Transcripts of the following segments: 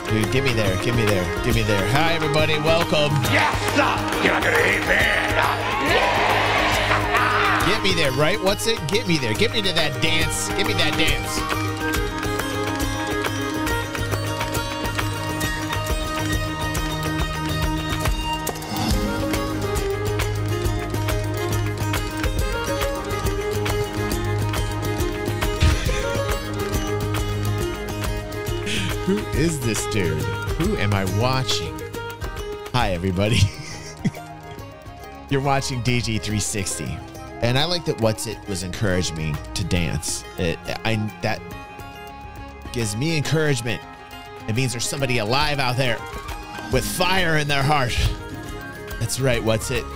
Dude, get me there. Get me there. Get me there. Hi, everybody. Welcome. Yes, you're not gonna eat me. Get me there, right? What's it? Get me there. Get me to that dance. Give me that dance. Who is this dude? Who am I watching? Hi, everybody. You're watching DG360. And I like that What's It was encouraging me to dance. That gives me encouragement. It means there's somebody alive out there with fire in their heart. That's right, What's It?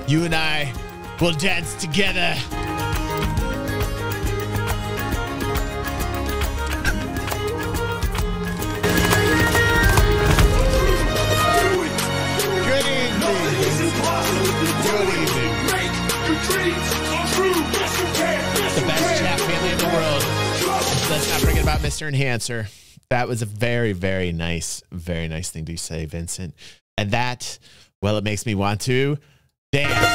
You and I will dance together. Good evening. Good evening. The best chat family in the world. Let's not forget about Mr. Enhancer. That was a very, very nice thing to say, Vincent. And that, well, it makes me want to dance.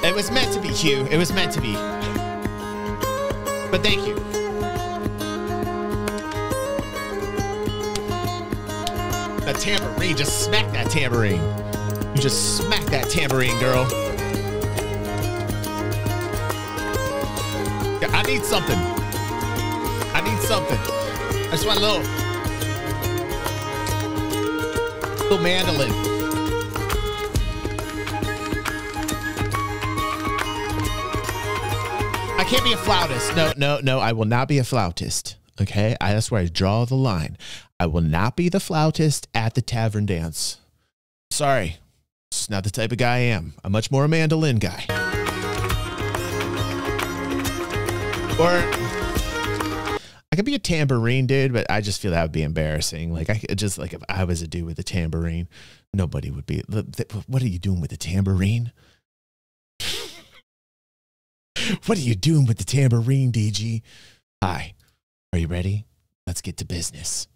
It was meant to be, Hugh. It was meant to be. But thank you. That tambourine, just smack that tambourine. You just smack that tambourine, girl. Yeah, I need something. I need something. I just want a little mandolin. I can't be a flautist. No, I will not be a flautist. Okay, that's where I draw the line. I will not be the flautist at the tavern dance. Sorry, it's not the type of guy I am. I'm much more a mandolin guy. Or I could be a tambourine dude, but I just feel that would be embarrassing. Like if I was a dude with a tambourine, nobody would be. What are you doing with a tambourine? What are you doing with the tambourine, DG? Hi, are you ready? Let's get to business.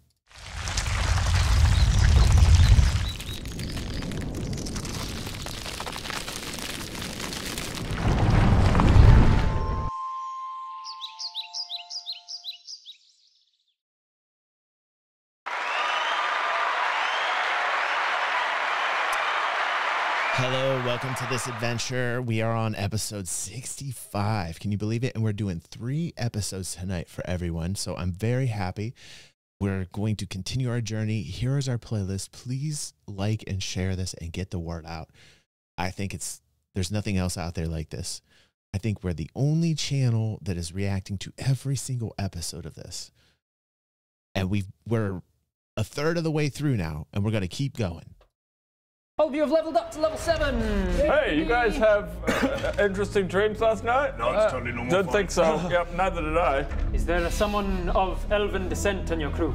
Hello, welcome to this adventure. We are on episode 65. Can you believe it? And we're doing 3 episodes tonight for everyone. So I'm very happy. We're going to continue our journey. Here is our playlist. Please like and share this and get the word out. I think there's nothing else out there like this. I think we're the only channel that is reacting to every single episode of this. And we're a third of the way through now, and we're going to keep going. Oh, you have leveled up to level 7. Hey, you guys have interesting dreams last night? No, it's totally normal. Don't think so. Yep, neither did I. Is there someone of elven descent in your crew?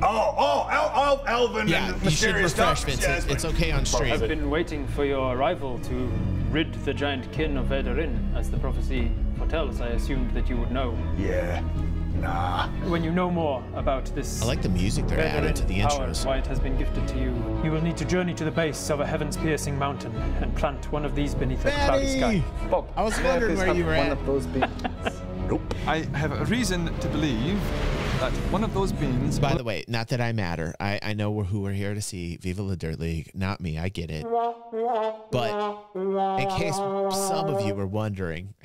Oh, elven Yeah, and you should mysterious refresh, darkness. Vincent. Yeah, It's okay on stream. I've been waiting for your arrival to rid the giant kin of Vedarin, as the prophecy foretells. I assumed that you would know. Yeah. Nah. When you know more about this, I like the music they're adding to the power, intros. why it has been gifted to you, you will need to journey to the base of a heavens-piercing mountain and plant one of these beneath a cloudy sky. Bob, I was wondering where you were one at. of those beans. Nope. I have a reason to believe that one of those beans... By the way, not that I matter. I know who we're here to see. Viva La Dirt League. Not me. I get it. But in case some of you were wondering,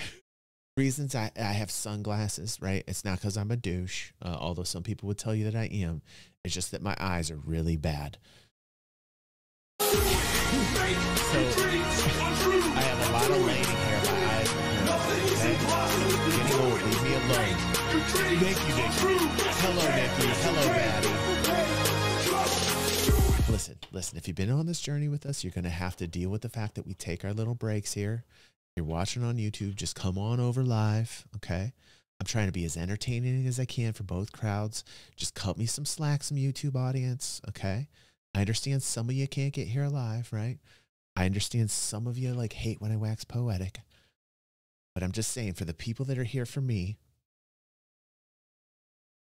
reasons I have sunglasses, right? It's not because I'm a douche, although some people would tell you that I am. It's just that my eyes are really bad. So I have a lot of lighting here. My eyes are getting old. Leave me alone. Thank you, Nikki. Hello, Nikki. Hello, Maddie. Listen, listen, if you've been on this journey with us, you're going to have to deal with the fact that we take our little breaks here. You're watching on YouTube, just come on over live, okay? I'm trying to be as entertaining as I can for both crowds. Just cut me some slack, some YouTube audience, okay? I understand some of you can't get here live, right? I understand some of you like hate when I wax poetic. But I'm just saying, for the people that are here for me,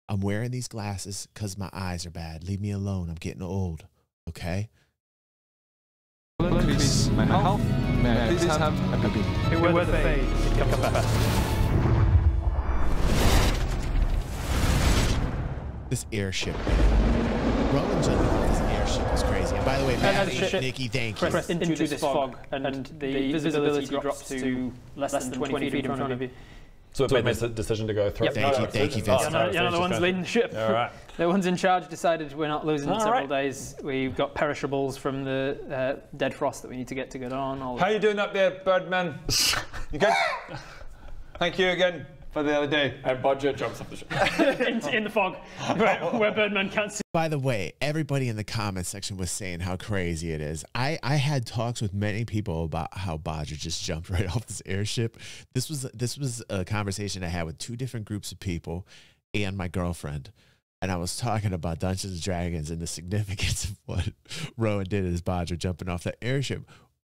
I'm wearing these glasses because my eyes are bad. Leave me alone. I'm getting old, okay? Please, my health. May I please have a cookie? Beware the fade, it comes fast. This airship. Rowan jumping off this airship is crazy. And by the way, Nikki, thank you. Press into this fog, and the visibility drops to less than 20 feet in front of you. So it made the decision to go through. Yep. Thank you, Vince. You're not the ones leading the ship. All right. The ones in charge decided we're not losing several days. We've got perishables from the dead frost that we need to get on. How you doing up there, Birdman? You good? Thank you again for the other day. And Bodger jumps off the ship. in the fog, where Birdman can't see. By the way, everybody in the comment section was saying how crazy it is. I had talks with many people about how Bodger just jumped right off this airship. This was a conversation I had with 2 different groups of people and my girlfriend. And I was talking about Dungeons & Dragons and the significance of what Rowan did as Bodger jumping off that airship.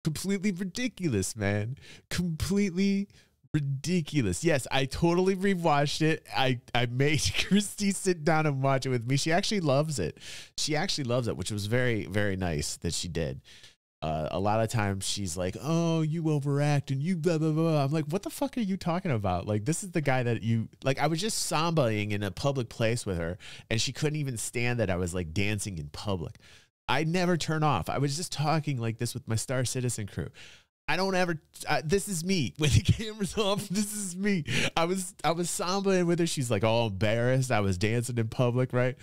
Completely ridiculous, man. Completely ridiculous. Yes, I totally rewatched it. I made Christy sit down and watch it with me. She actually loves it. She actually loves it, which was very, very nice that she did. A lot of times she's like, oh, you overact and you blah, blah, blah. I'm like, what the fuck are you talking about? Like, this is the guy that you, like, I was just sambaing in a public place with her and she couldn't even stand that I was like dancing in public. I never turn off. I was just talking like this with my Star Citizen crew. I don't ever, this is me. When the camera's off, this is me. I was sambaing with her. She's like all embarrassed. I was dancing in public, right?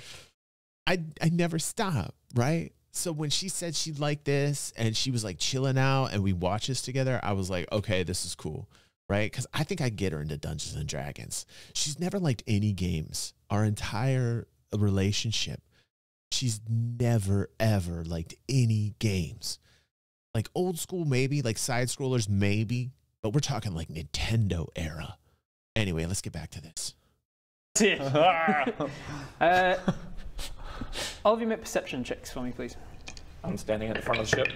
I never stop, right? So when she said she liked this and she was like chilling out and we watched this together, I was like, okay, this is cool, right? Because I think I get her into Dungeons & Dragons. She's never liked any games. Our entire relationship, she's never, ever liked any games. Like old school, maybe, like side scrollers, maybe, but we're talking like Nintendo era. Anyway, let's get back to this. All of you make perception checks for me, please. I'm standing at the front of the ship.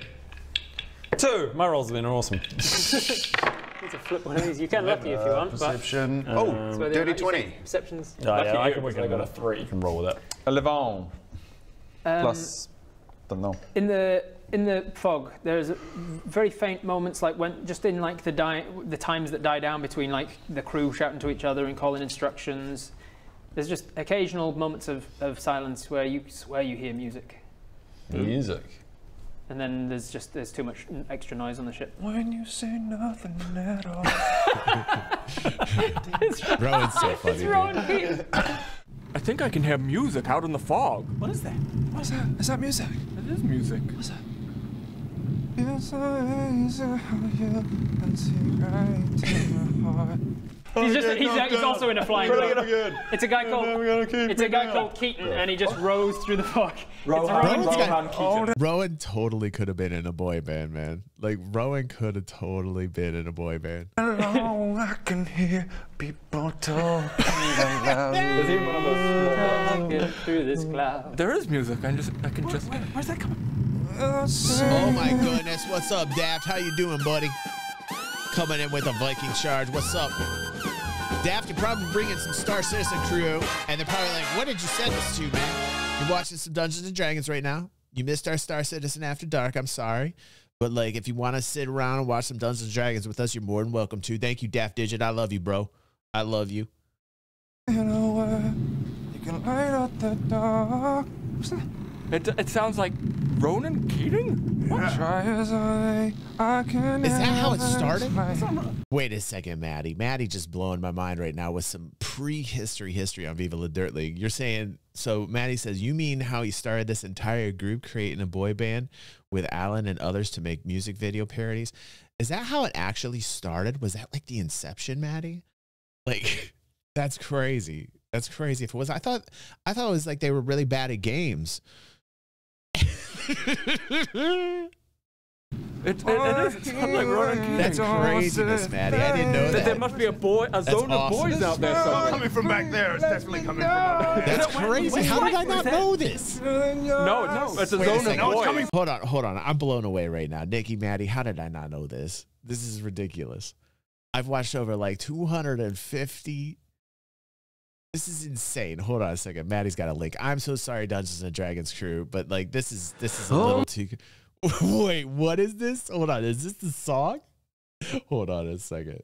2. My rolls have been awesome. Need to flip one of these. You can lucky if you want. Perception. But Dirty 20. Perceptions. I can got a 3. You can roll with it. 11. Plus, don't know. In the fog, there's very faint moments, like when just in like the times that die down between like the crew shouting to each other and calling instructions. There's just occasional moments of silence where you swear you hear music. Music. And then there's too much extra noise on the ship. When you say nothing at all. Rowan's so funny. It's Rowan Keaton. I think I can hear music out in the fog. What is that? What's that? Is that music? It is music. What's that? He's also in a flying boat. It's a guy called Keaton, and he just rows through the fog. Rowan totally could have been in a boy band, man. Like Rowan could have totally been in a boy band. I can hear people talking loud. Is he one of those? Through this cloud. There is music. Where's that coming? Oh my goodness, what's up, Daft? How you doing, buddy? Coming in with a Viking charge. What's up? Daft, you're probably bringing some Star Citizen crew, and they're probably like, what did you send us to, man? You're watching some Dungeons & Dragons right now. You missed our Star Citizen After Dark. I'm sorry. But, like, if you want to sit around and watch some Dungeons & Dragons with us, you're more than welcome to. Thank you, Daft Digit. I love you, bro. I love you. You know where you can light up the dark. What's that? It sounds like Ronan Keating? What? Try as I can. Is that how it started? Wait a second, Maddie. Maddie just blowing my mind right now with some prehistory history on Viva La Dirt League. You're saying, so Maddie says, you mean how he started this entire group creating a boy band with Alan and others to make music video parodies? Is that how it actually started? Was that like the inception, Maddie? Like, that's crazy. That's crazy. If it was, I thought it was like they were really bad at games. It is. It sounds like Ronan Keating. That's craziness, Maddie. I didn't know that. There must be a zone of boys out there somewhere. Coming from back there. It's definitely coming from up there. That's crazy. How did I not know this? No, it's a Wait a zone second. of boys. Hold on. I'm blown away right now. Nikki, Maddie, how did I not know this? This is ridiculous. I've watched over like 250. This is insane. Hold on a second. Maddie's got a link. I'm so sorry, Dungeons and Dragons crew, but like this is a little too. Wait, what is this? Hold on. Is this the song? Hold on a second.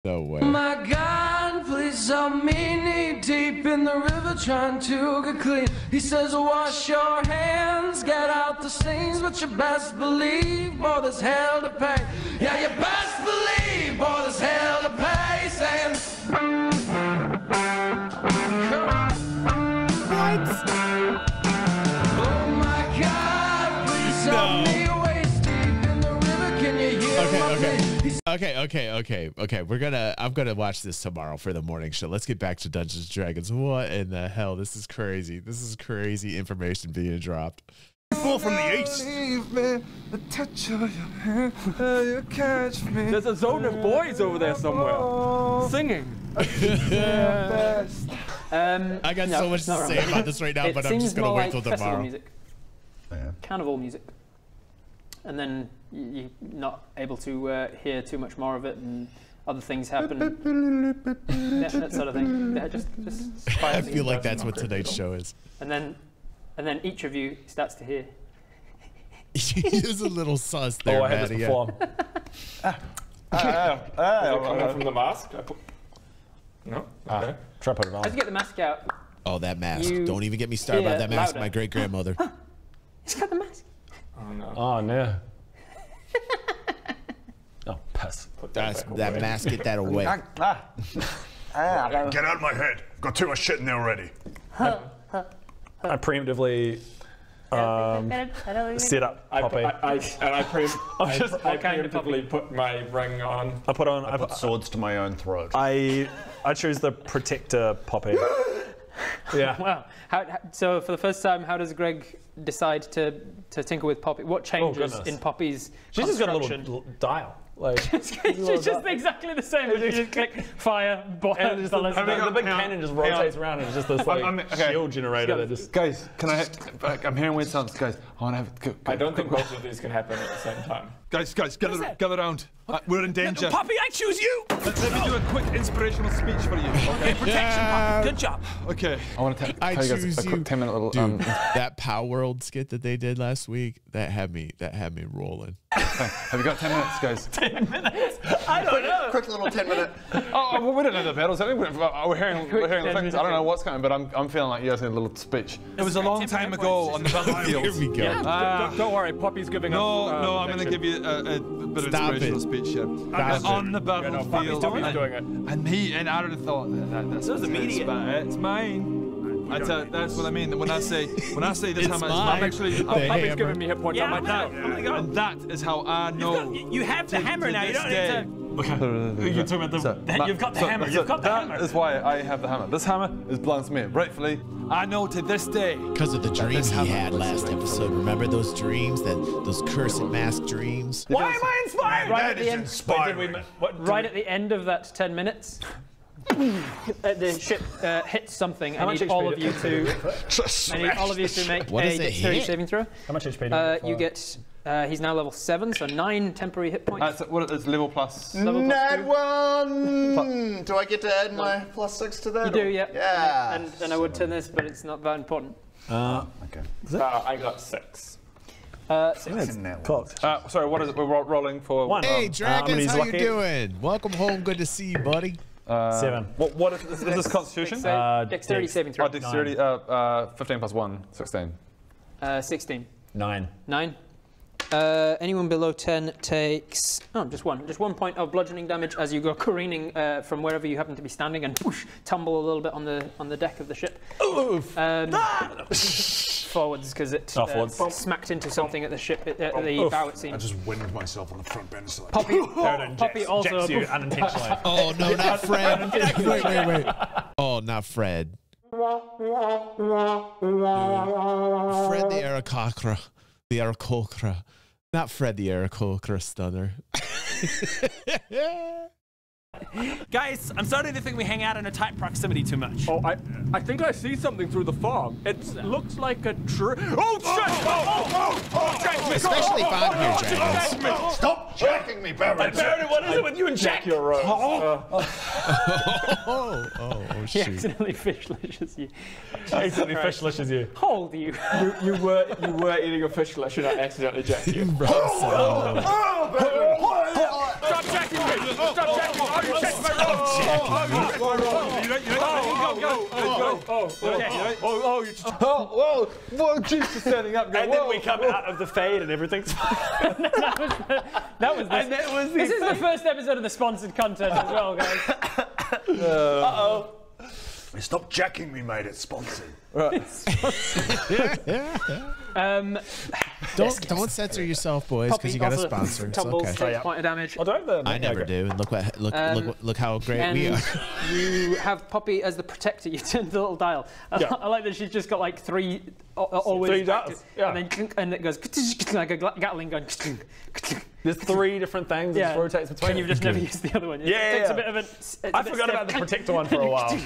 No way. My God, please help me knee deep in the river trying to get clean. He says, wash your hands, get out the stains, but you best believe, boy, there's hell to pay. Yeah, you best believe, boy, there's hell to pay. Saying, What? oh my God, please help me waist deep in the river. Can you hear my plea? Okay. I'm gonna watch this tomorrow for the morning show. Let's get back to Dungeons and Dragons. What in the hell? This is crazy. This is crazy information being dropped. Fall from the east. The touch of your hand, you catch me. There's a zone of boys over there somewhere singing. I got so much to say about this right now, but I'm just gonna wait till tomorrow. Music. Yeah. Carnival music. And then you're not able to hear too much more of it, and other things happen. Yeah, that sort of thing. Yeah, just I feel like that's what tonight's show is. And then each of you starts to hear. There's a little sus there, I had this Maddie. before. Coming from the mask? No? Okay. Try to put it on. As you get the mask out, Oh, that mask. You Don't even get me started about that mask. louder. My great-grandmother. he's got the mask. Oh no. Oh, no. Oh, piss. Put That back away. mask, get that away. Get out of my head. Got too much shit in there already. I preemptively set up Poppy. I preemptively put my ring on. I put on. I put swords to my own throat. I choose the protector Poppy. Yeah. Wow. So for the first time, how does Greg decide to tinker with Poppy? What changes goodness. in Poppy's She's just got a construction? little dial. Like, She's just exactly the same. You just click fire, and just the big cannon just rotates around and it's just this like shield generator that just. Guys, can I? I'm hearing weird sounds. Guys, I want to have. I don't think both of these can happen at the same time. Guys, gather round. We're in danger. Poppy, I choose you! Let me do a quick inspirational speech for you. Okay, protection, Poppy. Good job. Okay. I want to I tell you guys choose a quick you. 10-minute little. Dude, that Power World skit that they did last week, that had me rolling. Have you got 10 minutes, guys? 10 minutes? I don't know. Quick little 10-minute. Oh, well, we don't know the battles. I think we're hearing the things. I don't know what's coming, but I'm feeling like you guys need a little speech. It was a long time ago on the battlefield. Here we go. Don't worry, Poppy's giving us. No, I'm going to give you a bit of Stop inspirational it. speech here. Stop it. On the battlefield, Poppy's doing it. and Aaron thought that's immediate. It's mine. That's what I mean. When I say this It's hammer, mine. I'm actually. The Poppy's hammer. giving me hit points on my now. now. And that is how I know. You have the hammer now. You don't need to. You're talking about the. You've got the hammer. You've got the hammer. That is why I have the hammer. This hammer is belongs to me, rightfully. I know to this day. Because of the dreams he had last episode. Remember those dreams? Those cursed mask dreams? Why am I inspired? Right at That the is end. inspiring. Right at the end of that 10 minutes, the ship hits something. I need all of you to make What a does it dexterity hit? saving throw. How much HP do you get? You get. He's now level 7, so 9 temporary hit points. That's what it's level plus. Level plus Nat 2. 1! Do I get to add my +6 to that? You do, yeah. Yeah. And I would turn this, but it's not that important. Okay. I got 6. 6. Cocked. Sorry, what is it? We're rolling for. One. Hey, Dragons, he's how lucky. you doing? Welcome home. Good to see you, buddy. 7. What is this Constitution? Dexterity saving throw. Oh, dexterity. 15 plus 1, 16. 16. 9. 9. Anyone below 10 takes just 1 point of bludgeoning damage as you go careening from wherever you happen to be standing and whoosh, tumble a little bit on the deck of the ship. Forwards because it forwards. smacked into something at the ship at the bow. It I seems. just winded myself on the front bench. So Poppy also. you unintentionally. Oh, no, not Fred. Wait. Oh, not Fred. Fred the Aarakocra. The Aarakocra. Not Fred the Aarakocra Stunner. Guys, I'm starting to think we hang out in a tight proximity too much. Oh, I think I see something through the fog. It looks like a tree. Oh, shit! Oh, Especially fond of your dragons. Stop jacking me, Baron. Baron, what is it with you and Jack? Your rose. He Shoot. accidentally fish-lishes you. Accidentally fish-lishes you. Hold you. You were eating a fish flesh and I accidentally jacked you. Stop jacking me! Stop jacking me! Oh, you jacked my Oh, whoa, Jesus, standing up. And then we come out of the fade and everything's fine. That was this. This is the first episode of the sponsored content as well, guys. Uh-oh. Stop jacking me, mate. It's sponsored. Right. Don't censor yourself, boys, because you got a sponsor. It's Tumbles, okay. takes point of damage. I never do. And look how great we are. You have Poppy as the protector. You turn the little dial. I like that she's just got like three always. Three dials. Yeah. And it goes like a Gatling gun. There's 3 different things. It just rotates between. And you've just never used the other one. Yeah, it takes a bit of I forgot about the protector one for a while.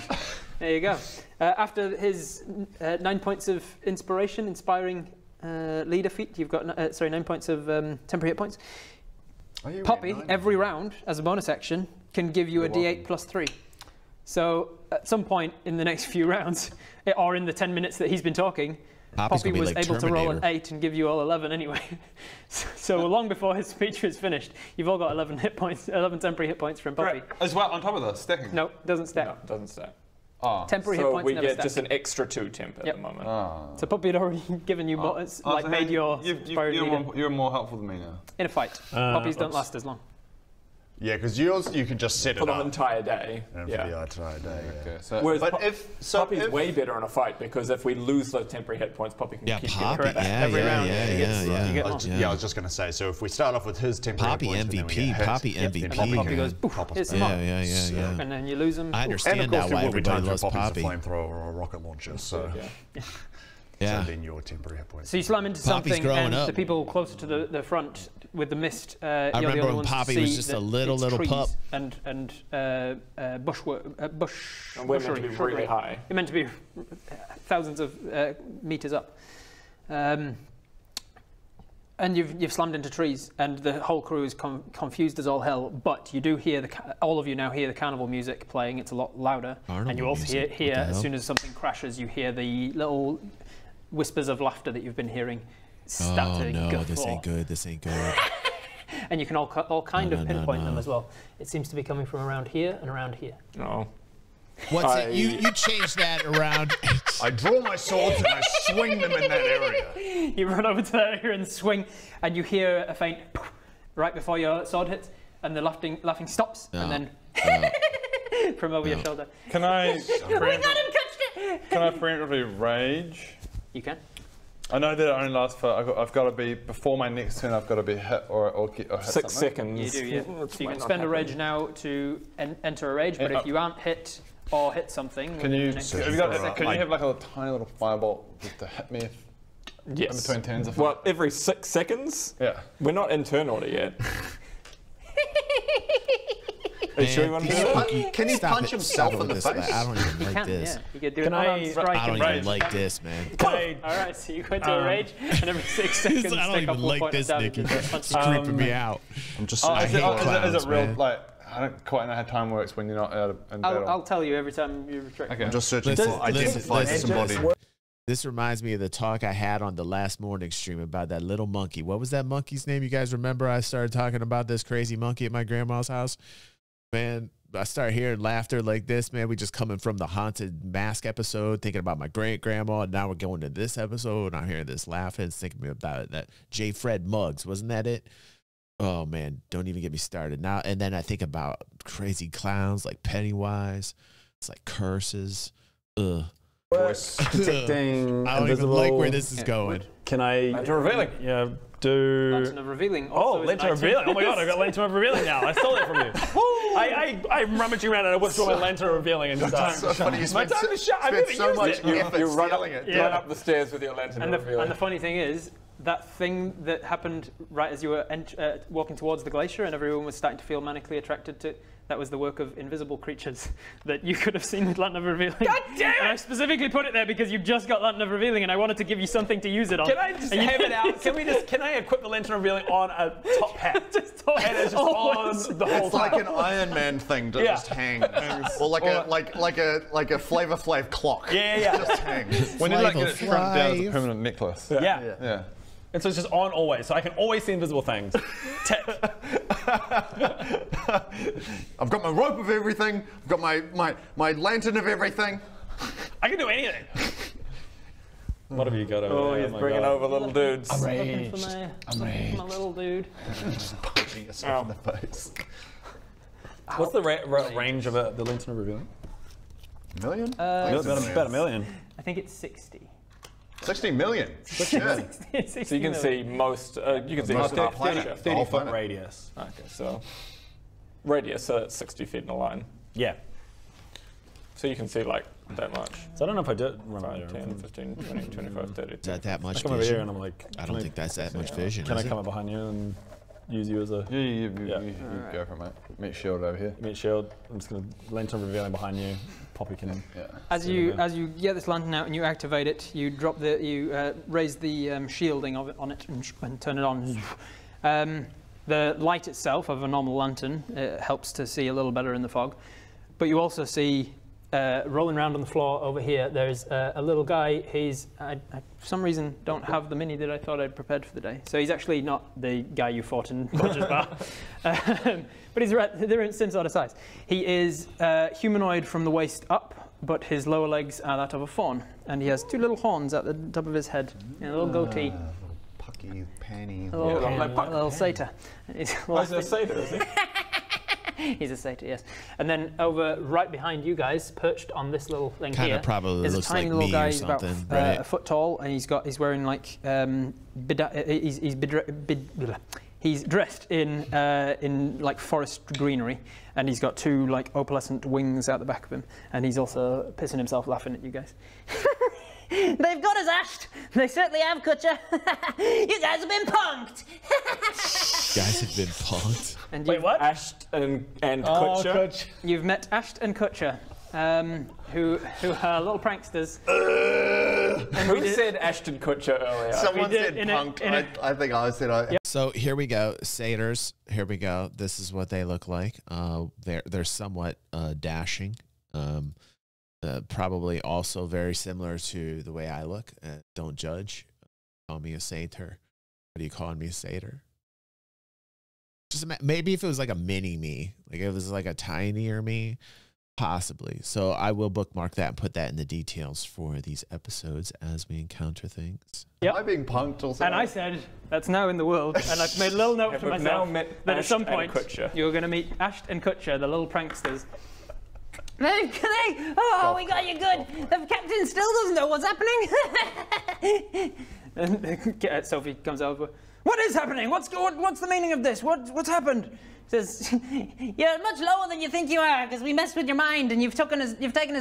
There you go. After his 9 points of inspiration, inspiring leader feat, you've got 9 points of temporary hit points. Poppy, every round, as a bonus action, can give you a D8 plus 3. So at some point in the next few rounds, or in the 10 minutes that he's been talking, Poppy was able to roll an 8 and give you all 11 anyway. So long before his speech was finished, you've all got 11 hit points, 11 temporary hit points from Poppy. Right. As well, on top of that, stacking? No, doesn't stack. No, doesn't stack. Temporary hit points we never get stack. just an extra 2 temp at the moment. So Poppy had already given you more, made your inspired leader. You're more helpful than me now. In a fight. Poppies don't last as long. Yeah, because yours, you can just set it For up. the entire day. And for the entire day, yeah. Okay, so Whereas Poppy's way better in a fight because if we lose those temporary hit points, Poppy can keep Poppy, getting every round. I was just going to say, so if we start off with his temporary Poppy points, MVP, Poppy MVP. then Poppy goes, poof, hits them up. Yeah. And then you lose them. I And understand of now course, why there will be everybody times loves where Poppy's a Poppy. flamethrower or a rocket launcher, so then your temporary hit points. So you slam into Poppy's something, growing and up. the people closer to the front with the mist, I you're the remember only when ones to Poppy was see just that a little it's trees pup. And bush. And we're meant to be really high. You're meant to be thousands of meters up. And you've slammed into trees, and the whole crew is confused as all hell. But you do hear all of you now hear the carnival music playing. It's a lot louder, and you also hear as soon as something crashes, you hear the little whispers of laughter that you've been hearing. Start to guffaw. This ain't good. This ain't good. And you can all kind of pinpoint them as well. It seems to be coming from around here and around here. No. What's it? You changed that around. I draw my swords and I swing them in that area. You run over to that area and swing, and you hear a faint poof right before your sword hits, and the laughing stops, and then from over your shoulder. Can I We got him, catched it! Can I preemptively rage? You can. I know that it only lasts for. I've got to be before my next turn. I've got to be hit or hit 6 something. seconds. You do, yeah. So you can spend a rage now to enter a rage, but if you aren't hit or hit something, can you? Can you have like a tiny little fireball just to hit me? Yes. In between turns. Well, every 6 seconds. Yeah. We're not in turn order yet. Are you sure you want to do that? Can he punch himself in the face? I don't even like this. Yeah, you could do Can I don't even like this, man. Alright, so you go into a rage, and every 6 seconds, I don't take off even 1 like point of this, damage Nicky. and punch It's creeping me out. I'm just. I hate clowns, is it real? man. Like I don't quite know how time works when you're not out in battle. I'll tell you every time you retract. Okay. I'm just searching for identify disembodied. This reminds me of the talk I had on the last morning stream about that little monkey. What was that monkey's name? You guys remember I started talking about this crazy monkey at my grandma's house? Man, I started hearing laughter like this, man. We just coming from the haunted mask episode, thinking about my great-grandma, and now we're going to this episode, and I'm hearing this laughing, thinking about that J. Fred Muggs. Wasn't that it? Oh, man, don't even get me started. Now, and then I think about crazy clowns like Pennywise. It's like curses. Ugh. Voice detecting. I don't even like where this is going. Can I? Lantern of Revealing. Yeah, do. Lantern of Revealing. Oh, Lantern of Revealing. Oh my god, I got Lantern of Revealing now. I stole it from you. I'm rummaging around and I withdraw my Lantern of Revealing and just. So funny. You spent so much effort you run stealing it. Run up the stairs with your Lantern of Revealing. And the funny thing is, that thing that happened right as you were walking towards the glacier and everyone was starting to feel manically attracted to, that was the work of invisible creatures that you could have seen with Lantern of Revealing. God damn it! And I specifically put it there because you've just got Lantern of Revealing and I wanted to give you something to use it on. Can I just have it out? Can I equip the Lantern of Revealing on a top hat? Just and it's just on the whole It's like an Iron Man thing to just hang. Or like a Flavor Flav clock. Yeah. Just hangs. When you like get it shrunk down as a permanent necklace. Yeah. And so it's just on always, so I can always see invisible things. I've got my rope of everything. I've got my lantern of everything. I can do anything. What have you got over Oh, there? he's bringing over little dudes. I'm raged. I'm raged. My little dude. Just punching yourself in the face. What's the range of the Lantern of Revealing? $1 million? About $1 million. I think it's 60. 60 million. 60 So you can see most. You can see most of our planet. 30-foot radius. Okay, so radius, so that's 60 feet in a line. Yeah. So you can see like that much. So I don't know if I did. 5, 10, 15, 20, 25, 30. Is that much I come over here vision? and I'm like, I don't think that's that much vision. can I is it? come up behind you and use you as a You go for it, mate. Meet Shield over here. meat shield? I'm just gonna Lantern Revealing behind you. Poppy can. As you get this lantern out and you activate it, you drop you raise the shielding of it on it and turn it on. The light itself of a normal lantern helps to see a little better in the fog, but you also see rolling around on the floor over here. There's a little guy. I for some reason don't have the mini that I thought I'd prepared for the day. So he's actually not the guy you fought in Roger's Bar, but they're in same sort of size. He is humanoid from the waist up, but his lower legs are that of a fawn, and he has 2 little horns at the top of his head and a little goatee. Pucky panty. A little satyr. He's a satyr, is he? He's a satyr, yes. And then over right behind you guys, perched on this little thing here, Kinda probably is a looks tiny like little me guy. or He's about something, right? a foot tall, and he's wearing like he's dressed in like forest greenery, and he's got 2 like opalescent wings out the back of him, and he's also pissing himself laughing at you guys. They've got us ashed. They certainly have, Kutcher. You guys have been punked. Guys have been punked. And Wait, what? Ashed and Kutcher. You've met Asht and Kutcher, who are little pranksters. Who said Ashton Kutcher earlier? Someone said punked. I think I said I. Yep. So here we go, satyrs. Here we go. This is what they look like. They're somewhat dashing. Probably also very similar to the way I look. Don't judge. Call me a satyr. What are you calling me, a satyr? Just maybe if it was like a mini me, like it was like a tinier me, possibly. So I will bookmark that and put that in the details for these episodes as we encounter things. Yep. Am I being punked also? And I said, that's now in the world. And I've made a little note for myself that at some point you're going to meet Asht and Kutcher, the little pranksters. Oh, we got you good. The captain still doesn't know what's happening. And Sophie comes over. What is happening? What's the meaning of this? What's happened? Says, you're much lower than you think you are, because we messed with your mind and you've taken us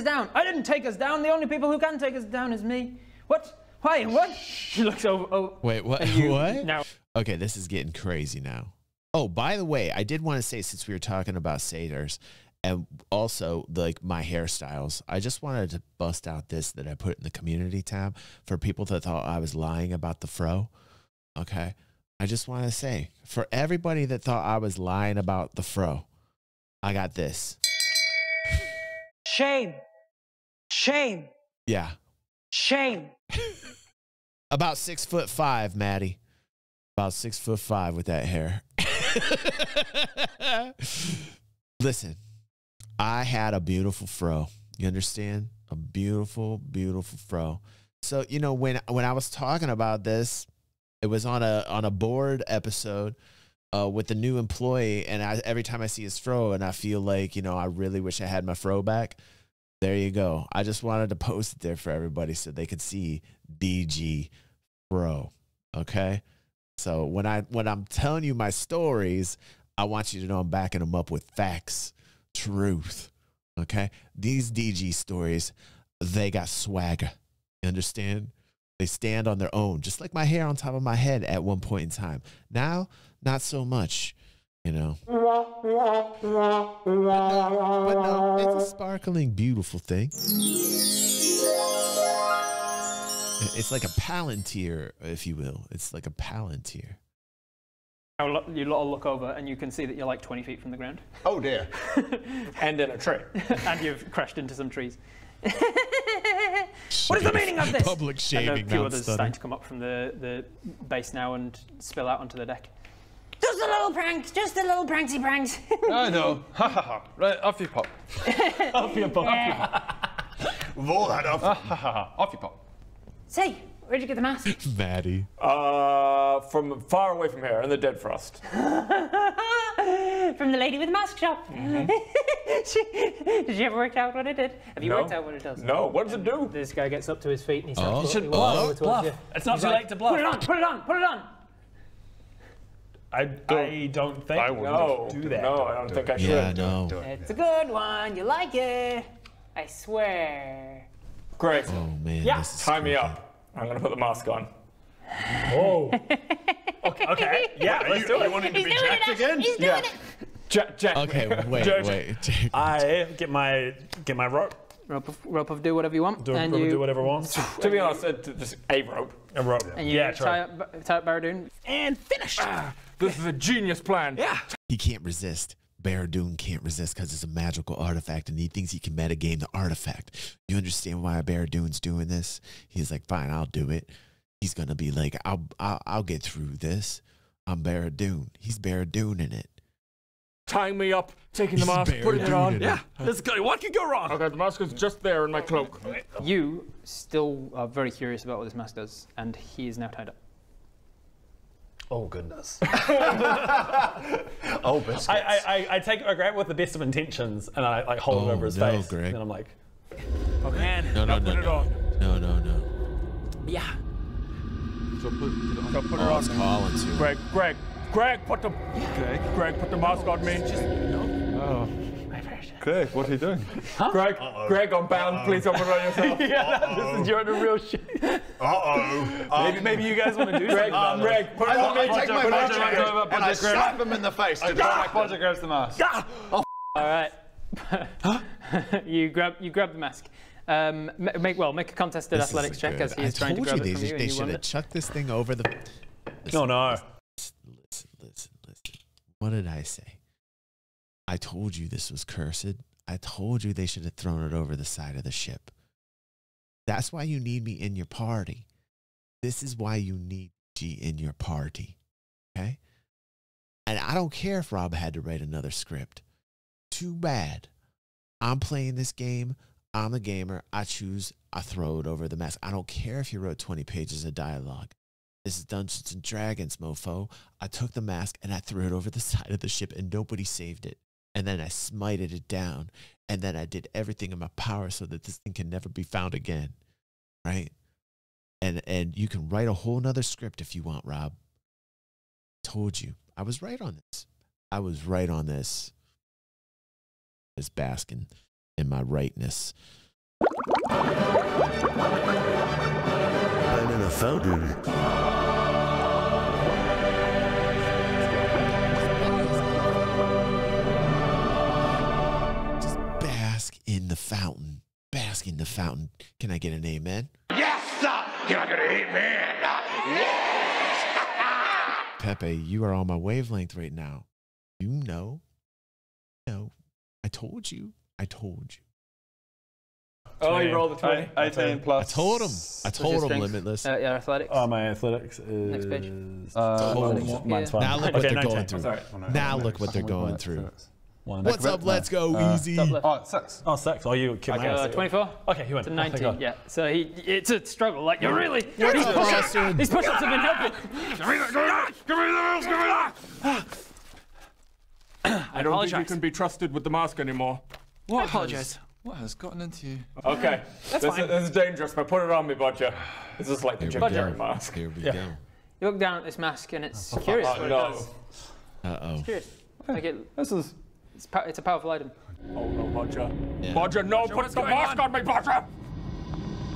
down. I didn't take us down. The only people who can take us down is me. What? Why? What? She looks over. Oh, wait, what? What? Now. Okay, this is getting crazy now. Oh, by the way, I did want to say, since we were talking about satyrs, and also like my hairstyles, I just wanted to bust out this that I put in the community tab for people that thought I was lying about the fro. Okay, I just want to say, for everybody that thought I was lying about the fro, I got this. Shame. Shame. Yeah. Shame. About 6'5", Maddie. About 6'5" with that hair. Listen, I had a beautiful fro. You understand? A beautiful, beautiful fro. So, you know, when I was talking about this, it was on a board episode with the new employee, and every time I see his fro, and I feel like, you know, I really wish I had my fro back. There you go. I just wanted to post it there for everybody so they could see BG fro. okay? So when I'm telling you my stories, I want you to know I'm backing them up with facts, truth, okay? These DG stories, they got swagger, you understand? They stand on their own, just like my hair on top of my head at one point in time. Now, not so much, you know. But no, it's a sparkling, beautiful thing. It's like a palantir, if you will. It's like a palantir. You all look over and you can see that you're like 20 feet from the ground. Oh dear. And in a tree. And you've crashed into some trees. What is the meaning of this? Public shaming. And a few others starting to come up from the base now and spill out onto the deck. Just a little prank, just a little pranksy pranks. I know. Ha ha ha. Right, off you pop. Off you pop. With all that off. Ha ha ha. Off you pop. Say, where'd you get the mask? Maddie. From far away from here, in the dead frost. From the lady with the mask shop. Mm-hmm. Did you ever work out what it did? Have you worked out what it does? No, what does it do? This guy gets up to his feet and he starts You should bluff. bluff. It's not too late to bluff. Put it on, put it on, put it on. I don't think I will do that. No, I don't think I should. Yeah, no. It's a good one. You like it. I swear. Great. Oh, man. Yeah. This is Tie me creepy. up. I'm going to put the mask on. Whoa. Okay. Yeah, let's do it. You want him to He's be doing jacked it. again? He's doing it. Jack. Okay, wait. I get my rope. Rope of do whatever you want. Do whatever I want. To be honest, just a rope. A rope. And you tie up Baradoon. And finish. This is a genius plan. Yeah. He can't resist. Baradoon can't resist because it's a magical artifact and he thinks he can metagame the artifact. You understand why Baradoon's doing this? He's like, fine, I'll do it. He's going to be like, I'll get through this. I'm Baradoon. He's Baradoon in it. Tying me up, taking the mask, putting it on. Yeah. Let's go. What could go wrong? Okay, the mask is just there in my cloak. You still are very curious about what this mask does, and he is now tied up. Oh, goodness. Oh, biscuits. I grab it with the best of intentions and I like hold it over his face. Greg. And I'm like, Okay. No. yeah. So put it on. I was calling to. Greg, put the mask on me. Greg, what are you doing? Huh? Greg, I'm bound. Please don't put it on yourself. This is you're in the real shit. Maybe you guys want to do something about Greg, put it on me. Take my mask and I slap him in the face. Podger grabs the mask. All right. You grab the mask. Make a contested athletics check as he's trying to grab it from you. They should have chucked this thing over the. No. Listen. What did I say? I told you this was cursed. I told you they should have thrown it over the side of the ship. That's why you need me in your party. This is why you need G in your party. Okay? And I don't care if Rob had to write another script. Too bad. I'm playing this game. I'm a gamer. I choose. I throw it over the mask. I don't care if you wrote 20 pages of dialogue. This is Dungeons and Dragons, mofo. I took the mask and I threw it over the side of the ship and nobody saved it. And then I smited it down. And then I did everything in my power so that this thing can never be found again. Right? And you can write a whole nother script if you want, Rob. I told you. I was right on this. I was right on this. Just basking in my rightness. I'm in a fountain. In the fountain. Bask in the fountain. Can I get an amen? Yes! Can I get an amen? Yes! Pepe, you are on my wavelength right now. You know. No. I told you. Oh, you rolled a 20. 18 plus. I told him Limitless. Your athletics. Oh, my athletics is... Next page. Mine's fine. Now look what they're 19. going through. Now look what they're going through. One. What's up? Let's go, easy. Oh, 6. Oh, 6. Oh, you kill my 24. Okay, he went. To 19. Yeah. So it's a struggle. Like you're really. These push-ups have been helping. Give me that! I don't think you can be trusted with the mask anymore. I apologize. What has gotten into you? Okay. This is dangerous, but put it on me, Bodger. This is like the Jim Carrey mask. Here we go. You look down at this mask and it's curious what it does. It's curious. Like it's a powerful item. Oh no, Bodger. Yeah. Bodger, no, put the mask on me, Bodger!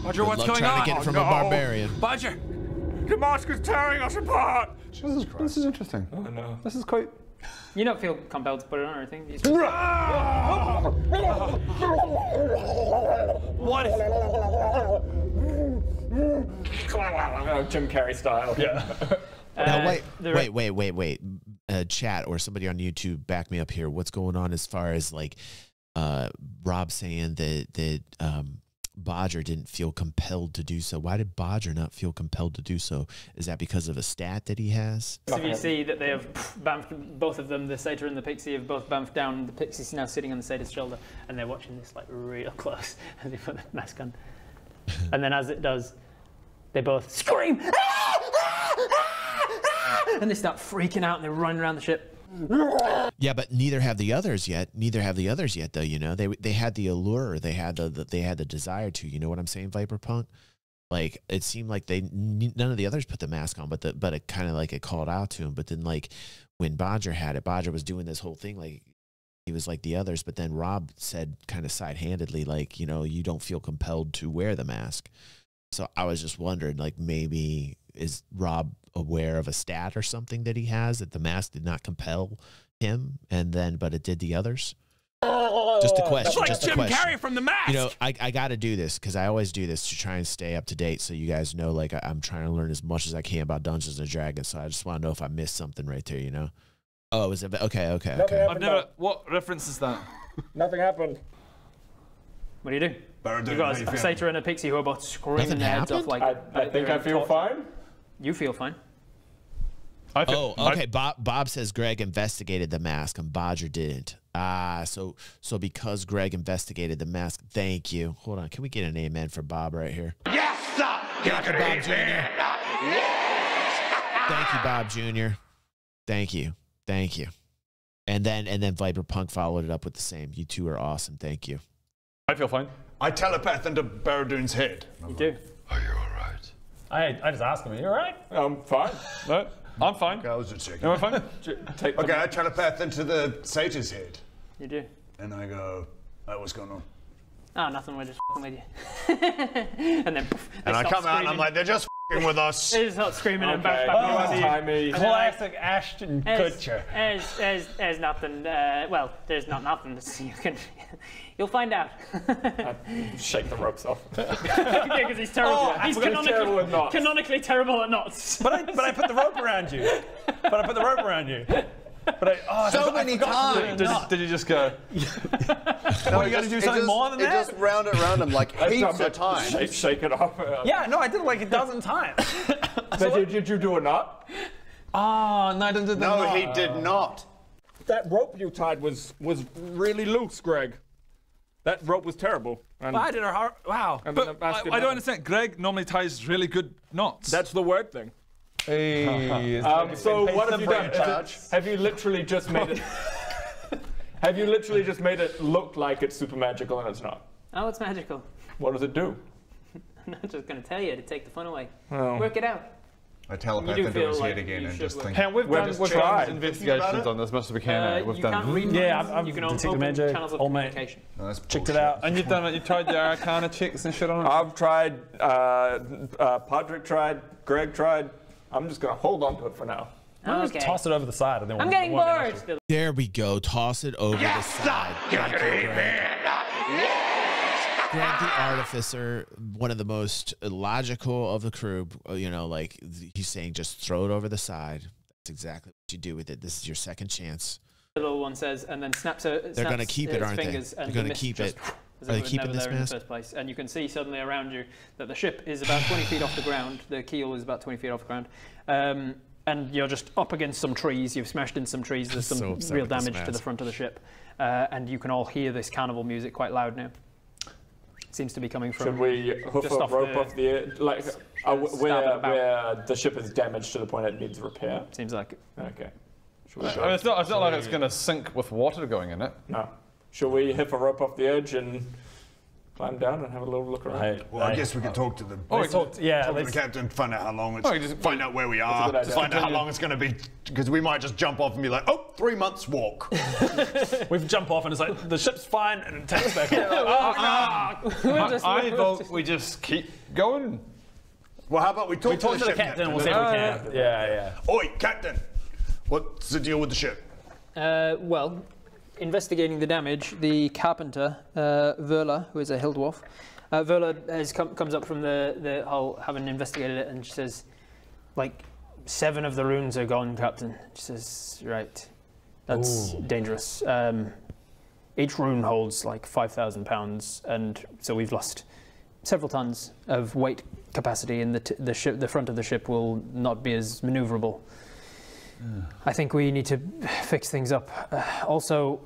Bodger, what's going trying on? to get it from a barbarian. Bodger! The mask is tearing us apart! Jesus Christ. This is interesting. Oh no. This is quite... You don't feel compelled to put it on or anything. What is... Jim Carrey style. Yeah. Now, wait. Chat or somebody on YouTube, back me up here. What's going on as far as like Rob saying that Bodger didn't feel compelled to do so? Why did Bodger not feel compelled to do so? Is that because of a stat that he has? So you see that they have bamfed, both of them, the satyr and the pixie, have both bamfed down. The pixie's now sitting on the satyr's shoulder, and they're watching this like real close as they put the mask on. And then as it does, they both scream, and they start freaking out and they run around the ship. Yeah, but neither have the others yet. Though, you know, they had the allure, they had the desire to. You know what I'm saying, Viper Punk? Like it seemed like none of the others put the mask on, but it kind of like it called out to him. But then like when Bodger had it, Bodger was doing this whole thing like he was like the others. But then Rob said kind of side-handedly like, you know, you don't feel compelled to wear the mask. So I was just wondering, like, maybe is Rob aware of a stat or something that he has that the mask did not compel him, but it did the others? Just a question. That's like Jim Carrey from The Mask. You know, I got to do this because I always do this to try and stay up to date. So you guys know, like, I'm trying to learn as much as I can about Dungeons and Dragons. So I just want to know if I missed something right there. You know? Oh, was it okay? I've never. What reference is that? Nothing happened. What do you do? You got a satyr and a pixie who are both screaming their heads off like. I think I feel fine. You feel fine. Okay. Bob says Greg investigated the mask and Bodger didn't. So because Greg investigated the mask, thank you. Hold on, can we get an amen for Bob right here? Yes, sir. Thank you, Bob Jr. Thank you, Bob Jr. Thank you. And then Viper Punk followed it up with the same. You two are awesome. Thank you. I feel fine. I telepath into Baradoon's head. You do. Are you all right? I just asked him, are you all right? I'm fine. No, I'm fine. Okay, I was just checking. No, I'm fine. Okay, I telepath into the satyr's head. You do. And I go, what's going on? Oh, nothing, we're just f***ing with you. And then poof, and I come out and I'm like, they're just f***ing with us. They just start screaming and back Classic Ashton Kutcher. There's nothing, well, there's not nothing to see. You'll find out. Shake the ropes off. Yeah, because he's terrible. He's canonically terrible at knots. But I put the rope around you. So many times. Did you just go? No, you got to do something more than that? It just round it around him like heaps of times. Shake it off. Yeah, no, I did it like a dozen times. Did you do a knot? Oh, no, I didn't do the knot. No, he did not. That rope you tied was really loose, Greg. That rope was terrible. And I did a hard. Wow. But I don't understand. Greg normally ties really good knots. That's the word thing. Hey, so what have you done? Have you literally just made it? Have you literally just made it look like it's super magical and it's not? Oh, it's magical. What does it do? I'm not just going to tell you to take the fun away. Oh. Work it out. I telepath into his head again and just think. We've tried investigations on this much as we can. We've done. I've you can detected open magic. channels of All my communication. No, checked it out. And you've done it. You tried the Arcana checks and shit on it. I've tried. Podrick tried. Greg tried. I'm just gonna hold on to it for now. Just toss it over the side. I'm getting bored. There we go. Toss it over the side. You're not gonna eat me. Greg the Artificer, one of the most logical of the crew, you know, like he's saying, just throw it over the side. That's exactly what you do with it. This is your second chance. The little one says, and then snaps They're going to keep it, aren't they? They're going to keep it. Are they keeping this in the first place? And you can see suddenly around you that the ship is about 20 feet off the ground. The keel is about 20 feet off the ground. And you're just up against some trees. You've smashed in some trees. There's some real damage to the front of the ship. And you can all hear this carnival music quite loud now. Seems to be coming from. Should we hoof a rope off the edge? Like, where the ship is damaged to the point it needs repair? Seems like it. Okay. It's not like it's going to sink with water going in it. No. Should we hoof a rope off the edge and climb down and have a little look around? Well, I guess we could talk to them. Oh, talk to the captain, find out how long it's. Find out where we are. Find out how long it's going to be, because we might just jump off and be like, oh, 3 months walk. We jump off and it's like the ship's fine, and it takes back. I vote we just keep going. Well, how about we talk to the captain and we'll see if we can. Yeah. Oi, captain! What's the deal with the ship? Well, investigating the damage, the carpenter, Verla, who is a hill dwarf, Verla comes up from the hull, having investigated it, and she says, like, 7 of the runes are gone, Captain. She says, right, that's dangerous. Each rune holds like 5,000 pounds, and so we've lost several tons of weight capacity, and the front of the ship will not be as maneuverable. I think we need to fix things up. Also,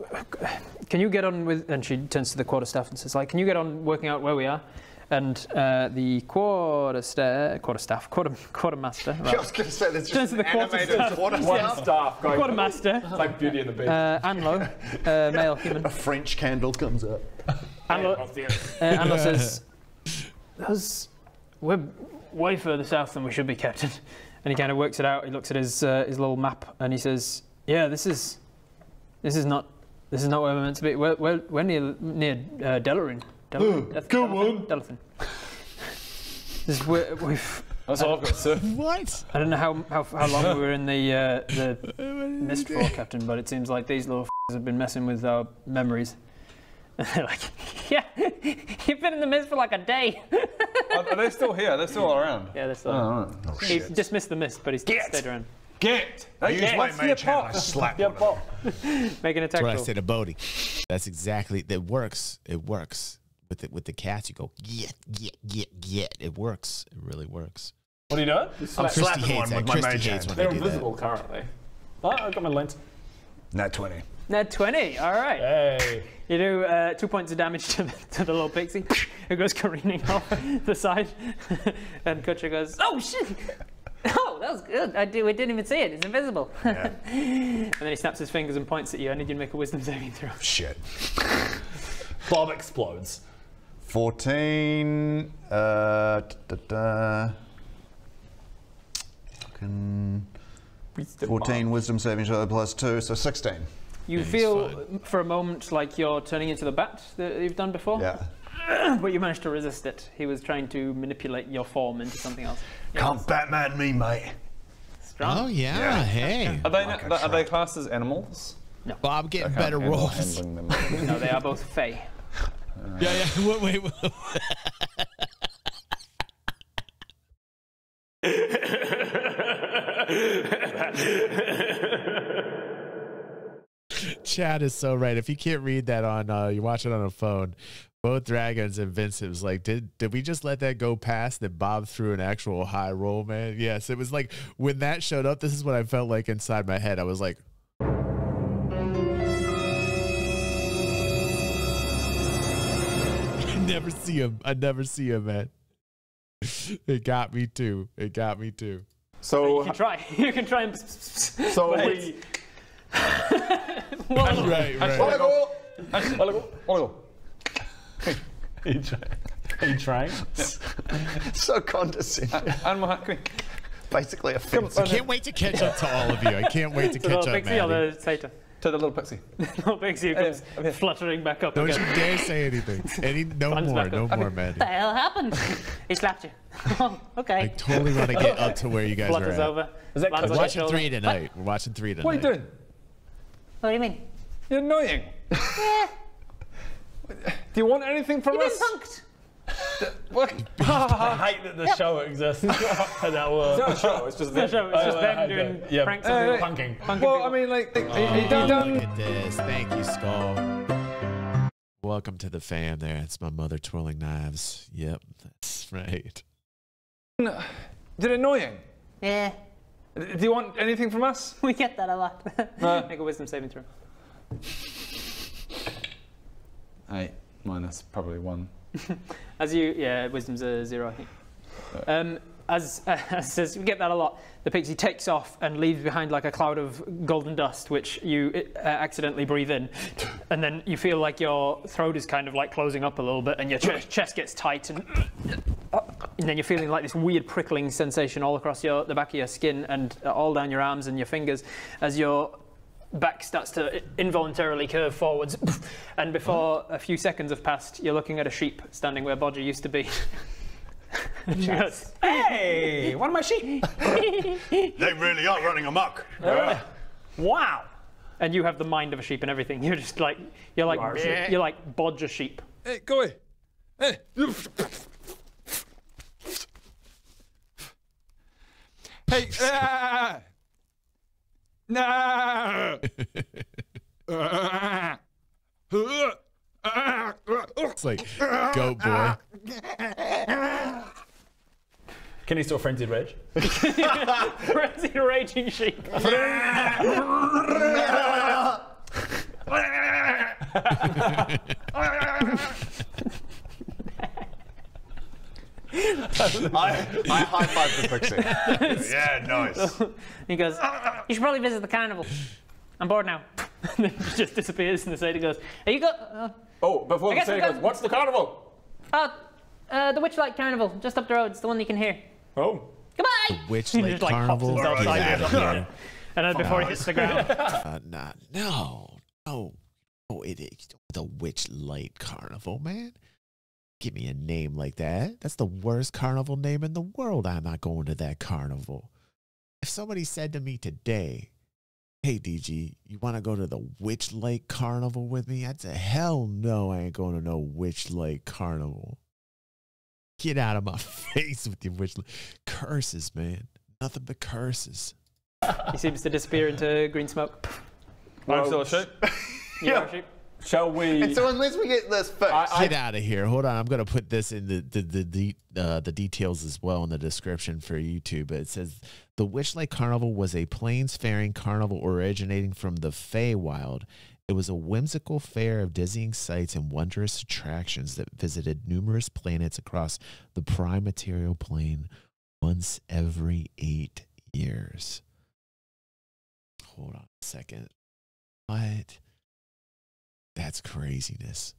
can you get on with, and she turns to the quarterstaff and says, like, can you get on working out where we are? And the quartermaster. Right. I was going to say, there's just an animated quarterstaff. Quartermaster. It's like Beauty and the Beast. Anlo, male human. A French candle comes up. Anlo says, we're way further south than we should be, Captain. And he kind of works it out. He looks at his little map and he says, "Yeah, this is not where we're meant to be. We're near Delarine. Come on, Delathan. That's all I've got to say. What? I don't know how long we were in the mist for, Captain, but it seems like these little have been messing with our memories." And they're like, "Yeah, you've been in the mist for like a day." Are they still here? They're still around? Yeah, they're still around. He dismissed the mist, but he's stayed around. Get! I use my mage hand, I slap one of them. Make an attack roll. That's what I said to Bodhi. That's exactly, it works. It works. With the cats, you go, get. It works. It really works. What are you doing? I'm slapping one with my mage hand. They're invisible currently. Oh, I got my lens. Nat 20. Nat 20, all right. Hey. You do 2 points of damage to the little pixie, who goes careening off the side. And Kutcher goes, "Oh, shit! Oh, that was good. We didn't even see it. It's invisible." Yeah. And then he snaps his fingers and points at you. I need you to make a wisdom saving throw. Shit. Bob explodes. 14. Fucking 14 wisdom saving throw plus 2, so 16. You feel for a moment like you're turning into the bat that you've done before. Yeah. But you managed to resist it. He was trying to manipulate your form into something else. Can't Batman me, mate. Strong. Oh, yeah. Hey. Are they classed as animals? No. Well, I'm getting better rolls. No, they are both fey. Yeah. Wait. Chad is so right. If you can't read that on, you watch it on a phone. Both dragons and Vincent was like, did we just let that go past that Bob threw an actual high roll, man? Yes, it was like when that showed up, this is what I felt like inside my head. I was like, I never see him, man. It got me too. So you can try and so we right. Are you trying? So condescending. Basically offensive. I can't wait to catch up to all of you. I can't wait to catch up, Pixie or the Satan? To the little pixie. Little pixie comes fluttering back up Don't again. you dare say anything. No more, man. What the hell happened? He slapped you. Oh, okay. I totally want to get up to where you guys are Flutters at. over. We're watching 3 tonight. We're watching 3 tonight. What are you doing? What do you mean? You're annoying. Yeah. Do you want anything from us? Punked. What? I hate that the show exists. That it's not a show. It's just them. them doing pranks and punking. Well, I mean, like, Look at this. Thank you, Skull. Welcome to the fam there. It's my mother twirling knives. Yep, that's right. You're annoying. Yeah. Do you want anything from us? We get that a lot. Make a wisdom saving throw. 8 minus probably 1. As you, wisdom's a 0, I think. as we get that a lot, the pixie takes off and leaves behind like a cloud of golden dust, which you accidentally breathe in, and then you feel like your throat is kind of like closing up a little bit, and your chest gets tight, and then you're feeling like this weird prickling sensation all across the back of your skin and all down your arms and your fingers as your back starts to involuntarily curve forwards, and before a few seconds have passed, you're looking at a sheep standing where Bodger used to be. Goes, hey, one of my sheep. They really are running amok. Wow. And you have the mind of a sheep and everything. You're just like you're like Bodger sheep. Hey, go away. Hey. Hey. No. It's like, go boy. Can he still frenzied rage? Frenzied raging sheep. I high five the pixie. Yeah, nice. He goes, you should probably visit the carnival. I'm bored now. And then he just disappears, and the satyr goes, "Are you go?" Oh, before the satyr goes, what's the carnival? The Witchlight Carnival, just up the road. It's the one you can hear. Oh. Goodbye! Witchlight Carnival? Get out of here. And then before he hits the ground. No, it is the Witchlight Carnival, man. Give me a name like that. That's the worst carnival name in the world. I'm not going to that carnival. If somebody said to me today, hey, DG, you want to go to the Witchlight Carnival with me? I'd say, hell no, I ain't going to no Witchlight Carnival. Get out of my face with your Witchlight. Curses, man. Nothing but curses. He seems to disappear into green smoke. I'm still a sheep. You are a sheep. Shall we? And so unless we get this fixed, get out of here. Hold on, I'm gonna put this in the details as well in the description for YouTube. It says the Witchlight Carnival was a plains-faring carnival originating from the Feywild. It was a whimsical fair of dizzying sights and wondrous attractions that visited numerous planets across the prime material plane once every 8 years. Hold on a second. What? That's craziness.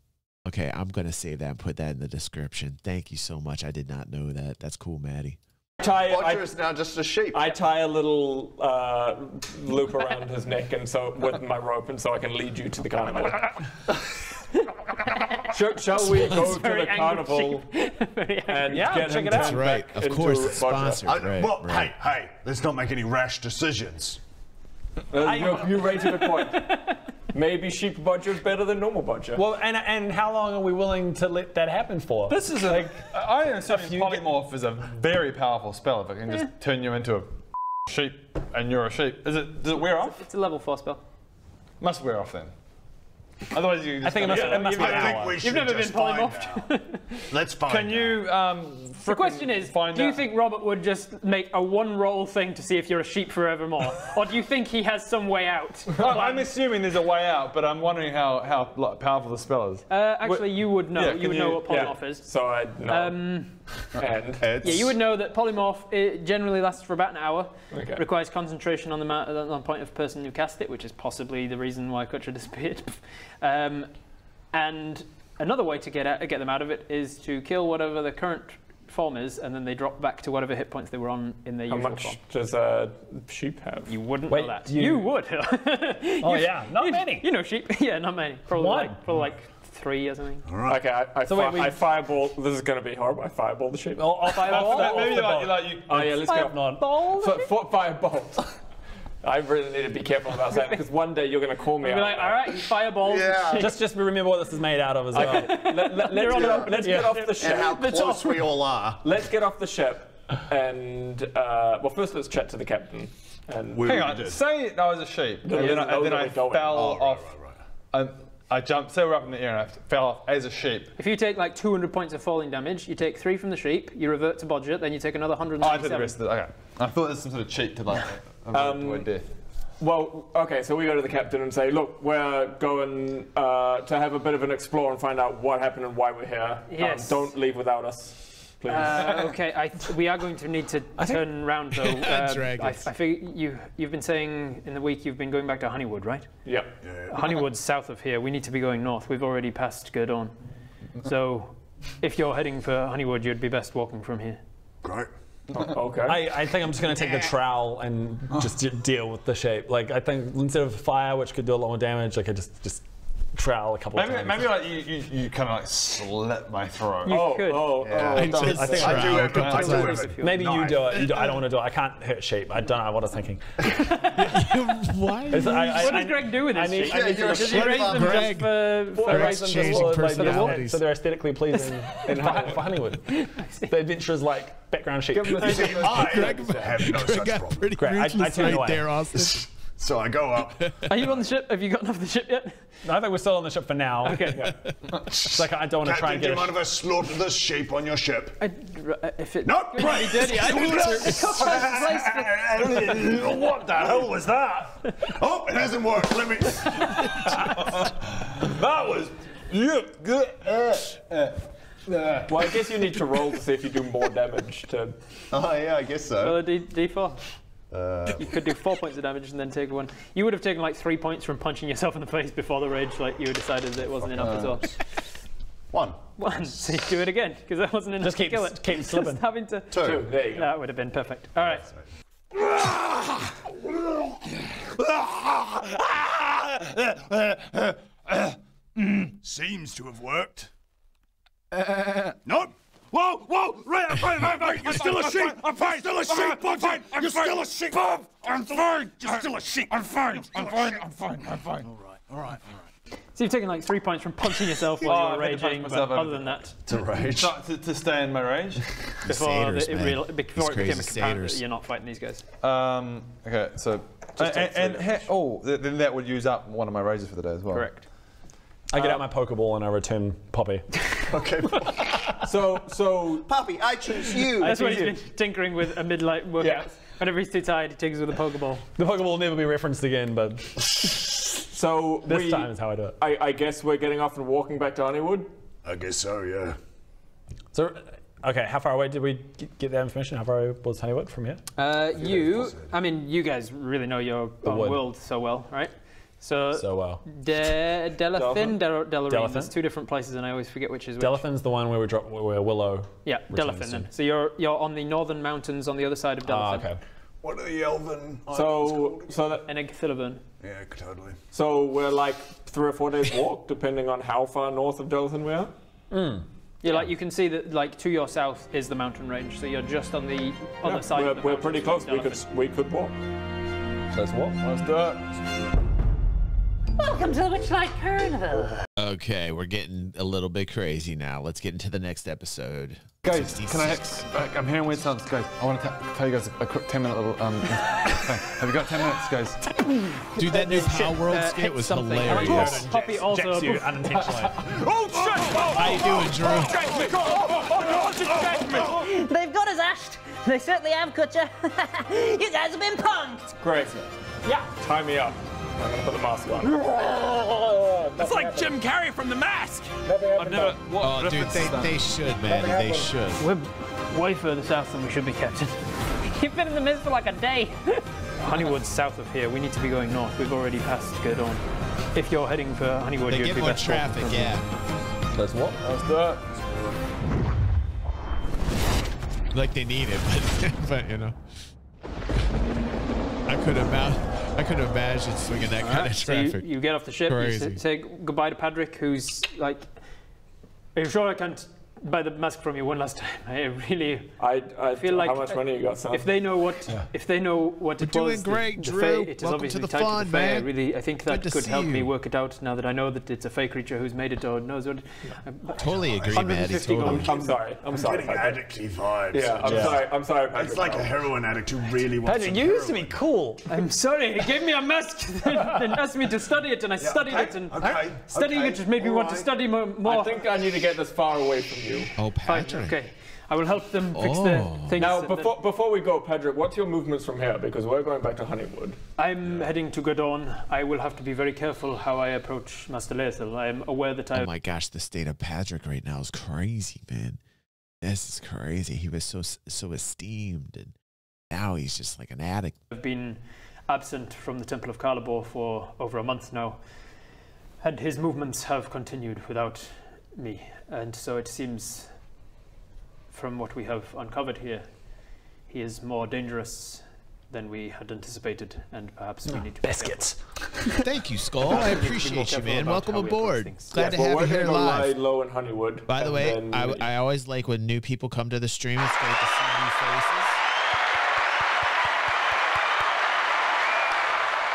Okay, I'm going to save that and put that in the description. Thank you so much. I did not know that. That's cool, Maddie. Bodger is now just a sheep. I tie a little loop around his neck and so with my rope, and so I can lead you to the carnival. Shall we go to the carnival and get him That's right. Of course, it's sponsored. Right. Hey, let's not make any rash decisions. You raise a good point. Maybe sheep Bodger is better than normal Bodger. Well, and how long are we willing to let that happen for? This is I understand polymorph is a very powerful spell. If it can just turn you into a sheep and you're a sheep. Does it wear off? It's a level 4 spell. Must wear off then. Otherwise, you just I think it must be an hour. You've never been polymorphed. Let's find Can you? The question is, do you think Robert would just make a one-roll thing to see if you're a sheep forevermore, or do you think he has some way out? I'm assuming there's a way out, but I'm wondering how powerful the spell is. Actually, you would know. You would know what polymorph is. So I know. Yeah, you would know that polymorph generally lasts for about an hour. Okay. Requires concentration on the point of person who cast it, which is possibly the reason why Kutcher disappeared. And another way to get them out of it is to kill whatever the current form is, and then they drop back to whatever hit points they were on in their usual form. How much does a sheep have? You wouldn't know that. You would. Yeah, not many. You know sheep. Yeah, not many. Probably like 3 or something. All right. Okay, I fireball. This is going to be horrible. I fireball the sheep. I'll fireball. Maybe oh yeah, let's go. Fireball. I really need to be careful about that because one day you're going to call me out. Like, all right, fireballs. Yeah. Just remember what this is made out of as well. Let's get off the ship. And how close we all are. Let's get off the ship and well, first let's chat to the captain. And hang on. Say I was a sheep, and then I fell off. I jumped. Say we're up in the air, and I fell off as a sheep. If you take like 200 points of falling damage, you take 3 from the sheep, you revert to Bodger, then you take another 197. Oh, I did the rest of it. Okay. I thought there's some sort of cheat to like avoid death. Well, okay, so we go to the captain and say, look, we're going to have a bit of an explore and find out what happened and why we're here. Yes. Don't leave without us. please. Okay, we are going to need to turn round though. I figure you've been saying in the week you've been going back to Honeywood, right? Yeah. Honeywood's south of here. We need to be going north. We've already passed Gurdon. So if you're heading for Honeywood, you'd be best walking from here. Great. Okay. I think I'm just going to take the trowel and just deal with the shape. Like, I think instead of fire, which could do a lot more damage, like I just trowel a couple of times. Maybe like you kind of like slit my throat. You could. I think I do it. maybe you do it. I don't want to do it. I can't hit shape. I don't know what I was thinking. What? What does Greg do with his shape? So they're aesthetically pleasing for Honeywood. The adventurers like background shape. I have no such problem. Great. I turn away. There, Austin. So I go up. Are you on the ship? Have you gotten off the ship yet? No, I think we're still on the ship for now. Okay. It's like I don't want to try and get do you mind if I slaughter the sheep on your ship? If it No, right. dirty, I What the hell was that? Oh, it hasn't worked. Let me. That was good. Well, I guess you need to roll to see if you do more damage to. Oh yeah, I guess so. Well, D4. You could do 4 points of damage and then take 1. You would have taken like 3 points from punching yourself in the face before the rage, like you decided that it wasn't enough as well. 1. So you do it again, because that wasn't enough just to kill it. Keep slipping. Just having to... 2. There you go. That would have been perfect. All right. Seems to have worked. Nope. Whoa! Right, I'm fine. You're still a sheep. I'm fine. Still a sheep. I'm fine. You're still a sheep. I'm fine. You're still a sheep. I'm fine. All right. So you've taken like 3 points from punching yourself while you were raging, but other than that... To rage. To stay in my rage? Before it became apparent that you're not fighting these guys. Okay, so... then that would use up one of my rages for the day as well. Correct. I get out my Pokeball and I return Poppy. Okay. So Poppy, I choose you. That's what he's been tinkering with amid like workouts. Yeah. Whenever he's too tired, he tinkers with a Pokeball. The Pokeball will never be referenced again, but so this time is how I do it. I guess we're getting off and walking back to Honeywood. I guess so, yeah. So, okay, how far away did we get that information? How far away was Honeywood from here? You guys really know your own world so well, right? So well. Delafin, Delarine. There's 2 different places, and I always forget which is which. Delafin's the one where where Willow. Yeah, Delafin. Then. So you're on the northern mountains on the other side of Delafin. Okay. What are the elven? So that Enegthilibun. Yeah, totally. So we're like 3 or 4 days walk, depending on how far north of Delafin we are. Yeah, like you can see that like to your south is the mountain range, so you're just on the other side of the We're pretty close. We could walk. Let's walk. Let's do it. Welcome to the Witchlight Carnival. Okay, we're getting a little bit crazy now. Let's get into the next episode. Guys, 66. I'm hearing weird sounds. Guys, I want to tell you guys a quick 10-minute little thing. Have you got 10 minutes, guys? Dude, that new Power World skit was hilarious. Poppy also... you unintentionally. Oh, shit! How you doing, Drew? They've got us ashed. They certainly have, Kutcher. You guys have been punked. Great. Yeah. Tie me up. I'm gonna put the mask on. It's like Jim Carrey from The Mask. I've never. Oh, dude, they should, man. They should. We're way further south than we should be, Captain. You've been in the mist for like a day. Honeywood's south of here. We need to be going north. We've already passed Gurdon. If you're heading for Honeywood, They you'd get be more best traffic, yeah. Let's walk. Let's do it. Like they need it, but you know. I could imagine swinging that kind of traffic. So you get off the ship, Crazy. you say goodbye to Padrick, who's like, are you sure I can't buy the mask from you one last time? I feel like how much money you got, son? If they know what We're doing great, Drew. It is Welcome obviously to the tied fun, to the fair. man. I think that could help me work it out now that I know that it's a fey creature who's made it or knows what. Totally agree, Maddie. Totally. I'm sorry. I'm getting addicty vibes. Yeah, I'm sorry, Patrick. It's like a heroin addict who really wants Patrick, you used to be cool. I'm sorry. He gave me a mask and asked me to study it, and I studied it, and studying it just made me want to study more. I think I need to get this far away from you. Oh, Patrick. Okay, I will help them fix the things. Now, before we go, Patrick, what's your movements from here? Because we're going back to Honeywood. I'm heading to Gurdon. I will have to be very careful how I approach Master Laethal. I am aware that Oh my gosh, the state of Patrick right now is crazy, man. This is crazy. He was so esteemed, and now he's just like an addict. I've been absent from the Temple of Calibor for over a month now, and his movements have continued without me. And so it seems, from what we have uncovered here, he is more dangerous than we had anticipated, and perhaps we need to biscuits. Thank you, Skull. I appreciate you, man. Welcome aboard. Glad to Yeah, have you here live. Lie low in Honeywood. By the way, I always like when new people come to the stream. It's great to see new faces.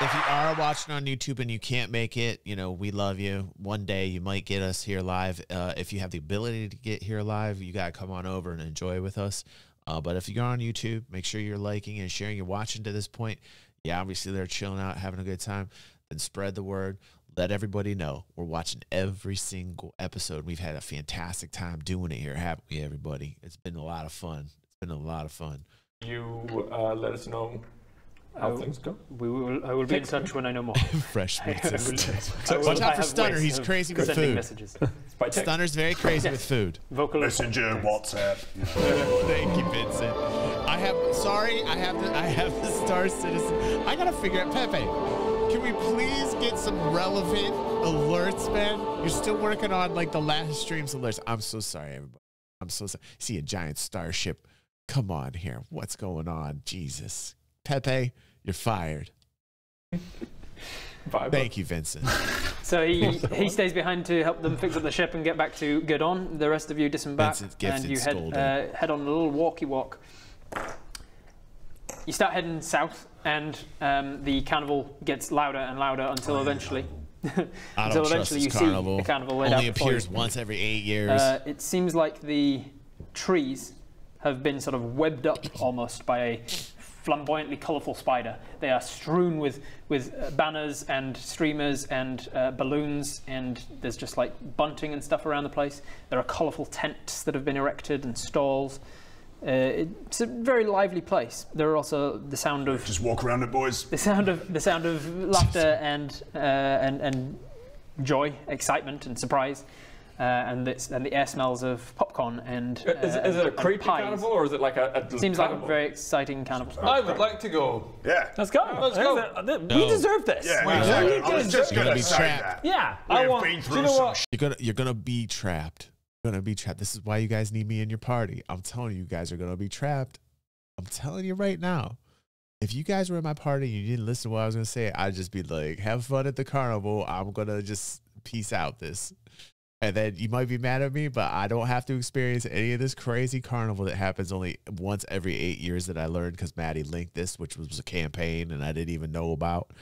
If you are watching on YouTube and you can't make it, you know, we love you. One day you might get us here live. If you have the ability to get here live, you got to come on over and enjoy with us. But if you're on YouTube, make sure you're liking and sharing. You're watching to this point. Yeah, obviously they're chilling out, having a good time. Then spread the word. Let everybody know. We're watching every single episode. We've had a fantastic time doing it here, haven't we, everybody? It's been a lot of fun. It's been a lot of fun. You let us know how things go. I will be in touch when I know more. Fresh pizzas. Watch out for Stunner. He's crazy with food. Messages. Stunner's very crazy with food. Vocal Messenger, WhatsApp. Thank you, Vincent. I have the Star Citizen. I gotta figure out, Pepe. Can we please get some relevant alerts, man? You're still working on like the last stream's alerts. I'm so sorry, everybody. I'm so sorry. See a giant starship. Come on here. What's going on? Jesus. Pepe, you're fired. Thank you, Vincent. So he stays behind to help them fix up the ship and get back to Gedon. The rest of you disembark and you head on a little walkie walk. You start heading south, and the carnival gets louder and louder until eventually, you see the carnival laid only out appears once every 8 years. It seems like the trees have been sort of webbed up almost by a flamboyantly colourful spider. They are strewn with banners and streamers and balloons, and there's just like bunting and stuff around the place. There are colourful tents that have been erected and stalls. It's a very lively place. There are also the sound of just walk around it, boys. The sound of laughter and joy, excitement and surprise. And the air smells of popcorn and is it a creepy carnival, or is it like a seems like a very exciting carnival. I would like to go. Yeah, let's go. Let's go. We deserve this. Yeah, exactly. I was just gonna gonna be say trapped. that. Yeah, We've been through some You're gonna be trapped. You're gonna be trapped. This is why you guys need me in your party. I'm telling you guys are gonna be trapped. I'm telling you right now. If you guys were in my party and you didn't listen to what I was gonna say, I'd just be like, have fun at the carnival. I'm gonna just peace out this. And then you might be mad at me, but I don't have to experience any of this crazy carnival that happens only once every 8 years that I learned because Maddie linked this, which was a campaign and I didn't even know about.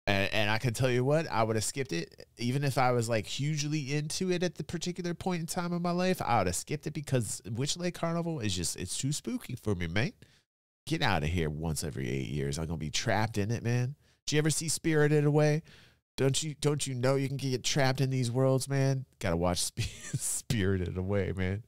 And I can tell you what, I would have skipped it. Even if I was like hugely into it at the particular point in time of my life, I would have skipped it because Witch Lake Carnival is just, it's too spooky for me, man. Get out of here once every 8 years. I'm going to be trapped in it, man. Did you ever see Spirited Away? Don't you know you can get trapped in these worlds, man? Gotta watch Spirited Away, man.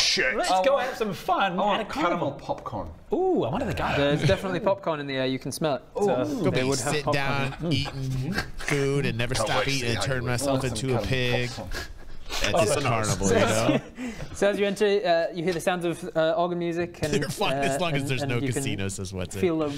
Shit. Let's go have some fun at a carnival. Popcorn. Ooh, I wonder the guy. There's definitely popcorn in the air. You can smell it. So they would have sit down, eating food, and never stop eating and turn myself into a pig. At this carnival, you know? So as you enter, you hear the sounds of organ music. And, you're fine as long as there's no you casinos, is what's it. Feel a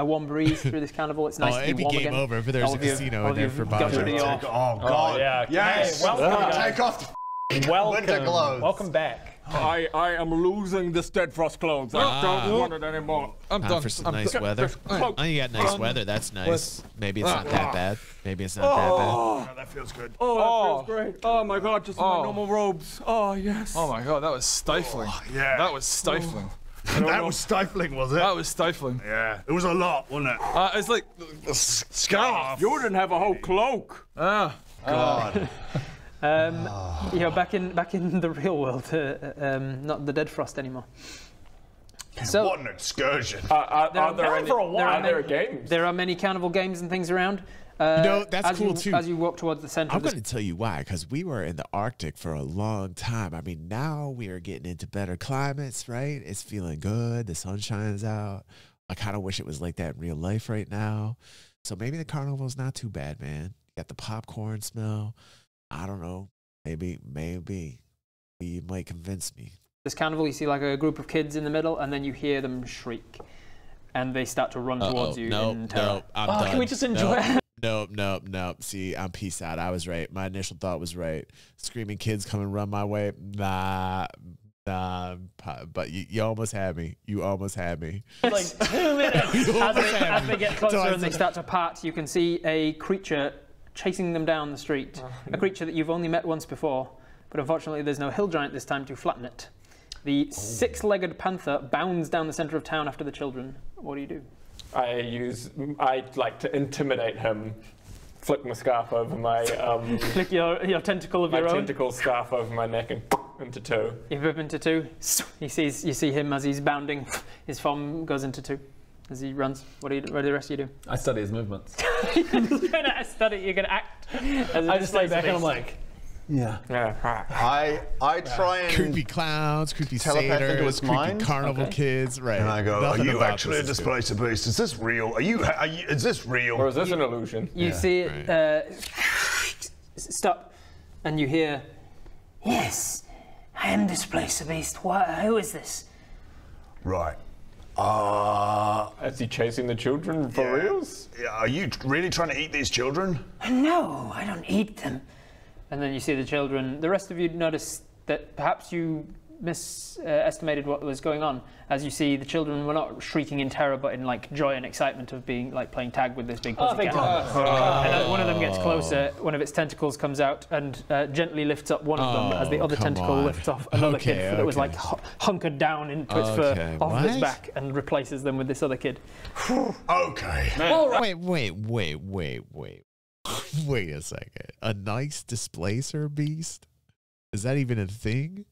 warm breeze through this carnival. It's nice to be warm game again. over if there's a casino in there for Bob. Oh, God. Yeah. Yes. Hey, welcome. Take off the winter clothes. Welcome back. I am losing the Dead Frost clothes. I don't want it anymore. I'm done for some nice weather. Oh, you got nice weather. That's nice. Maybe it's not that bad. Maybe it's not that bad. Oh, that feels good. Oh, that feels great. Oh my God, just my normal robes. Oh yes. Oh my God, that was stifling. Yeah. That was stifling. That was stifling, was it? That was stifling. Yeah. It was a lot, wasn't it? It's like a scarf. You didn't have a whole cloak. Ah. God. You know, back in the real world, not the Dead Frost anymore. So what an excursion! Are there games? There are many carnival games and things around. That's cool too. As you walk towards the center, I'm going to tell you why, because we were in the Arctic for a long time. I mean, now we are getting into better climates, right? It's feeling good. The sun shines out. I kind of wish it was like that in real life right now. So maybe the carnival's not too bad, man. You got the popcorn smell. I don't know. Maybe you might convince me. this carnival. You see like a group of kids in the middle, and then you hear them shriek, and they start to run towards you in terror. I'm done. Can we just enjoy it? Nope. See, I'm peace out. I was right. My initial thought was right. Screaming kids come and run my way. Nah. But you almost had me. You almost had me. Like 2 minutes. As they get closer and they start to part, you can see a creature chasing them down the street. A creature that you've only met once before, but unfortunately there's no hill giant this time to flatten it. The six-legged panther bounds down the center of town after the children. What do you do? I like to intimidate him. Flick my scarf over my flick your tentacle of your own. My tentacle scarf over my neck and into two. You rip into two. You see him as he's bounding. His form goes into two as he runs. What do the rest of you do? I study his movements. You're gonna study. You're gonna act. I just stay back and I'm like, yeah. I try and creepy clowns, creepy telepathe satyrs, into his creepy mind. carnival kids, right? And I go, Nothing are you about actually a this is displacer beast? Is this real? Are you? Is this real? Or is this an illusion? You see it stop, and you hear, "Yes, I am Displacer Beast. Who is this?" Right. Is he chasing the children for reals? Yeah, are you really trying to eat these children? No, I don't eat them. And then you see the children. The rest of you notice that perhaps you misestimated what was going on, as you see the children were not shrieking in terror, but in like joy and excitement of being like playing tag with this big pussycat. And as one of them gets closer, one of its tentacles comes out and gently lifts up one of them, as the other tentacle lifts off another kid that was like hunkered down into its fur off its back and replaces them with this other kid. Okay. Wait a second. A nice displacer beast? Is that even a thing?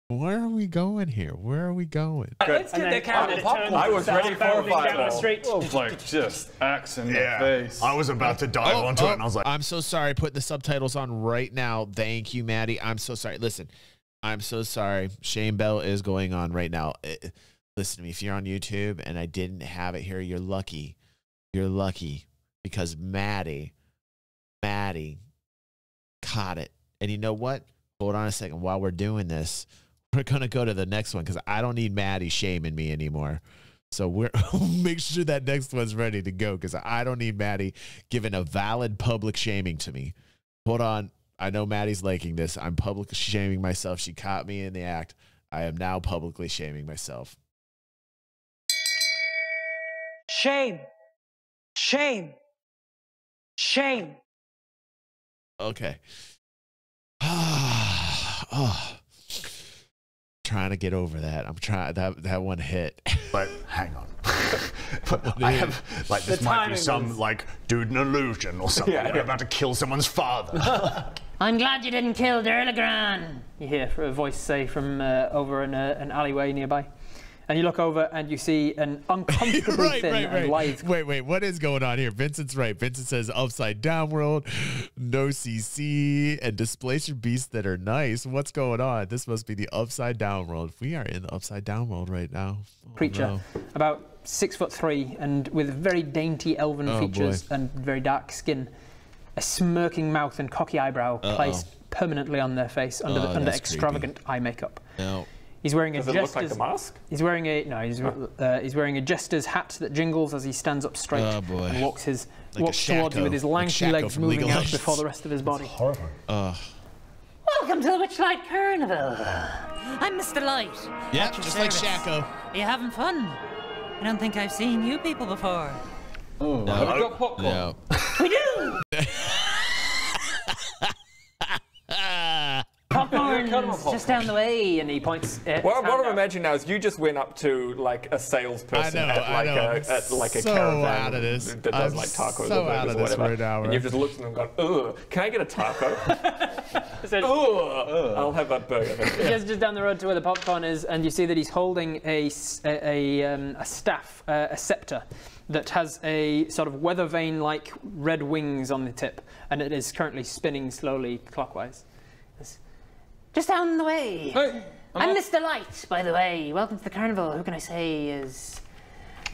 Where are we going here? Where are we going? Let's get the camera. I was ready for a fireball. It's like just axe in the face. I was about to dive onto it, and I was like, I'm so sorry. Put the subtitles on right now. Thank you, Maddie. I'm so sorry. Listen, I'm so sorry. Shane Bell is going on right now. Listen to me. If you're on YouTube and I didn't have it here, you're lucky. You're lucky because Maddie caught it. And you know what? Hold on a second. While we're doing this, we're going to go to the next one because I don't need Maddie shaming me anymore. So we're make sure that next one's ready to go because I don't need Maddie giving a valid public shaming to me. Hold on. I know Maddie's liking this. I'm publicly shaming myself. She caught me in the act. I am now publicly shaming myself. Shame. Shame. Shame. Okay. Trying to get over that. I'm trying that one hit. But hang on. I have like this might be some like dude an illusion or something. You're about to kill someone's father. I'm glad you didn't kill Derligran. You hear a voice say from over in an alleyway nearby. And you look over and you see an uncomfortably thin and lithe. Wait, what is going on here? Vincent's right. Vincent says upside down world, no CC, and displacer beasts that are nice. What's going on? This must be the upside down world. We are in the upside down world right now. Creature, about 6'3" and with very dainty elven features and very dark skin. A smirking mouth and cocky eyebrow placed permanently on their face under extravagant eye makeup. No. He's wearing Does it look like the mask? He's wearing he's wearing a jester's hat that jingles as he stands up straight and walks towards you with his lanky legs moving out before the rest of his body. Welcome to the Witchlight Carnival. I'm Mr. Light. Yeah, just like Shaco. Are you having fun? I don't think I've seen you people before. Oh, no. Have we got popcorn? No. We do. Popcorn's just down the way, and he points. What I'm imagining now is you just went up to like a salesperson at like a caravan out of this. that does like tacos so or burgers out of or this whatever, right now, and you've just looked at them and gone, "Ugh, can I get a taco?" I'll have a burger. He goes just down the road to where the popcorn is, and you see that he's holding a staff, a scepter, that has a sort of weather vane-like red wings on the tip, and it is currently spinning slowly clockwise. Just down the way. Hey, I'm Mr. Light, by the way. Welcome to the carnival. Who can I say is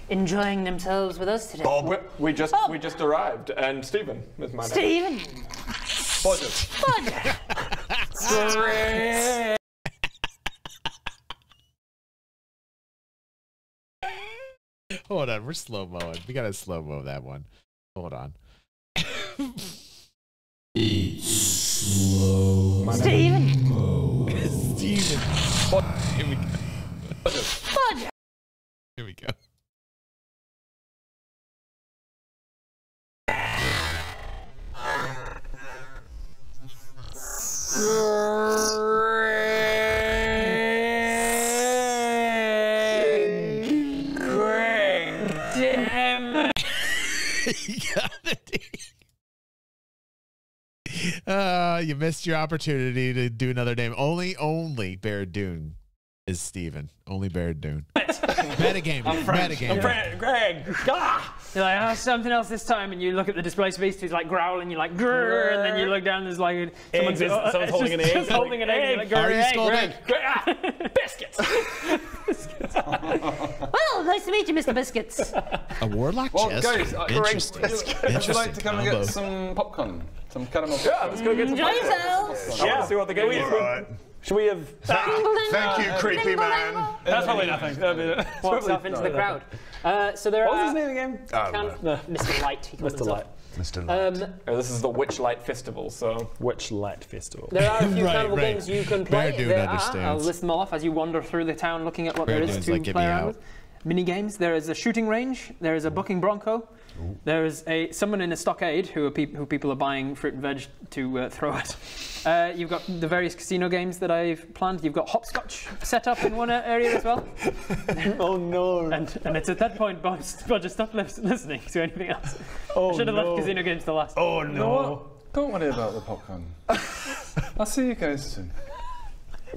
enjoying themselves with us today? Bob. We just arrived, and Stephen is my name. Stephen. Bud. Hold on, we're slow-moing. We gotta slow-mo that one. Hold on. Slow. Steven. Steven. Here we go. Fudge. Here we go. Damn. You got it. You missed your opportunity to do another name. Only Baradune is Steven. Only Baradune. Metagame. Metagame. Greg. Ah! You're like, oh, something else this time, and you look at the displaced beast who's like growling, you're like, grrr, and then you look down, there's like someone's holding an egg. Just holding an egg. Like, are you scolding? Biscuits. Well, nice to meet you, Mr. Biscuits. A warlock chest? Guys, Interesting. Would you like to come and get some popcorn? Some caramel popcorn? Yeah, let's go get some Enjoy popcorn. yourselves. Yeah, see what the game is. Should we have... Thank you, creepy man. That's probably nothing. Walks off into the crowd. So there What are... was his name again? Mr. Light. Mr. Light. Mr. Light. This is the Witchlight Festival, so... Witchlight Festival. There are a few carnival games you can play. Baradune understands. I'll list them all off as you wander through the town looking at what there is Baradune's to like, "Get play me around out." with. Mini games. There is a shooting range. There is a bucking bronco. There is someone in a stockade who people are buying fruit and veg to throw at. You've got the various casino games that I've planned. You've got hopscotch set up in one area as well. Oh no! And it's at that point, Bodger, stop listening to anything else. Oh, I should have left casino games to last. Oh no! Don't worry about the popcorn. I'll see you guys soon.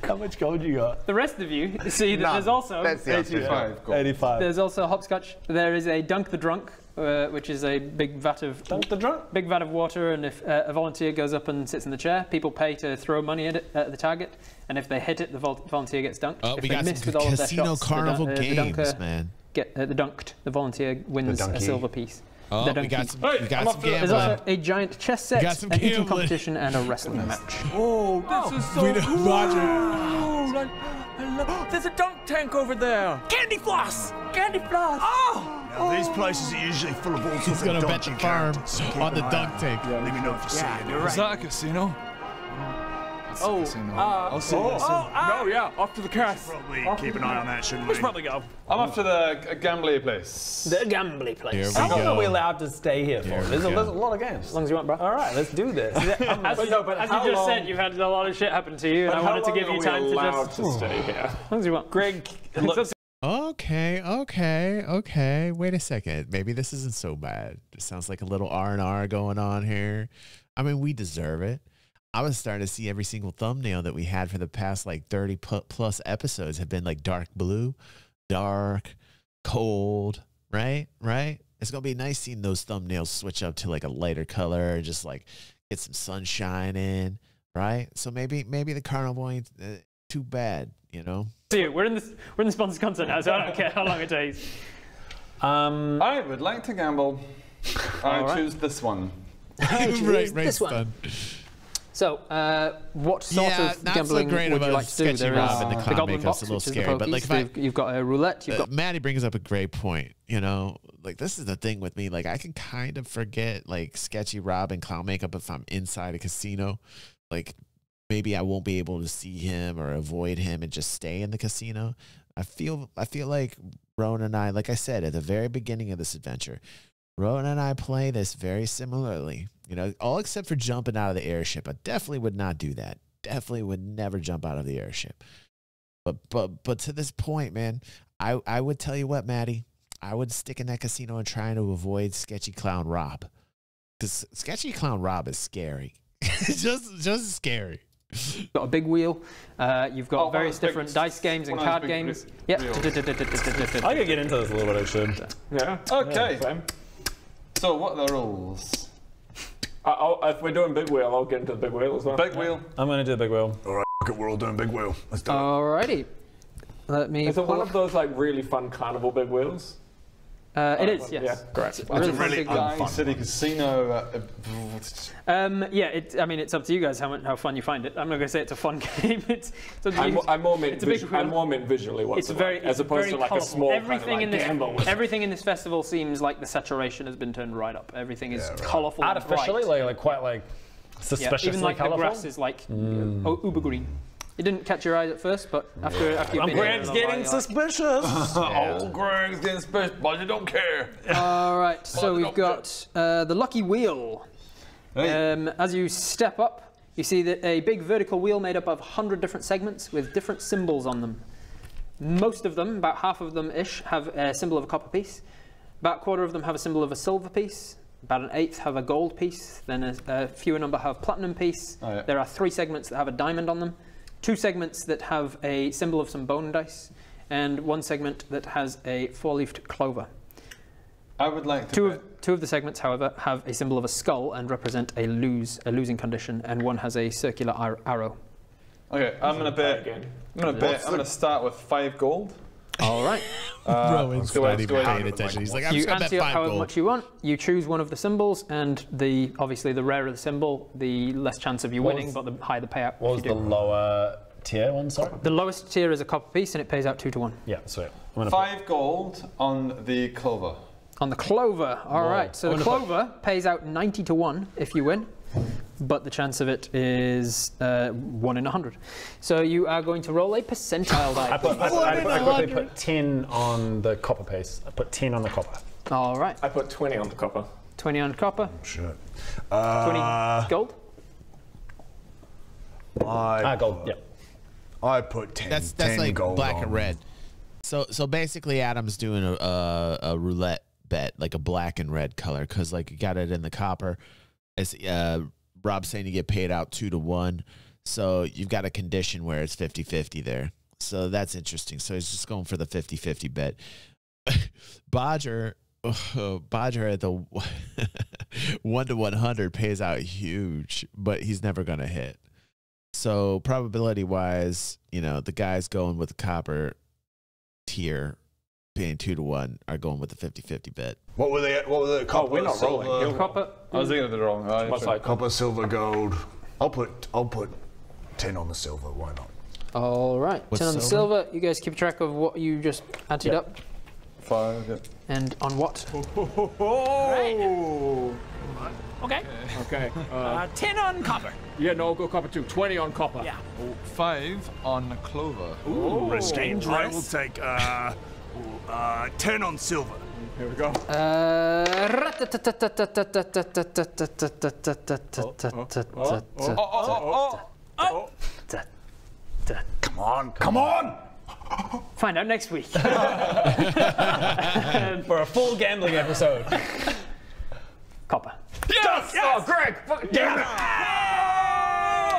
How much gold you got? The rest of you see that there's also... That's the answer. 85 gold. 85. There's also hopscotch. There is a dunk the drunk, which is a big vat of big vat of water, and if a volunteer goes up and sits in the chair, people pay to throw money at it, at the target, and if they hit it, the volunteer gets dunked. Oh, if we they got miss some with all of their casino shots, carnival the games, dunker man. The dunked, the volunteer wins a silver piece. Oh, we got some gambling. There's also a giant chess set, got some an eating gambling. competition, and a wrestling match. Oh, this is so cool. Roger. There's a dunk tank over there. Candy floss! Candy floss. Oh! Now, these places are usually full of all sorts He's of gonna bet dodgy the farm characters. Keep on the an eye dunk out. tank. Let me know if you see it. You're Is that a casino? Oh, I'll see you guys soon. no, yeah, off to the cast. Probably keep an eye on that, shouldn't We we? should probably go. I'm off to the gambly place. The gambly place. Here How we long are we go. allowed to stay here for? Here we There's a go. lot of games. As long as you want, bro. All right, let's do this. As you just said, you've had a lot of shit happen to you, and I wanted to give you time to just... to stay here? As long as you want. Greg, Okay. Wait a second. Maybe this isn't so bad. It sounds like a little R&R going on here. I mean, we deserve it. I was starting to see every single thumbnail that we had for the past like 30 plus episodes have been like dark blue, dark, cold, right? It's going to be nice seeing those thumbnails switch up to like a lighter color, just like get some sunshine in, right? So maybe the carnival ain't too bad, you know? We're in the sponsored content now, so I don't care how long it takes. I would like to gamble. I choose this one. right, this one. done. So, what sort of not gambling so great would of you a like to do? sketchy Rob in the the comic Goblin us Box, a little which is the scary, but pokies. like if You've got a roulette. You've got Maddie brings up a great point. You know, like this is the thing with me. Like I can kind of forget like sketchy Rob and clown makeup if I'm inside a casino. Like maybe I won't be able to see him or avoid him and just stay in the casino. I feel like Rowan and I, like I said at the very beginning of this adventure, Rowan and I play this very similarly. You know, all except for jumping out of the airship. I definitely would not do that. Definitely would never jump out of the airship. But to this point, man, I would tell you what, Maddie, I would stick in that casino and trying to avoid Sketchy Clown Rob. Because Sketchy Clown Rob is scary. just scary. You've got a big wheel. You've got various different dice games and card games. Yep. I could get into this a little bit, actually. Yeah. Okay. So what are the rules? If we're doing big wheel, I'll get into the big wheel as well. Big wheel. I'm going to do the big wheel. All right, we're all doing big wheel. Let's do it. Alrighty. Let me. Is it one of those like really fun carnival big wheels? It is, yes. Yeah, great. It's It's a really fun. fun city casino. Yeah, it's up to you guys how fun you find it. I'm not going to say it's a fun game. It's up to you. I'm more meant visually what's It's very, as opposed very to like colourful. a small everything kind of in this everything in this festival seems like the saturation has been turned right up. Everything is colourful, artificially, and bright. like quite like suspiciously even like colourful. the grass is like uber green. It didn't catch your eyes at first, but after you've been Greg's getting suspicious. Oh, Greg's getting suspicious, but you don't care. All right, so we've got the lucky wheel. As you step up, you see that a big vertical wheel made up of 100 different segments with different symbols on them. Most of them, about half of them ish, have a symbol of a copper piece. About a quarter of them have a symbol of a silver piece. About an eighth have a gold piece. Then a fewer number have platinum piece. Oh, yeah. There are 3 segments that have a diamond on them. 2 segments that have a symbol of some bone dice, and 1 segment that has a 4-leafed clover. I would like to. Two of the segments, however, have a symbol of a skull and represent a losing condition, and 1 has a circular arrow. Okay, I'm gonna bet. I'm gonna start with 5 gold. All right. Rowan's not even paying attention. He's like, I'm just gonna bet 5 however gold. much you want. You choose one of the symbols, and obviously the rarer the symbol, the less chance of you winning, but the higher the payout. What was the lower tier one? Sorry. The lowest tier is a copper piece, and it pays out 2 to 1. Yeah, sweet. 5 gold on the clover. On the clover. All right. So the clover pays out 90 to 1 if you win, but the chance of it is 1 in 100. So you are going to roll a percentile die. I quickly put 10 on the copper piece. I put 10 on the copper. All right. I put 20 on the copper. 20 on copper. Shit. 20 gold. Gold. Yeah. I put 10. That's 10 like gold black on. and red. So basically, Adam's doing a roulette bet, like a black and red color, because like you got it in the copper. It's Rob's saying you get paid out 2 to 1, so you've got a condition where it's 50-50 there. So that's interesting. So he's just going for the 50-50 bet. Bodger at the 1 to 100 pays out huge, but he's never gonna hit. So probability wise, the guys going with the copper tier paying 2 to 1 are going with the 50-50 bet. What were they? Copper, we're not rolling. silver, Copper. I was thinking of the wrong. copper, silver, gold. I'll put 10 on the silver. Why not? All right. What's 10 on the silver. You guys keep track of what you just added up. 5. Yep. And on what? Okay. Okay. 10 on copper. Yeah, no, go copper too. 20 on copper. Yeah. 5 on clover. Ooh, I will take 10 on silver. Here we go. Come on! Find out next week. For a full gambling episode. Copper. Yes! Oh, Greg! Damn it!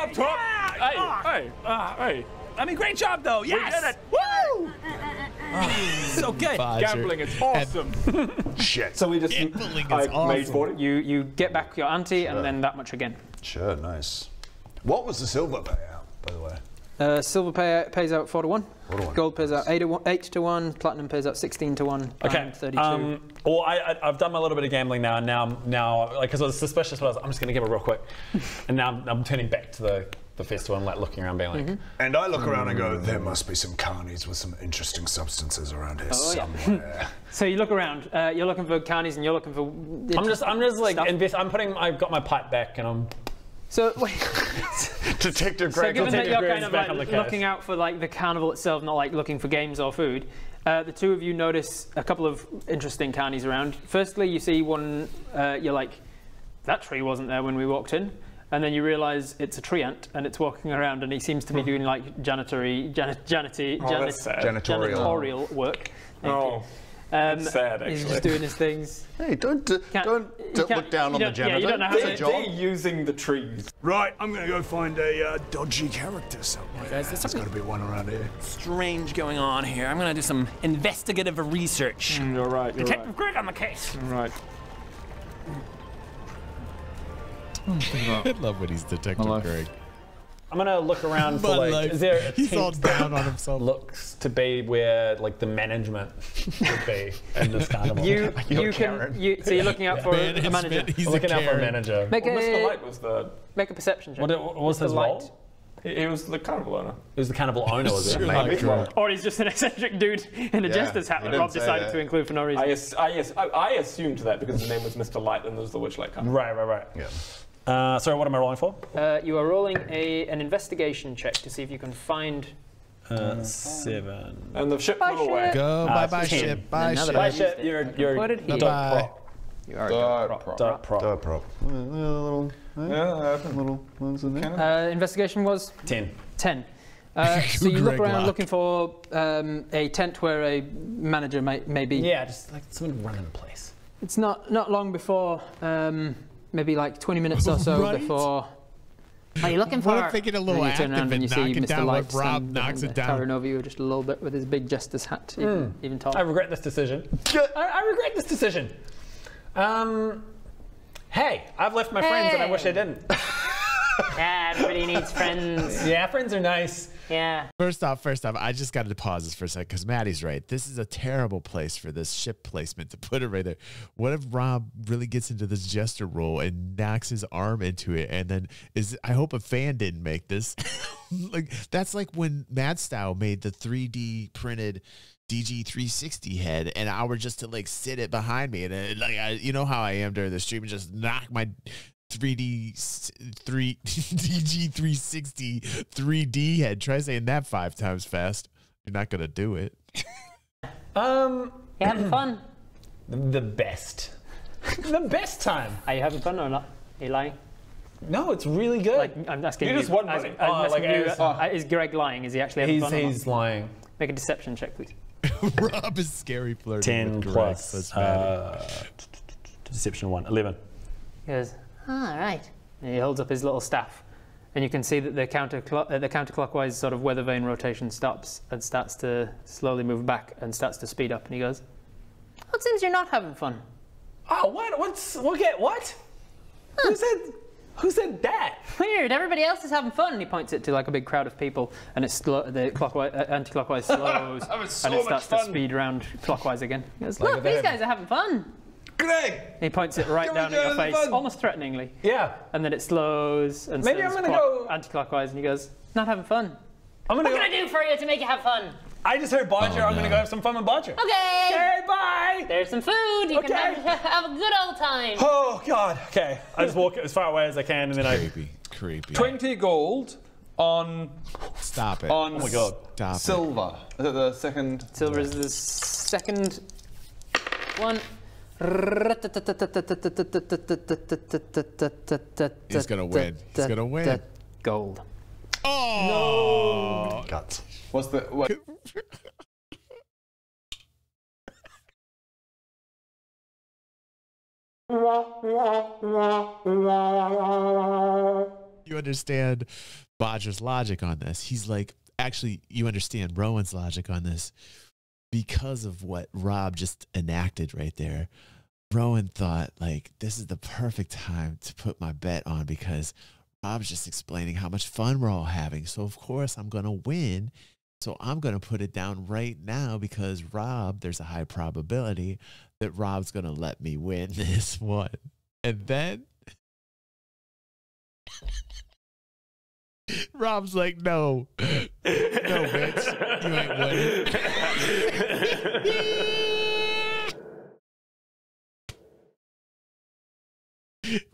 Up top. Hey. I mean, great job, though. Yes! did it. Woo! So good. Gambling is awesome. Shit. So we just Gambling is I awesome. made 40. You get back your ante and then that much again. Sure, nice. What was the silver payout, by the way? Silver pays out 4 to 1. 4 to 1. Gold pays out 8 to 1. Platinum pays out 16 to 1. Okay. 32. Well, I've done my little bit of gambling now, and now, like, because I was suspicious, but I'm just going to give it real quick. And now I'm turning back to the festival and like looking around, being like. And I look around and go, there must be some carnies with some interesting substances around here somewhere. So you look around. You're looking for carnies, and you're looking for. I'm just like stuff. I've got my pipe back, and I'm. So wait. Detective So Greg. given that you're Greg's kind of back like on the case. looking out for like the carnival itself, not like looking for games or food, the two of you notice a couple of interesting carnies around. Firstly, you see one. You're like, that tree wasn't there when we walked in. And then you realise it's a tree ant, and it's walking around, and he seems to be doing like janitorial work. It's sad, He's actually. just doing his things. Hey, don't look down on the janitor. you don't know how It's a to- job. They're using the trees. Right, I'm going to go find a dodgy character somewhere. Guys, there's There's got to be one around here. strange going on here. I'm going to do some investigative research. You're right. Detective Greg on the case. Right. I love when he's Detective Greg. I'm gonna look around for like. Is there a He's all down on himself. Looks to be where like the management would be in this carnival. So you're looking out for a manager. He's looking out for a manager. Mr. Light was make a perception check. What was his role? He was the carnival owner. He was the carnival owner, was it? Or he's just an eccentric dude in a jester's hat that Rob decided to include for no reason. I assumed that because his name was Mr. Light and there was the Witchlight Carnival. Right. Yeah. Sorry, what am I rolling for? You are rolling an investigation check to see if you can find 7. And the ship flew away. Go bye ship. Bye ship. Bye ship. You're bye. You are dot prop. Investigation was 10. So you look around looking for a tent where a manager may be. Yeah, just like someone running the place. It's not long before, maybe like 20 minutes or so before. What are you looking for? What if they get a little and you turn around and you see Mr. Light Rob knocks it down. towering over you just a little bit with his big jester's hat, even taller. I regret this decision. I regret this decision. Hey, I've left my friends and I wish I didn't. Yeah, everybody needs friends. Yeah, friends are nice. Yeah. First off, I just got to pause this for a second because Maddie's right. This is a terrible place for this ship placement to put it right there. What if Rob really gets into this jester role and knocks his arm into it, and then I hope a fan didn't make this. Like that's like when Mad Style made the 3D printed DG 360 head, and I were just to like sit it behind me, and you know how I am during the stream, and just knock my DG 360 3D head. Try saying that 5 times fast. You're not gonna do it. You having fun? The best. The best time. Are you having fun or not? Are you lying? No, it's really good. Like, I'm asking you. You just want money. Is Greg lying? Is he actually having fun? He's lying. Make a deception check, please. Rob is scary flirting 10 with plus deception 1. 11. He goes, all right. and he holds up his little staff, and you can see that the counterclockwise sort of weather vane rotation stops and starts to slowly move back and starts to speed up. And he goes, Well, it seems you're not having fun. Oh, what? What? Huh. Who said that? Weird. Everybody else is having fun. and he points it to like a big crowd of people, and it's the anti-clockwise slows, and it starts to speed round clockwise again. He goes, Look, these guys are having fun. Greg! He points it right down at your face, almost threateningly. Yeah. And then it slows and maybe I'm gonna go anti-clockwise, and he goes, not having fun. What can I do for you to make you have fun? I just heard Bodger. I'm gonna go have some fun with Bodger. Okay. Bye. There's some food. You can have a good old time. Oh God. Okay. I just walk as far away as I can, and then creepy. 20 gold on. Stop it. On oh my God. Stop silver. Is it the second? Silver is the second one. He's gonna win. He's gonna win. Gold. Oh no. Guts. What's the what? You understand Bodger's logic on this. He's like, actually, you understand Rowan's logic on this because of what Rob just enacted right there. Rowan thought, like, this is the perfect time to put my bet on because Rob's just explaining how much fun we're all having. So, of course, I'm going to win. So I'm going to put it down right now because Rob, there's a high probability that Rob's going to let me win this one. And then Rob's like, no, bitch, you ain't winning.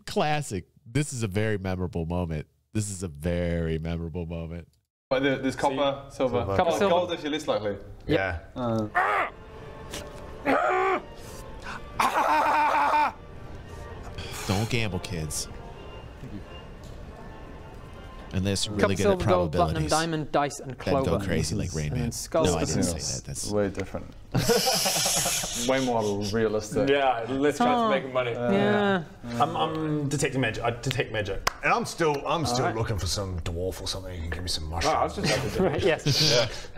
Classic. This is a very memorable moment. But there's copper, silver. Copper, silver. Gold actually less likely. Yeah. Don't gamble, kids. Unless you're really Copper, good silver, at gold, platinum, probabilities. diamond, dice, and clover. Then go crazy like Rain Man. Skull. No, I didn't say that. That's way different. Way more realistic. Yeah, let's try to make money. Yeah. I'm detecting magic. I detect magic. And I'm still looking for some dwarf or something who can give me some mushrooms. I was just Right, yes.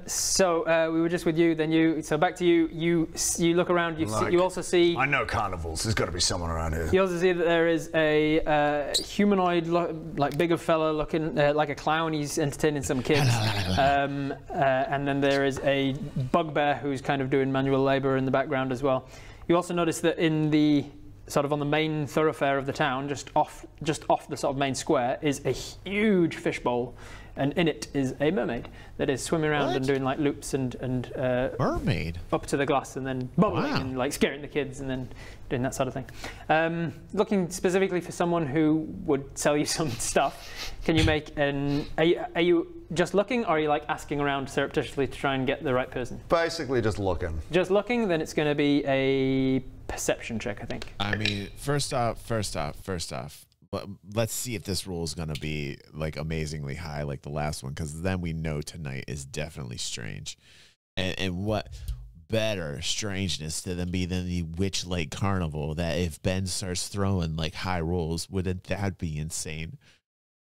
So we were just with you, then you. So back to you. You look around. You also see. I know carnivals. There's got to be someone around here. You also see that there is a humanoid, like bigger fella, looking like a clown. He's entertaining some kids. And then there is a bugbear who's kind of doing manual labor in the background as well. You also notice that in the sort of on the main thoroughfare of the town, just off the sort of main square, is a huge fishbowl, and in it is a mermaid that is swimming around and doing like loops and mermaid up to the glass and then bubbling and like scaring the kids and then doing that sort of thing. Looking specifically for someone who would sell you some stuff, can you make an? Are you just looking, or are you like asking around surreptitiously to try and get the right person? Basically, just looking. Just looking, then it's going to be a perception check, I think. I mean, first off, let's see if this roll is going to be like amazingly high like the last one, because then we know tonight is definitely strange. And what better strangeness to them be than the Witch Lake Carnival, that if Ben starts throwing like high rolls, wouldn't that be insane?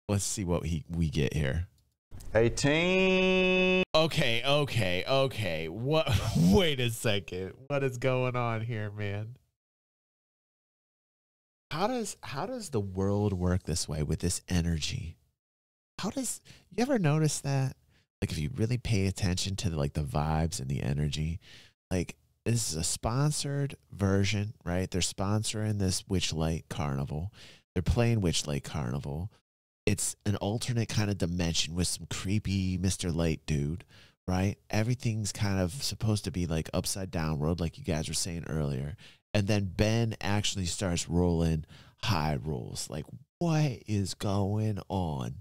Let's see what we get here. 18. Okay. What? Wait a second. What is going on here, man? How does the world work this way with this energy? You ever notice that? Like, if you really pay attention to the vibes and the energy, like, this is a sponsored version, right? They're sponsoring this Witch Lake Carnival. They're playing Witch Lake Carnival. It's an alternate kind of dimension with some creepy Mr. Light dude, right? Everything's kind of supposed to be like upside down world, like you guys were saying earlier. And then Ben actually starts rolling high rolls. Like, what is going on?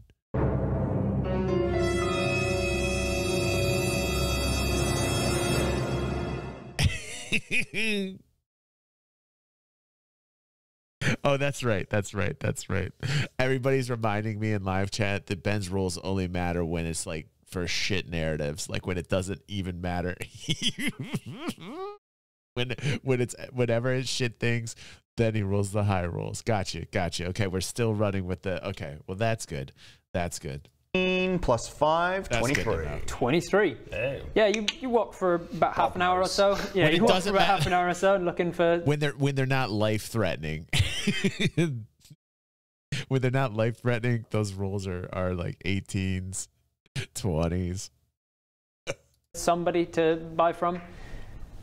Oh, that's right. Everybody's reminding me in live chat that Ben's rolls only matter when it's like for shit narratives, like when it doesn't even matter. Whenever it's shit things, then he rolls the high rolls. Gotcha. Okay, we're still running with the. Okay, well that's good. 18 plus 5, 23. 23. Damn. Yeah, you walk for about half an hour or so. Yeah, you walk for about half an hour or so looking for when they're not life threatening. When they're not life threatening, those rolls are like 18s, 20s. Somebody to buy from.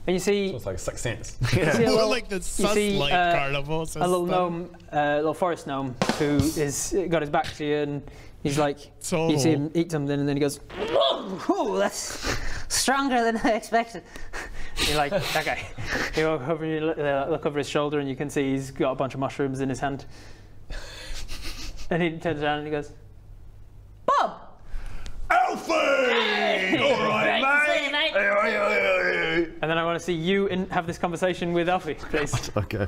And you see, so it's like 6 cents. You see More like the Sus-like carnival. A little gnome, little forest gnome, who is got his back to you, and he's like, you see him eat something, and then he goes, "Oh, that's stronger than I expected." You're like, okay. You look over his shoulder, and you can see he's got a bunch of mushrooms in his hand. And he turns around and he goes, "Bob." Alfie! All right, mate. And then I want to see you have this conversation with Alfie, please. Okay.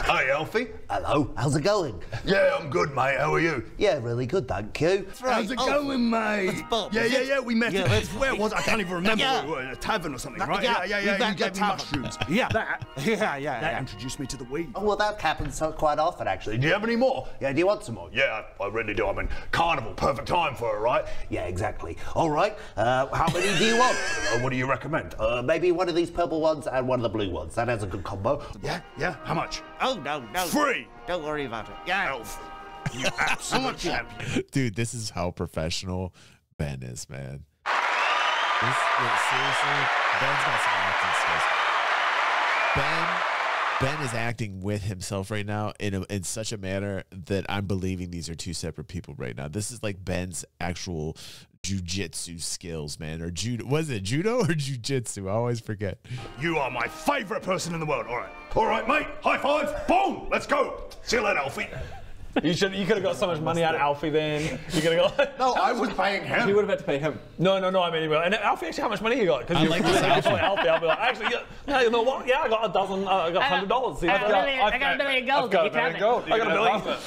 Hi, Alfie. Hello. How's it going? Yeah, I'm good, mate. How are you? Yeah, really good, thank you. How's it going, mate? That's Bob. Yeah. We met. Yeah, Where was I? Can't even remember. Yeah. We were in a tavern or something, Yeah, right? yeah. You gave me mushrooms. Yeah. That Yeah. introduced me to the weed. Oh, well, that happens quite often, actually. Do you have any more? Yeah, do you want some more? Yeah, I really do. I mean, carnival, perfect time for it, right? Yeah, exactly. All right. How many do you want? What do you recommend? Maybe one of these purple ones and one of the blue ones. That has a good combo. Yeah. How much? Oh, no. Free. Don't worry about it. Yeah. Elf. You absolute champion. Dude, this is how professional Ben is, man. Seriously, Ben's got some acting skills. Ben is acting with himself right now in such a manner that I'm believing these are two separate people right now. This is like Ben's actual jujitsu skills, man. Or was it judo or jujitsu? I always forget. You are my favorite person in the world. All right, mate. High five. Boom. Let's go. See you later, Alfie. You could have got so much money out of Alfie then. You could have got. No, I was paying him. He would have had to pay him. No. I mean, and Alfie, actually, how much money you got? Because I like this Alfie. I'll be like, actually, yeah, you know what? Yeah, I got a dozen. I got $100. I got $1 million gold. I got $1 million.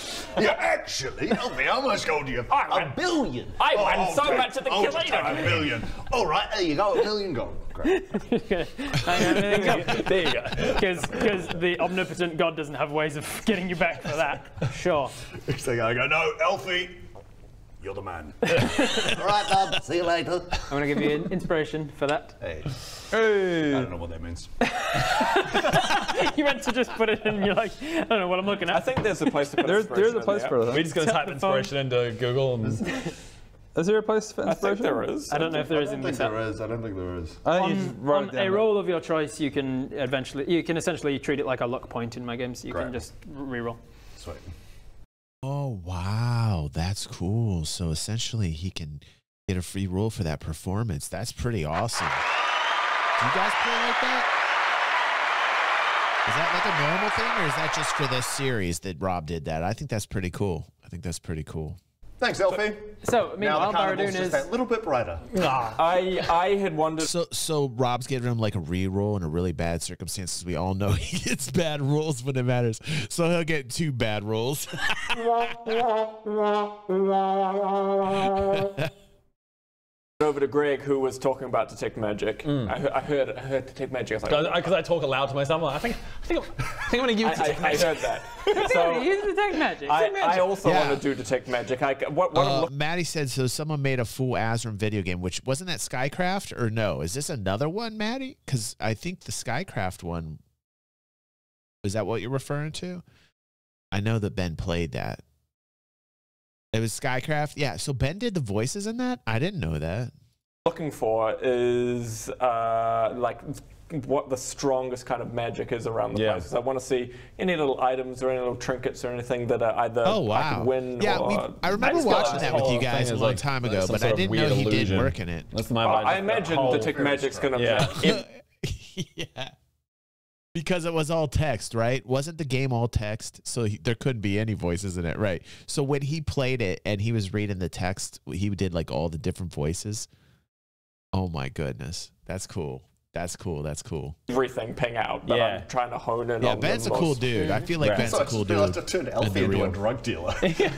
Yeah, actually, Alfie, how much gold do you have? $1 billion. I won so much at the I'll take $1 million. All right, there you go, $1 million gold. Great. There you go. Because the omnipotent God doesn't have ways of getting you back for that. Sure. I go, no, Elfie, you're the man. All right, bub. See you later. I'm going to give you an inspiration for that. Hey. Hey. I don't know what that means. You meant to just put it in and you're like, I don't know what I'm looking at. I think there's a place to put inspiration. There's a place for that. We're just going to type inspiration into Google. And is there a place for inspiration? I think there is. I don't know if there is in this app. I don't think there is. On a roll of your choice, you can essentially treat it like a luck point in my games. You can just re-roll. Sweet. Oh, wow. That's cool. So essentially, he can get a free roll for that performance. That's pretty awesome. Do you guys play like that? Is that like a normal thing, or is that just for this series that Rob did that? I think that's pretty cool. Thanks, Elfie. So, meanwhile, Baradun is a little bit brighter. I had wondered. So Rob's giving him like a re-roll in a really bad circumstances. We all know he gets bad rolls when it matters. So he'll get 2 bad rolls. Over to Greg, who was talking about detect magic. I heard detect magic. Because I talk aloud to myself. I think I'm going to use detect magic. I heard that. So use detect magic. I also want to do detect magic. Maddie said, so someone made a full Azram video game, which wasn't that Skycraft or no? Is this another one, Maddie? Because I think the Skycraft one, is that what you're referring to? I know that Ben played that. It was Skycraft? Yeah, so Ben did the voices in that? I didn't know that. Looking for is like what the strongest kind of magic is around the place. I want to see any little items or any little trinkets or anything that are either I could win or... I remember watching that with you guys a long time ago, but I didn't know he did work in it. That's my I imagine detect magic's going to be... Yeah. Because it was all text, right? Wasn't the game all text? So there couldn't be any voices in it, right? So when he played it and he was reading the text, he did like all the different voices. Oh my goodness. That's cool. That's cool. Everything ping out, but I'm trying to hone in on Yeah, Ben's a cool dude. I feel like Ben's a cool dude. I have to turn Elfie into a drug dealer. Yeah,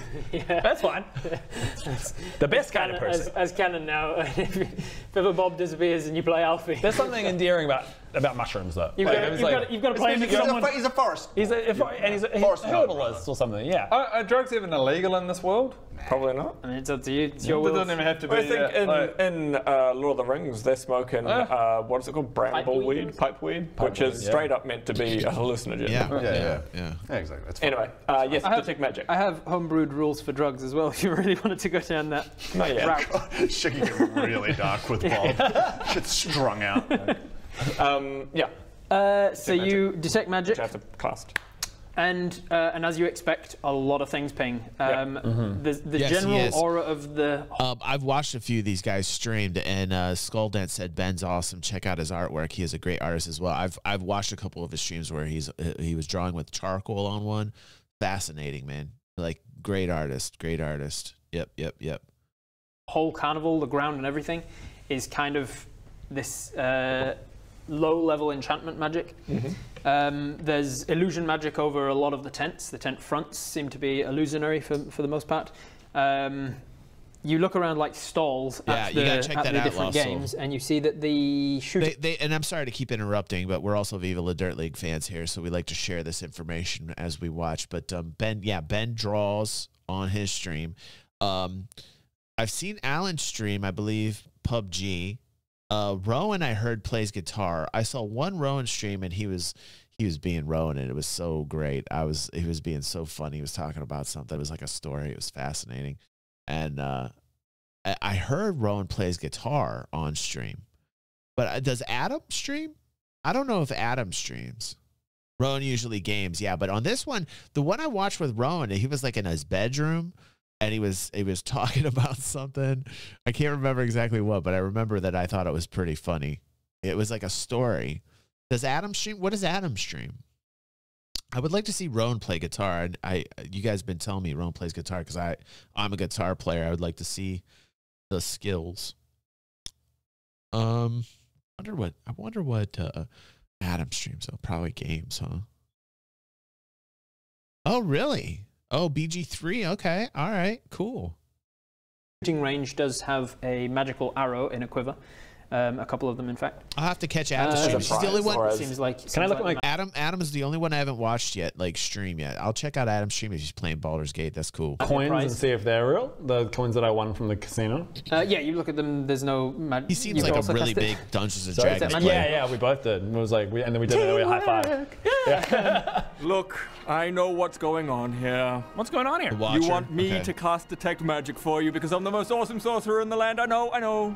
that's fine. The best kind of person. As canon now, if ever Bob disappears and you play Alfie. There's something endearing about mushrooms, though. You've got to play him. He's a forest. He's a herbalist or something, yeah. Are drugs even illegal in this world? Probably not. I mean, it's up to you. It's your will. It doesn't even have to be. I think in Lord of the Rings, they're smoking, what is it called? Brambleweed? Pipeweed? Which is straight up meant to be a hallucinogen. Yeah, exactly. That's anyway, yes, detect magic. I have homebrewed rules for drugs as well, if you really wanted to go down that route. Shit can get really dark with Bob. Shit's strung out. So you detect magic. Which I have to cast. And as you expect, a lot of things ping. The general aura of the... I've watched a few of these guys streamed, and Skulldent said Ben's awesome. Check out his artwork. He is a great artist as well. I've watched a couple of his streams where he was drawing with charcoal on one. Fascinating, man. Like, great artist. Yep. Whole carnival, the ground and everything, is kind of this low-level enchantment magic. There's illusion magic over a lot of the tents. The tent fronts seem to be illusionary for the most part. You look around like stalls at the different games, and you see that the and I'm sorry to keep interrupting, but we're also Viva La Dirt League fans here, so we like to share this information as we watch. But Ben draws on his stream. I've seen Alan stream, I believe, PUBG. Rowan, I heard, plays guitar. I saw one Rowan stream, and he was being Rowan, and it was so great. He was being so funny. He was talking about something. It was like a story. It was fascinating. And I heard Rowan plays guitar on stream. But does Adam stream? I don't know if Adam streams. Rowan usually games, yeah. But on this one, the one I watched with Rowan, he was like in his bedroom, and he was talking about something. I can't remember exactly what, but I remember that I thought it was pretty funny. It was like a story. Does Adam stream? What does Adam stream? I would like to see Rowan play guitar. You guys have been telling me Rowan plays guitar because I'm a guitar player. I would like to see the skills. I wonder what Adam streams. Oh, probably games, huh? Oh, really? Oh, BG3. Okay. All right. Cool. Shooting range does have a magical arrow in a quiver. A couple of them, in fact. I'll have to catch Adam's stream. She's the only one. Seems like. Can I look like Adam? Adam is the only one I haven't watched yet, like stream yet. I'll check out Adam's stream if he's playing Baldur's Gate. That's cool. Coins and see if they're real. The coins that I won from the casino. Yeah, you look at them. There's no. He seems like a really big Dungeons and Dragons player. Yeah, we both did. It was like, and then we did it. We high five. Yeah. Look, I know what's going on here. What's going on here? You want me to cast Detect Magic for you because I'm the most awesome sorcerer in the land. I know.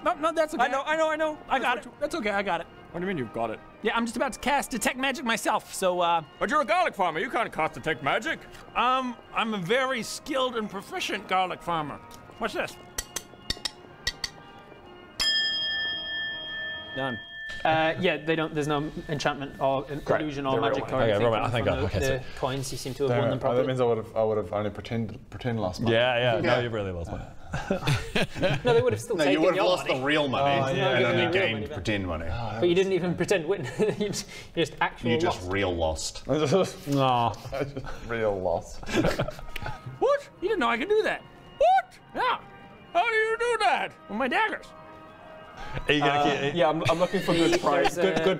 No, that's okay. I know. I got it. That's okay, I got it. What do you mean you've got it? Yeah, I'm just about to cast Detect Magic myself, so, But you're a garlic farmer. You can't cast Detect Magic. I'm a very skilled and proficient garlic farmer. What's this? Done. Yeah, they don't. There's no enchantment or illusion or magic or anything. I think the coins. You seem to have won them properly. That means I would have only pretend lost money. Yeah. No, you really lost money. No, they would have still taken your money. You would have lost the real money and only gained pretend money. But you didn't even pretend win. you just actually You just real lost. No. I just real lost. What? You didn't know I could do that? What? Yeah. How do you do that? With my daggers. Yeah, I'm looking for good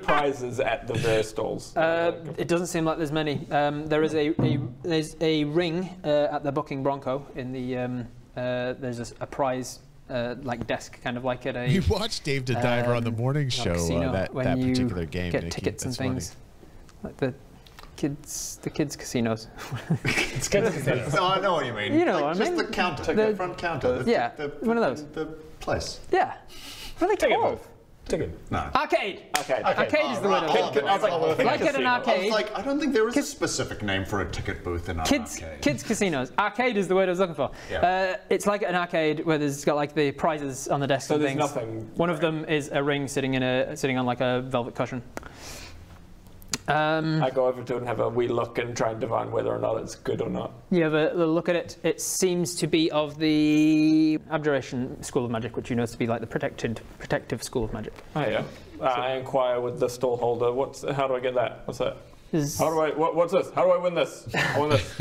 prizes at the various stalls. It doesn't seem like there's many. There is a ring at the Booking Bronco in the. There's a prize like desk, kind of like at a. You watched Dave the Diver on the morning show. That particular game. Get tickets and things, like the kids casinos. It's kids casinos. No, I know what you mean. You know, like what I mean? Just the counter, the front counter. Yeah, one of those. The place. Yeah. What are they called? Ticket. No. Arcade. Arcade is the word. I was like at an arcade. I was like, I don't think there is a specific name for a ticket booth in an arcade. Kids casinos. Arcade is the word I was looking for. Yeah. It's like an arcade where there's got like the prizes on the desk and things. Nothing. One of them is a ring sitting on like a velvet cushion. I go over to it and have a wee look and try and divine whether or not it's good or not. You have a little look at it. It seems to be of the Abjuration School of Magic, which you know to be like the protective School of Magic. Oh yeah. I inquire with the stall holder. How do I get that? What's that? How do I? What's this? How do I win this? I win this.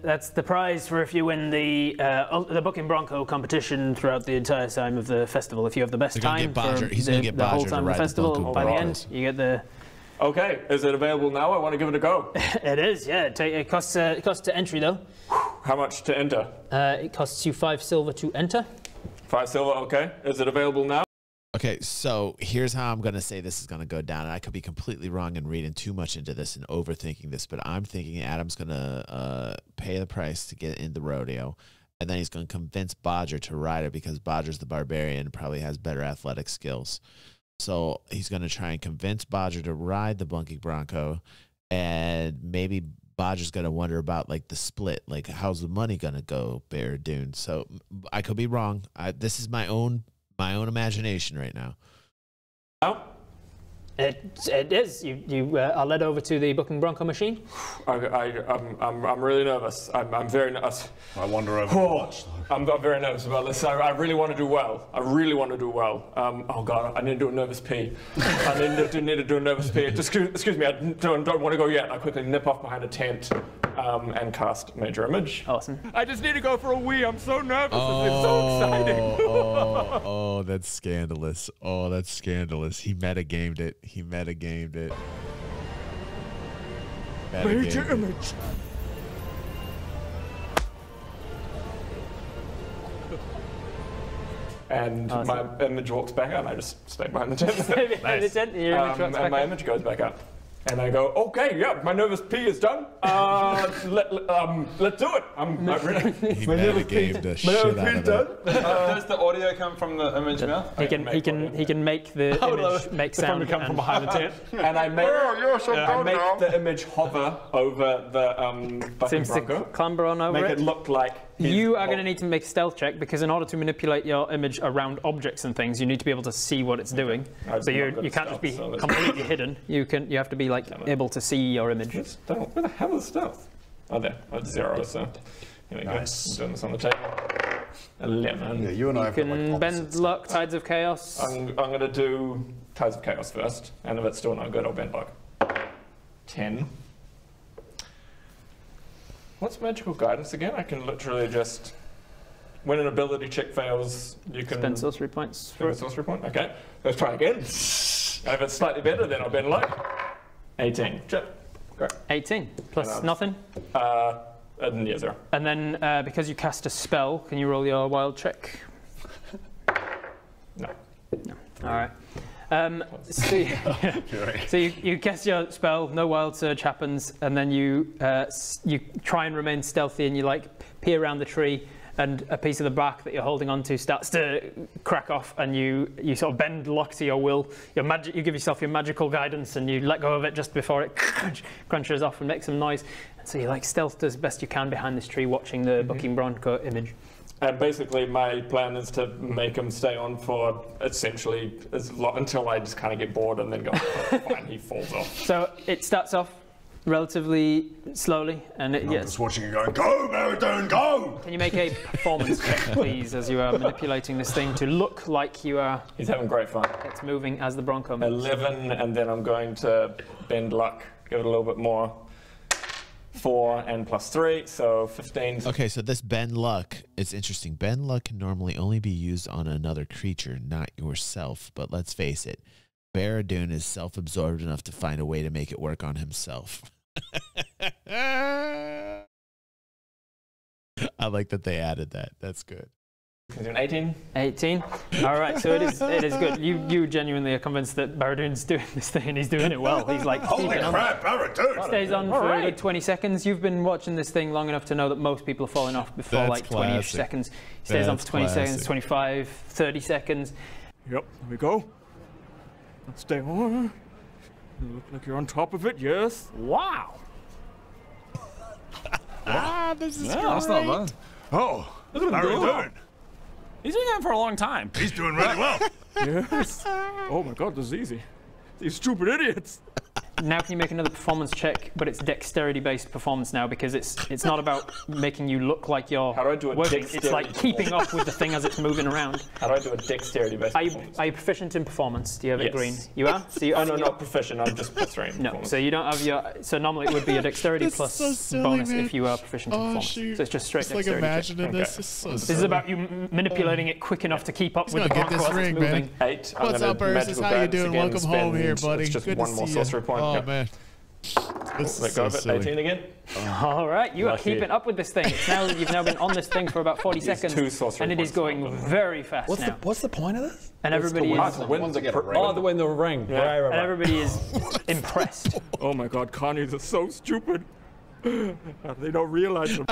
That's the prize for if you win the Booking Bronco competition throughout the entire time of the festival. If you have the best time the whole time of the festival, by the end you get the. Okay, is it available now? I want to give it a go. It is, yeah. It costs to entry though. How much to enter? It costs you 5 silver to enter. 5 silver, okay. Is it available now? Okay, so here's how I'm going to say this is going to go down. And I could be completely wrong and reading too much into this and overthinking this, but I'm thinking Adam's going to pay the price to get in the rodeo, and then he's going to convince Bodger to ride it because Bodger's the barbarian and probably has better athletic skills. So he's going to try and convince Bodger to ride the Booking Bronco, and maybe Bodger's going to wonder about like the split, like how's the money going to go, Bear Dune. So I could be wrong. This is my own imagination right now. Oh, it is. You are led over to the Booking Bronco machine. I'm really nervous. I'm very nervous. I wonder over watch. I'm very nervous about this. I really want to do well. Oh God, I need to do a nervous pee. I need to do a nervous pee. Excuse me, I don't want to go yet. I quickly nip off behind a tent and cast Major Image. Awesome. I just need to go for a wee. I'm so nervous. It's so exciting. Oh, that's scandalous. Oh, that's scandalous. He metagamed it. Major Image. And my image walks back out, and I just stay behind the tent. Nice. And my image goes back up. And I go, okay, yeah, my nervous pee is done. Let's do it. He metagamed the shit out of it. Does the audio come from the image mouth? He can make the image make sound come from behind the tent. And I make the image hover over the Booking Bronco. Clamber on over Make it look like you are going to need to make a stealth check because in order to manipulate your image around objects and things, you need to be able to see what it's doing. So you can't just be completely hidden. You have to be like able to see your image. Where the hell is stealth? Oh, there. That's 0. So here we go. I'm doing this on the table. 11. Yeah, you and I can bend luck, Tides of Chaos. I'm going to do Tides of Chaos first, and if it's still not good, I'll bend luck. 10. What's magical guidance again? I can literally just when an ability check fails, you can spend sorcery points. Spend a sorcery point. Okay, let's try again. And if it's slightly better, then I'll bend luck. 18. Chip. Go. 18 plus nothing. Yeah, 0. And then because you cast a spell, can you roll your wild check? No. All right. So you cast your spell, no wild surge happens, and then you try and remain stealthy, and you like peer around the tree, and a piece of the bark that you're holding onto starts to crack off, and you sort of bend luck to your will. You give yourself your magical guidance, and you let go of it just before it crunches off and makes some noise. And so you like stealthed as best you can behind this tree, watching the bucking bronco image. And basically, my plan is to make him stay on for essentially until I just kind of get bored and then go, oh, fine, he falls off. So it starts off relatively slowly, and I'm just watching it going, go, Baradone, go! Can you make a performance check, please, as you are manipulating this thing to look like you are... He's having great fun. It's moving as the bronco moves. 11, and then I'm going to bend luck, give it a little bit more. 4 and plus 3, so 15. Okay, so this bend luck, it's interesting. Bend luck can normally only be used on another creature, not yourself. But let's face it, Baradune is self-absorbed enough to find a way to make it work on himself. I like that they added that. That's good. He's doing 18. 18. All right, so it is good. You genuinely are convinced that Baradune's doing this thing, and he's doing it well. He's like, holy crap, Baradune! Stays on for a good 20 seconds. You've been watching this thing long enough to know that most people are falling off before like 20-ish seconds. Stays on for 20 seconds, 25, 30 seconds. Yep, here we go. Let's stay on. You look like you're on top of it, yes. Wow. This is great. That's not bad. Oh, Baradune. He's been doing it for a long time. He's doing really well. Yes. Oh my god, this is easy. These stupid idiots. Now can you make another performance check, but it's dexterity-based performance now, because it's not about making you look like you're working. It's like keeping up with the thing as it's moving around. How do I do a dexterity-based performance? Are you proficient in performance? Do you have it green? You are? So you no, not proficient. I'm just +3. No, so you don't have your... So normally it would be a dexterity plus so silly, bonus man. if you are proficient in performance. Shoot. So it's just straight Just dexterity. like imagining check. this. Is so This silly. is about you manipulating it quick enough to keep up with the get bronco this as ring, it's moving. man. 8. What's up, Ursus? How you doing? Welcome home here, buddy. It's just Good one to more see sorcery you. point. Oh, Yep. man. Let go of it. 18 again. All right, you are Lucky. keeping up with this thing. You've now been on this thing for about 40 seconds, 2 sorcery and it is points. going very fast now. What's the point of this? And everybody is... To win the ring. Yeah. Right. And everybody is impressed. Oh my god, Connies are so stupid. They don't realize them.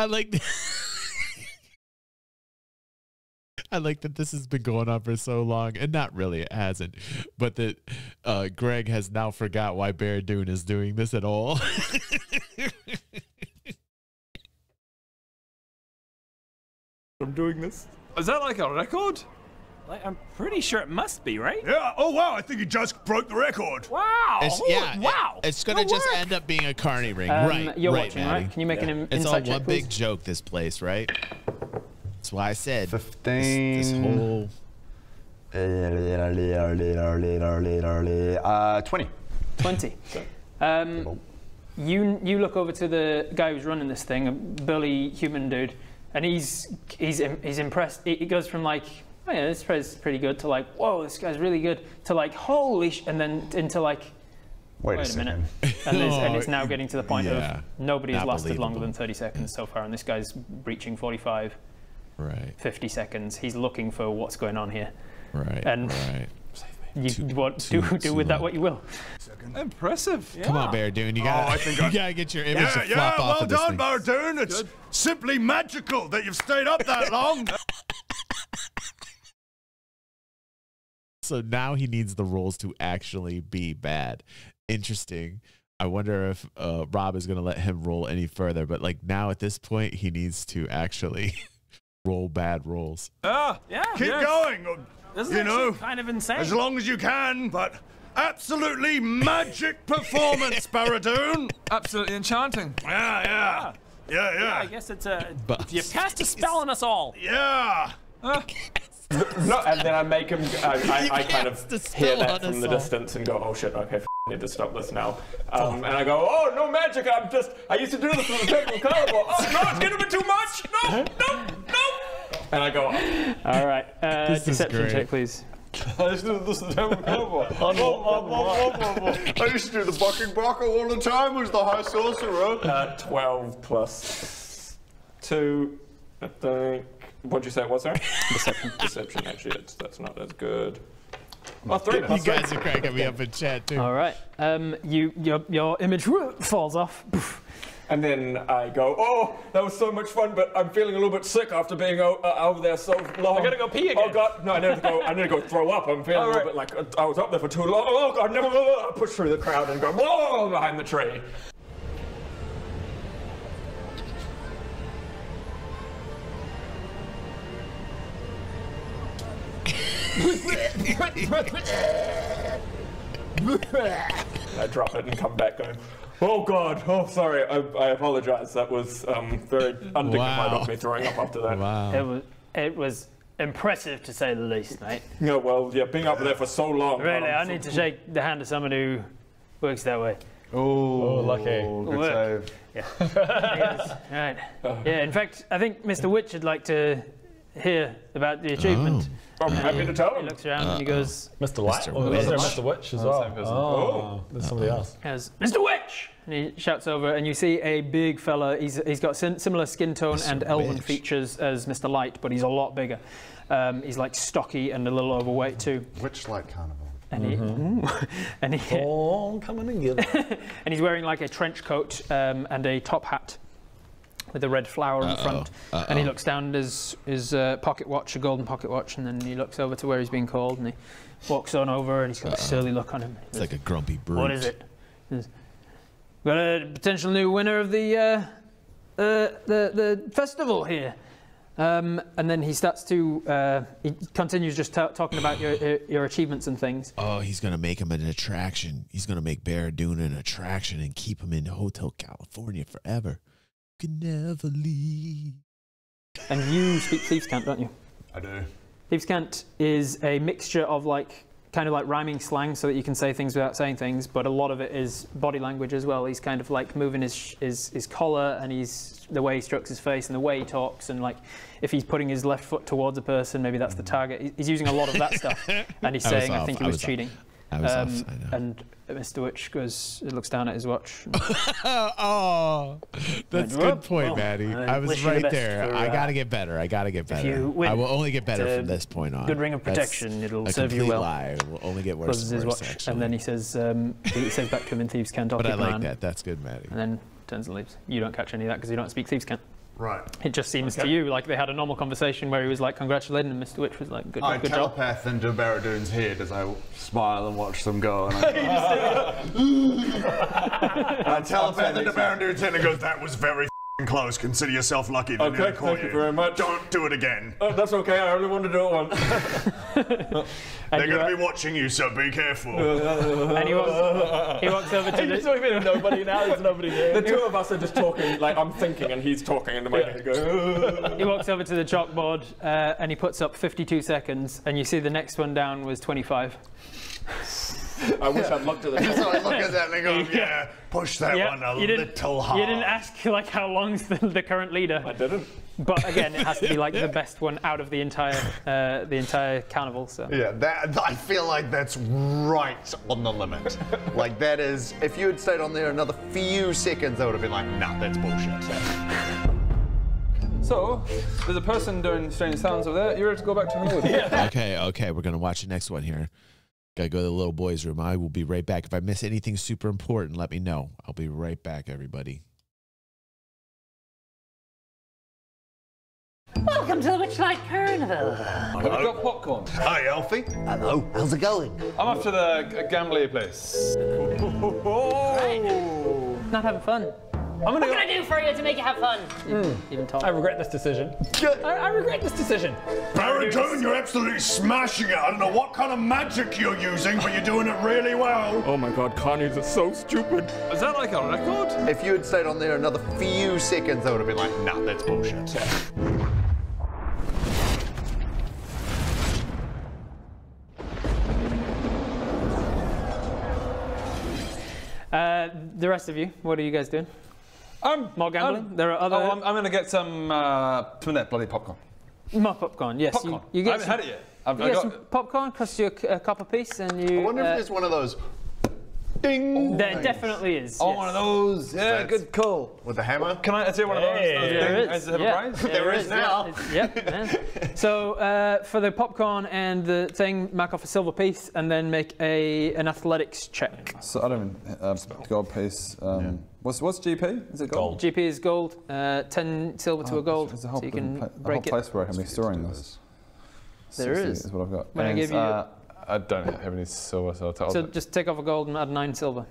I like that this has been going on for so long, and not really, it hasn't, but that Greg has now forgot why Baradune is doing this at all. I'm doing this. Is that like a record? Like, I'm pretty sure it must be, right? Yeah, oh wow, I think he just broke the record. Wow. Wow. It's going to just end up being a carny ring. Right. You're right, watching, Maddie. right? Can you make an It's all insight check, one please? big joke, this place, right? That's why I said 15. this whole... 20. 20. You look over to the guy who's running this thing, a burly human dude, and he's impressed. He goes from like, oh yeah, this guy's pretty good, to like, whoa, this guy's really good, to like, holy and then into like, wait a minute. And it's now getting to the point of nobody has lasted longer than 30 seconds so far, and this guy's breaching 45, 50 seconds. He's looking for what's going on here. Right. And you do with that what you will. Impressive. Come on, Baradune. You gotta get your image to flop off of this well thing. done, Baradune. It's simply magical that you've stayed up that long. So now he needs the rolls to actually be bad. Interesting. I wonder if Rob is going to let him roll any further. But like now at this point, he needs to actually roll bad rolls. Yeah. Keep going. This you know, kind of insane. As long as you can, but absolutely magic performance, Baradune. Absolutely enchanting. Yeah. I guess it's you cast a spell on us all. Yeah. No, and then I make him. I kind of hear that from the distance and go, "Oh shit! Okay, I need to stop this now." And I go, "Oh no, magic! I used to do this for the Temple Carnival. Oh no, it's getting a bit too much. No." And I go up. All right. Deception check, please. This is the devil cowboy. I used to do the bucking barker all the time. Was the high sorcerer. 12 plus 2, I think. What'd you say it was, sorry? Deception. Deception, actually, that's not as good. Oh, 3 You guys are cracking me up in chat, too. All right. Your image falls off. And then I go, oh, that was so much fun, but I'm feeling a little bit sick after being over there so long. I gotta go pee again. Oh God, no, I need to go throw up. I'm feeling a little bit like I was up there for too long. Oh God, never. I push through the crowd and go behind the tree. I drop it and come back going, oh God, oh sorry, I apologize. That was very undignified of me throwing up after that. Wow. It was impressive to say the least, mate. Yeah, well, yeah, being up there for so long. Really, I need to shake the hand of someone who works that way. Oh, lucky. Good save. Yeah. Yes, right. Yeah, in fact, I think Mr. Witch would like to hear about the achievement. I'm happy to tell him. He looks around and he goes, Mr. Light? Or was there Mr. Witch as well? Oh, there's somebody else. Goes, Mr. Witch! And he shouts over, and you see a big fella. He's got similar skin tone and elven features as Mr. Light, but he's a lot bigger. He's like stocky and a little overweight too. Witch-like carnival. And he, all coming together. And he's wearing like a trench coat and a top hat with a red flower in front. And he looks down at his pocket watch, a golden pocket watch, and then he looks over to where he's being called, and he walks on over, and he's got a surly look on him. It's like a grumpy brute. What is it? Got a potential new winner of the festival here. And then he starts to, he continues just talking about your achievements and things. Oh, he's going to make him an attraction. He's going to make Baradun an attraction and keep him in Hotel California forever. You can never leave. And you speak Thieves' Cant, don't you? I do. Thieves' Cant is a mixture of like, kind of like rhyming slang so that you can say things without saying things, but a lot of it is body language as well. He's kind of like moving his collar, and the way he strokes his face and the way he talks, and like if he's putting his left foot towards a person, maybe that's the target. He's using a lot of that stuff, and he's saying, I think he was cheating. I was off, I know. And Mr. Witch looks down at his watch. Oh, that's a good point, Maddie. I was right there. I got to get better. I will only get better from this point on. Good ring of protection. It'll serve you well. Lie. It will only get worse and worse, actually. And then he says back to him in Thieves' Cant, but I like that. That's good, Maddie. And then turns and leaves. You don't catch any of that because you don't speak Thieves' Cant. Right. It just seems to you like they had a normal conversation where he was like congratulating him, Mr. Witch was like, good job. I telepath into Baradun's head as I smile and watch them go. And I telepath into Baradun's head and goes, that was very close. Consider yourself lucky that okay, thank you very much. Don't do it again. Oh, that's okay. I only want to do it once. They're going to be watching you, so be careful. And he walks over to He's talking to nobody now. There's nobody there. The two of us are just talking, like I'm thinking and he's talking, and the way he goes. He walks over to the chalkboard and he puts up 52 seconds, and you see the next one down was 25. I wish I'd looked at the So I look at that and I go, yeah, push that one a little hard. You didn't ask like how long's the current leader. I didn't. But again, it has to be like the best one out of the entire carnival. So yeah, I feel like that's right on the limit. Like that is, if you had stayed on there another few seconds, I would have been like, nah, that's bullshit. So, there's a person doing strange sounds over there. You ready to go back to hang with me? Okay, we're gonna watch the next one here. Gotta go to the little boys' room. I will be right back. If I miss anything super important, let me know. I'll be right back, everybody. Welcome to the Witchlight Carnival. Have you got popcorn? Hi, Alfie. Hello. How's it going? I'm off to the gambly place. Right. Not having fun. What can I do for you to make you have fun? Even taller. I regret this decision. I regret this decision. Baradun, you're absolutely smashing it. I don't know what kind of magic you're using, but you're doing it really well. Oh my god, carnies are so stupid. Is that like a record? If you had stayed on there another few seconds, I would have been like, nah, that's bullshit. The rest of you, what are you guys doing? More gambling? There are other. I'm going to get some of that bloody popcorn. More popcorn, yes. Popcorn. You get I haven't had it yet. You get some popcorn, costs you a copper piece, and you. I wonder if there's one of those. Ding! There definitely is. Oh, yes. one of those. Yeah, good call. With the hammer? Can I say one of those? There Does is. it have a prize? There is now. Yep. So for the popcorn and the thing, mark off a silver piece, and then make an athletics check. So I don't even gold piece. What's GP? Is it gold? GP is gold. 10 silver to a gold. There's a whole, so you can a break whole place where I can be storing this. There 60 is. what I've got. When I give you. I don't have any silver, so I'll tell. So just take off a gold and add 9 silver.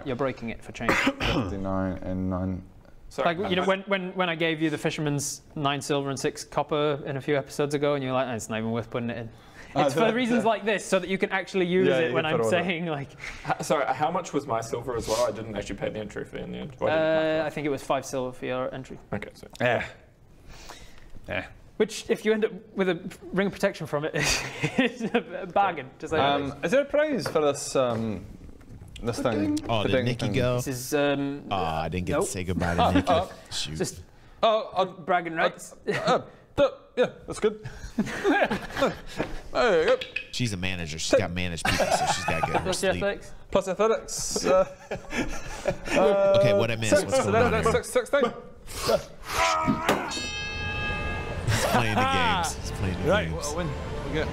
You're breaking it for change. 59 and 9. Sorry, like, you know, when I gave you the fisherman's 9 silver and 6 copper in a few episodes ago, and you're like, it's not even worth putting it in. It's for reasons like this, so that you can actually use it when I'm saying, like... Sorry, how much was my silver as well? I didn't actually pay the entry fee in the end. I think it was 5 silver for your entry. Okay, so... Yeah. Which, if you end up with a ring of protection from it, is a bargain. To say is there a prize for this this thing? Oh, did Nikki go? This is... I didn't get to say goodbye to Nikki. Shoot. Just bragging rights. Yeah, that's good. There you go. She's a manager. She's got managed people, so she's got to get her sleep. Plus athletics. Okay, what I missed? What's going on here? 16. He's playing the games. He's playing the games. Well, win. Okay.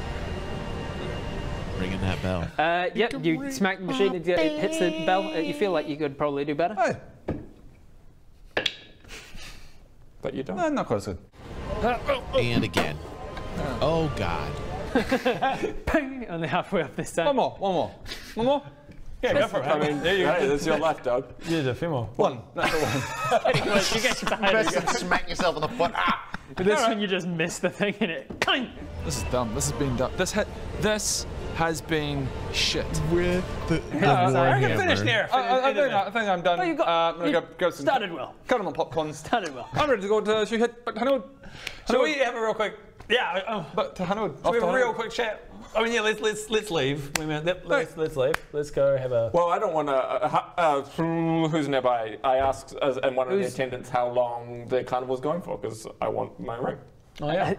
Ringing that bell. Yep, you smack the machine, it hits the bell. You feel like you could probably do better. Hey. But you don't. No, not quite so good. And again. Oh, God. Ping! Only halfway up this time. One more. Yeah, go for it. I mean, there you go. That's your life, Doug. You did a few more. One. That's the one. Anyway, you get tired. Smack yourself on the foot. This one you just miss the thing in it. This is dumb. This has been dumb. This has been shit. With the I can finish there. I think I'm done. Oh, you got, I'm going to go some... Started well. Cut them on popcorn. Started well. I'm ready to go to... Should we hit back to Hanood? Shall we have a real quick... Yeah. Back to Hanood. Should we have a real quick chat? I mean, yeah, let's leave. Wait a minute. Let's leave. Let's go have a... Well, I don't want to... who's nearby? I asked and one of the attendants how long the carnival's going for, because I want my ring. Oh, yeah.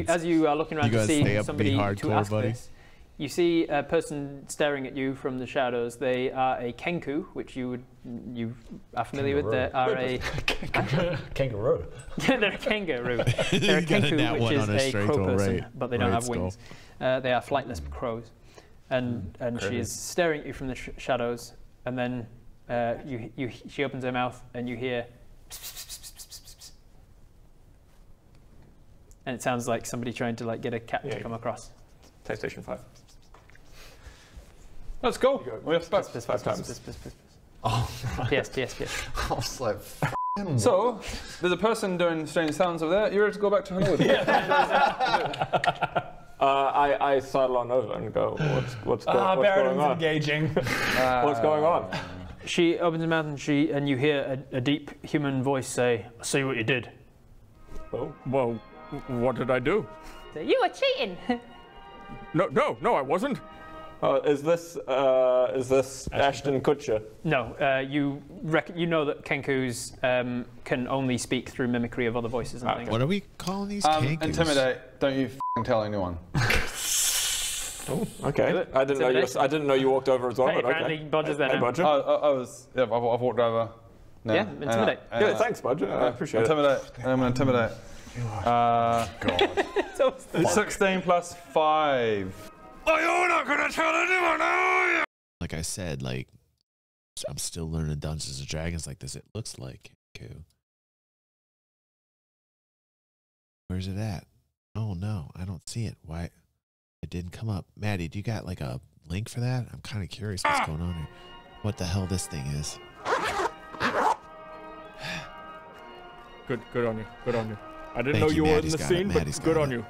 As you are looking around to see somebody to ask this, you see a person staring at you from the shadows. They are a kenku, which you are familiar with. They are a kangaroo. Yeah, they're a kangaroo. They're a kenku, which is a crow person, but they don't have wings. They are flightless crows, and she is staring at you from the shadows. And then she opens her mouth, and you hear. And it sounds like somebody trying to get a cat to come across. PlayStation 5. Let's go. We have space. 5 times. Oh, PS. I was like, so, there's a person doing strange sounds over there. You ready to go back to Hanood? I sidle on over and go, what's going on? Engaging. What's going on? She opens her mouth and you hear a deep human voice say, "I see what you did." Oh. Well, what did I do? You were cheating. No, I wasn't. Is this Ashton Kutcher? No, you know that kenkus can only speak through mimicry of other voices and things. What are we calling these kenkus? Intimidate. Don't you tell anyone. Oh, okay. I didn't know you walked over as well. Hey, but apparently okay. Bodger's there now. Bodger. I've walked over. No, yeah, intimidate. Good, thanks, Bodger. I appreciate it. I'm going to intimidate. God. 16 plus 5. Oh, you're not going to tell anyone, are you? Like I said, I'm still learning Dungeons and Dragons like this. It looks like kenku. Where's it at? Oh no, I don't see it. Why? It didn't come up. Maddie, do you got a link for that? I'm kind of curious what's going on here. What the hell this thing is? Good on you. Good on you. I didn't know you were in the scene, but good on you.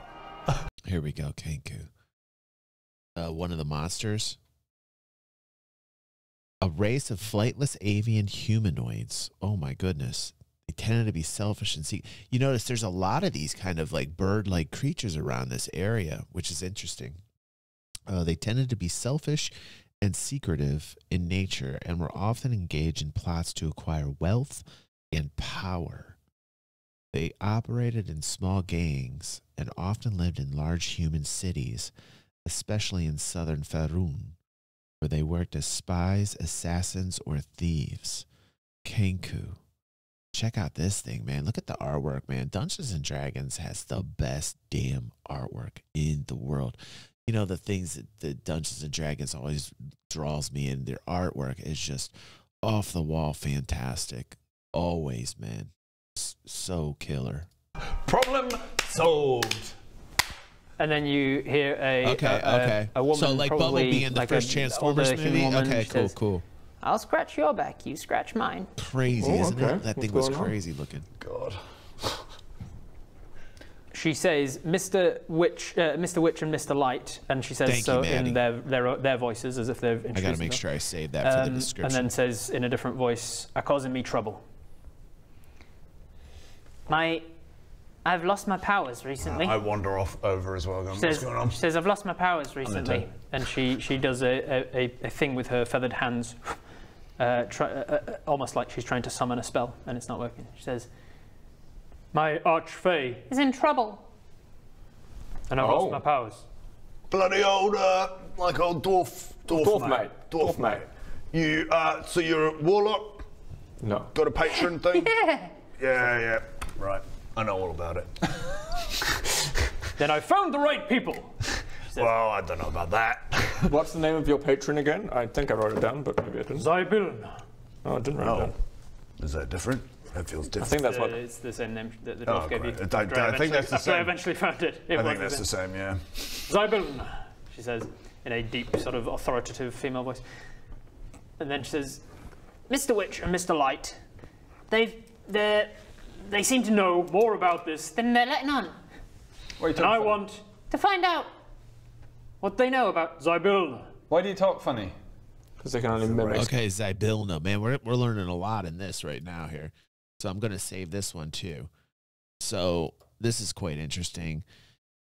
Here we go, kenku. One of the monsters. A race of flightless avian humanoids. Oh my goodness. They tended to be selfish and seek. You notice there's a lot of these kind of bird-like creatures around this area, which is interesting. They tended to be selfish and secretive in nature and were often engaged in plots to acquire wealth and power. They operated in small gangs and often lived in large human cities, especially in southern Faerun, where they worked as spies, assassins, or thieves. Kenku. Check out this thing, man. Look at the artwork, man. Dungeons and Dragons has the best damn artwork in the world. You know, the things that the Dungeons and Dragons always draws me in. Their artwork is just off the wall fantastic. Always, man. So killer. Problem solved. And then you hear a woman, so like Bumblebee in the first Transformers movie. Okay, cool, cool. I'll scratch your back, you scratch mine. Crazy, isn't it? That thing was crazy looking. God. She says, Mr. Witch and Mr. Light, and she says Thank so you, in their voices, as if they've introduced I gotta make sure I save that for the description. And then says in a different voice, "Are causing me trouble." I've lost my powers recently. I wander off over as well. Going, what's going on? She says, I've lost my powers recently. And she does a thing with her feathered hands, almost like she's trying to summon a spell, and it's not working. She says, "My archfey is in trouble. And I've lost my powers." Bloody old, like old dwarf mate. You, so you're a warlock? No. Got a patron thing? Yeah. Yeah. Right. I know all about it. Then I found the right people. Well, I don't know about that. What's the name of your patron again? I think I wrote it down, but maybe I didn't. Zybiln. Oh, I didn't write it down. Is that different? That feels different. I think that's what... It's the same name that the dwarf gave you. I think that's the same. I eventually found it. I think that's the same, yeah. Zybiln, she says, in a deep, sort of authoritative female voice. And then she says, "Mr. Witch and Mr. Light, they seem to know more about this than they're letting on. And I want to find out what they know about Zybilna." Why do you talk funny? Because they can only mimic. Okay, Zybilna, man, we're learning a lot in this right now here. So I'm going to save this one too. So this is quite interesting.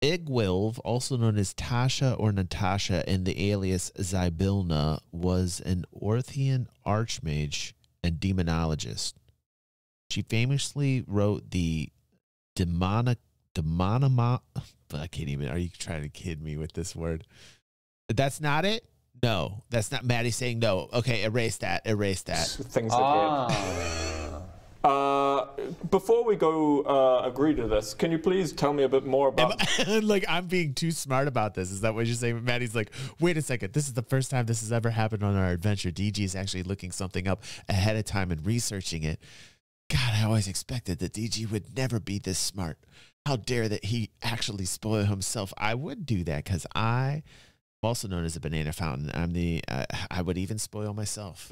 Igwilv, also known as Tasha or Natasha in the alias Zybilna, was an Orthian archmage and demonologist. She famously wrote the I can't even, are you trying to kid me with this word? That's not it? No, that's not Maddie saying no. Okay, erase that. Things before we go agree to this, can you please tell me a bit more about... Like, I'm being too smart about this. Is that what you're saying? Maddie's like, wait a second. This is the first time this has ever happened on our adventure. DG is actually looking something up ahead of time and researching it. God, I always expected that DG would never be this smart. How dare that he actually spoil himself. I would do that because I'm also known as a banana fountain. I would even spoil myself.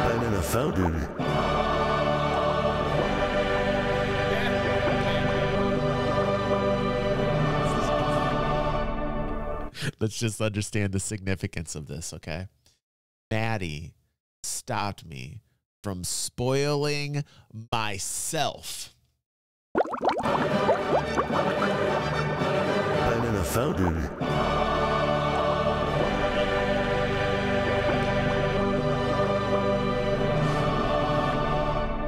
Banana fountain. Let's just understand the significance of this, okay? Maddie stopped me from spoiling myself. Banana fountain.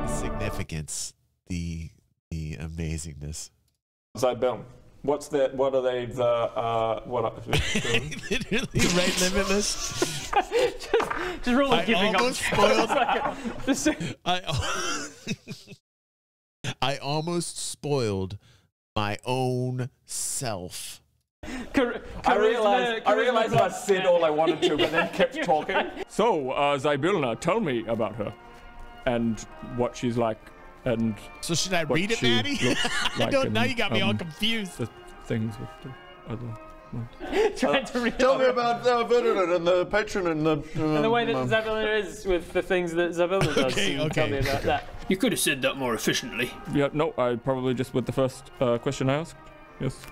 Significance, the amazingness. Zybiln. What are they? Literally right limitless. just really giving up. I almost spoiled my own self. I realized I said all I wanted to, but then kept talking. So, Zybilna, tell me about her and what she's like. And so should I read it, Maddie? I don't know. You got me all confused. The things with the other ones. Trying to read Tell me about Verdun and the patron and the... and the way that Zybilna is with the things that Zybilna does. Okay. Tell me about that. You could have said that more efficiently. Yeah, no, I probably just with the first question I asked. Yes.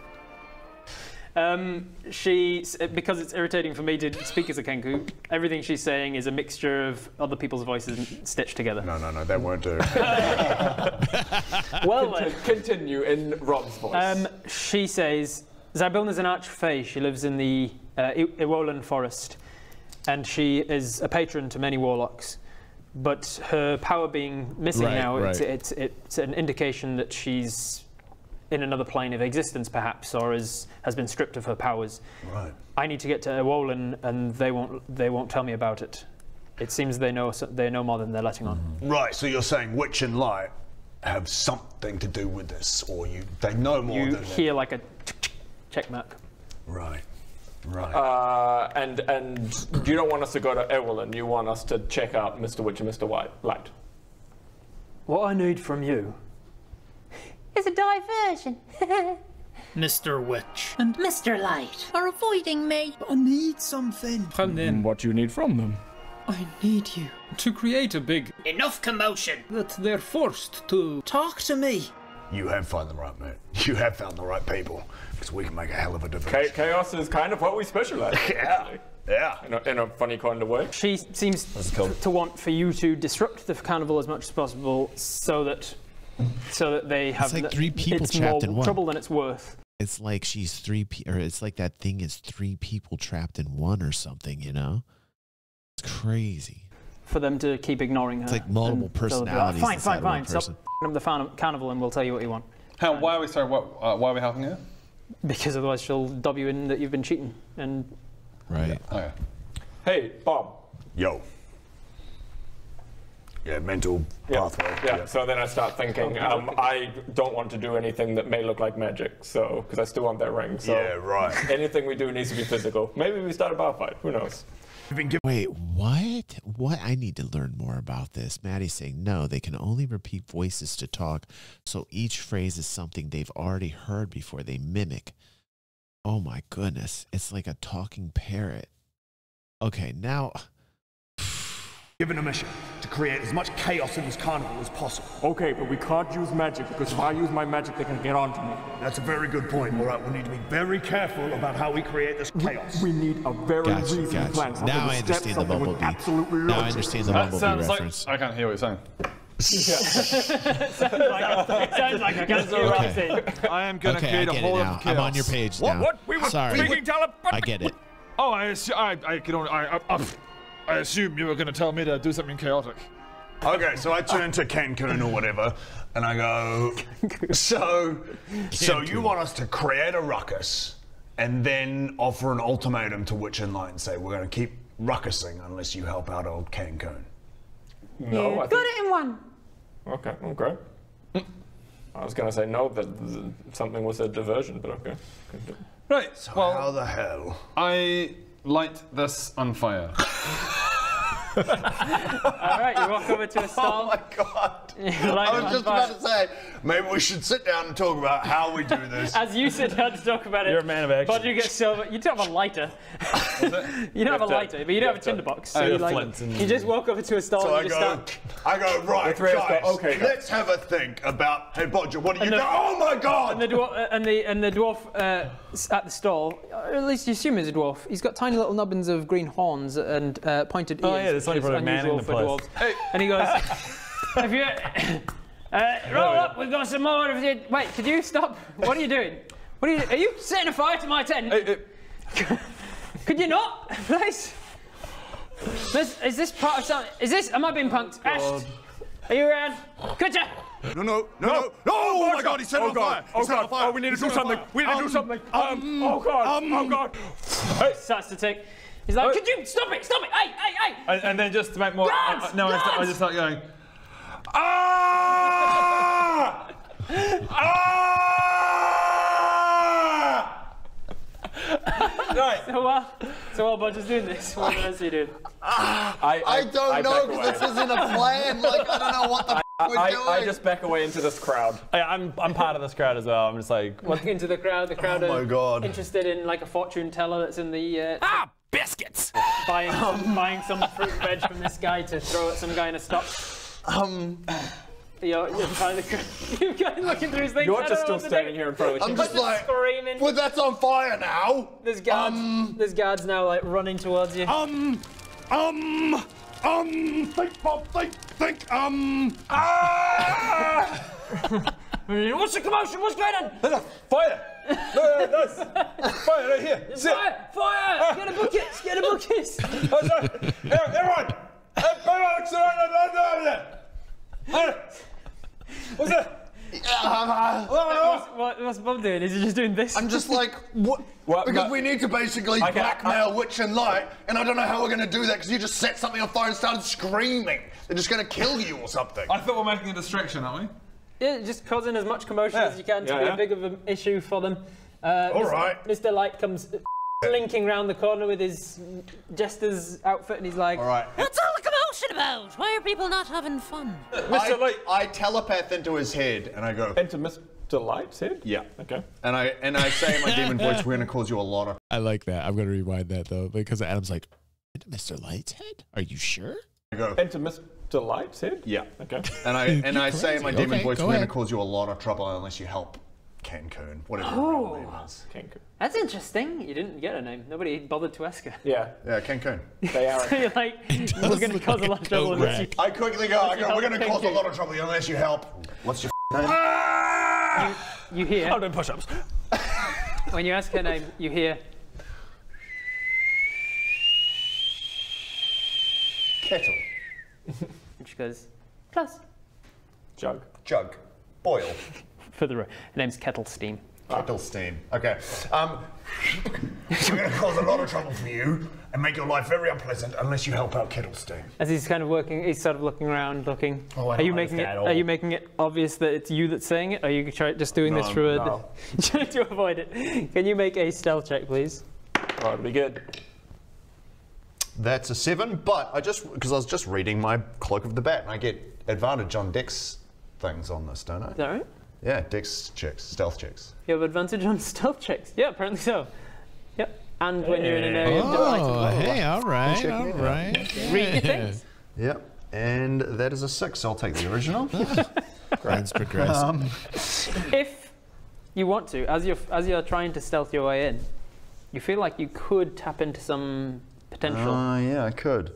Because it's irritating for me to speak as a Kenku, everything she's saying is a mixture of other people's voices stitched together. No, that won't do. Well, continue in Rob's voice. She says, Zybilna's an archfey. She lives in the Iwolan forest, and she is a patron to many warlocks. but her power being missing now, it's an indication that she's in another plane of existence, perhaps, or has been stripped of her powers. Right. I need to get to Ewolin, and they won't tell me about it. It seems they know more than they're letting on. Right. So you're saying Witch and Light have something to do with this, or they know more than you hear like a check mark. Right. Right. And you don't want us to go to Ewolin. You want us to check out Mr. Witch and Mr. Light. What I need from you is a diversion. Mr. Witch and Mr. Light are avoiding me. I need something. And then what do you need from them? I need you to create a big enough commotion that they're forced to talk to me. You have found the right man. You have found the right people, because we can make a hell of a diversion. Chaos is kind of what we specialize in. Yeah. In a funny kind of way. She seems to want for you to disrupt the carnival as much as possible, so that they have. It's like 3 people it's trapped more in one. trouble than it's worth. It's like she's or it's like that thing is 3 people trapped in one or something. You know, it's crazy. For them to keep ignoring her. It's like multiple personalities. Like, fine. Stop up the carnival and we'll tell you what you want. Why are we sorry? Why are we helping her? Because otherwise she'll dob you in that you've been cheating. And right. Okay. Hey, Bob. Yo. Yeah, mental pathway. Yeah. So then I start thinking, I don't want to do anything that may look like magic, so because I still want that ring. So yeah, right. Anything we do needs to be physical. Maybe we start a bar fight. Who knows? Wait, what? What? I need to learn more about this. Maddie's saying, no, they can only repeat voices to talk, so each phrase is something they've already heard before they mimic. Oh my goodness. It's like a talking parrot. Okay, now... Given a mission to create as much chaos in this carnival as possible. Okay, but we can't use magic, because if I use my magic, they can get onto me. That's a very good point. All right, we need to be very careful about how we create this chaos. We need a very reasoned plan. Now I understand the Bumblebee. Now I understand the Bumblebee reference. I can't hear what you're saying. sounds like a conspiracy. I am going to create a whole of chaos. I'm on your page now. What? We were speaking telepathy. I get it. Oh, I assume you were going to tell me to do something chaotic. Okay, so I turn to Cancun or whatever, and I go, so you want us to create a ruckus and then offer an ultimatum to Witch and Light and say, we're going to keep ruckusing unless you help out old Cancun. No, got it in one. Okay. I was going to say no, that something was a diversion, but okay. Right, so how the hell? I light this on fire. All right, you walk over to a stall. Oh my god! I was just about to say, maybe we should sit down and talk about how we do this. As you sit down to talk about it, you're a man of action. But you get silver. You don't have a lighter. You don't have a lighter, but you don't have a tinderbox. So you just walk over to a stall so and you just start. I go, right, guys, okay, let's have a think about. Hey, Bodger, what do you do? Oh my god! And the dwarf at the stall, or at least you assume he's a dwarf. He's got tiny little nubbins of green horns and pointed ears. Oh yeah, there's only probably a man in the place. Dwarves. Hey. And he goes, if you roll up, we've got some more. Wait, could you stop? What are you doing? Are you setting a fire to my tent? Could you not, please? Is this part of something? Am I being punked? Ash, are you around? Could you? No. Oh my god, he set on fire. Oh, we need to do something. We need to do something. Oh god. Hey. Starts to tick. He's like, could you stop it? Hey. And then just to make more. Guards! I just start going. Right. So while Bodger's doing this, what else are you doing? I don't know, because this isn't a plan. Like, I don't know what the we're doing. I just back away into this crowd. I'm part of this crowd as well. I'm just like walking into the crowd. The crowd are interested in like a fortune teller that's in the biscuits. Buying some fruit and veg from this guy to throw at some guy in a stock. You're kind of looking through his things. You're just still standing here in front of the I'm just like screaming. Well, that's on fire now. There's guards now like running towards you. Think, Bob, think. What's the commotion? What's going on? There's a fire. There's fire right here. Fire! Get a bucket! Everyone! What's that? What's Bob doing? Is he just doing this? I'm just like, what? Because we need to basically blackmail Witch and Light, and I don't know how we're going to do that because you just set something on fire and started screaming. They're just going to kill you or something. I thought we're making a distraction, aren't we? Yeah, just causing as much commotion as you can to be a big of an issue for them. All right. Mr. Light comes slinking round the corner with his jester's outfit, and he's like, all right. What's all the commotion about? Why are people not having fun? I telepath into his head, and I go... Into Mr. Light's head? Yeah. Okay. And I say in my demon voice, we're going to cause you a lot of... I like that. I'm going to rewind that, though, because Adam's like, into Mr. Light's head? Are you sure? I go... Into Mr. Light's head? Yeah. Okay. And I say in my demon voice, we're going to cause you a lot of trouble unless you help Cancun, whatever your real name is. Cancun. That's interesting. You didn't get a name. Nobody bothered to ask her. Yeah. Yeah, Cancun. They are. So you're like, we're going to cause a lot of trouble unless you... I quickly go, we're going to cause a lot of trouble unless you help. What's your name? You hear... I'm doing push-ups. When you ask her name, you hear... Kettle. And she goes, close. Jug. Jug. Boil. For the road. Her name's Kettle Steam. Kettle Steam. Okay. We're going to cause a lot of trouble for you and make your life very unpleasant unless you help out Kettle Steam. As he's kind of working, he's sort of looking around, looking. Oh, are you making it? Are you making it obvious that it's you that's saying it? Or are you just doing this through trying to avoid it? Can you make a stealth check, please? Oh, it'll be good. That's a 7, but because I was just reading my Cloak of the Bat, and I get advantage on Dex things on this, don't I? Is that right? Yeah, Dex checks, stealth checks. You have advantage on stealth checks. Yeah, apparently so. Yep. And when you're in an area of delight. Oh, hey, all right, all right. Read your things. Yep. And that is a 6, so I'll take the original. Grants progress. If you want to, as you're trying to stealth your way in, you feel like you could tap into some potential. Yeah, I could.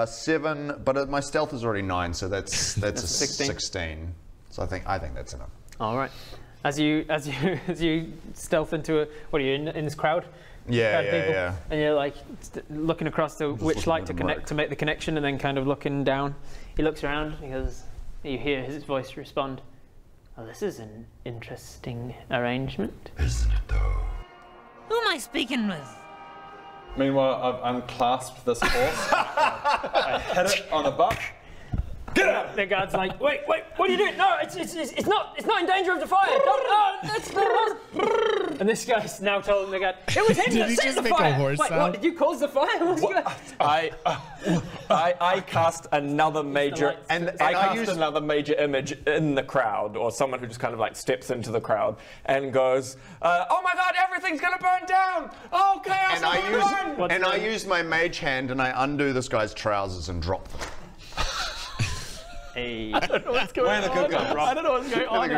7, but my stealth is already 9, so that's a 16. So I think that's enough. All right. As you stealth into what are you in this crowd? Yeah. And you're like looking across to Witch Light to make the connection, and then kind of looking down. He looks around because you hear his voice respond. Well, this is an interesting arrangement. Isn't it though? Who am I speaking with? Meanwhile, I've unclasped this horse. I hit it on the butt. Get out! The guard's like, wait, what are you doing? No, it's not in danger of the fire. That's the horse. And this guy's now telling the guard, it was him that set the fire. A horse Wait, what? Did you cause the fire? I cast another major another major image in the crowd, or someone who just kind of like steps into the crowd and goes, "Oh my God, everything's gonna burn down! Oh, chaos!" And I use my mage hand and I undo this guy's trousers and drop them. Hey. I don't know what's going on. I don't know what's going on.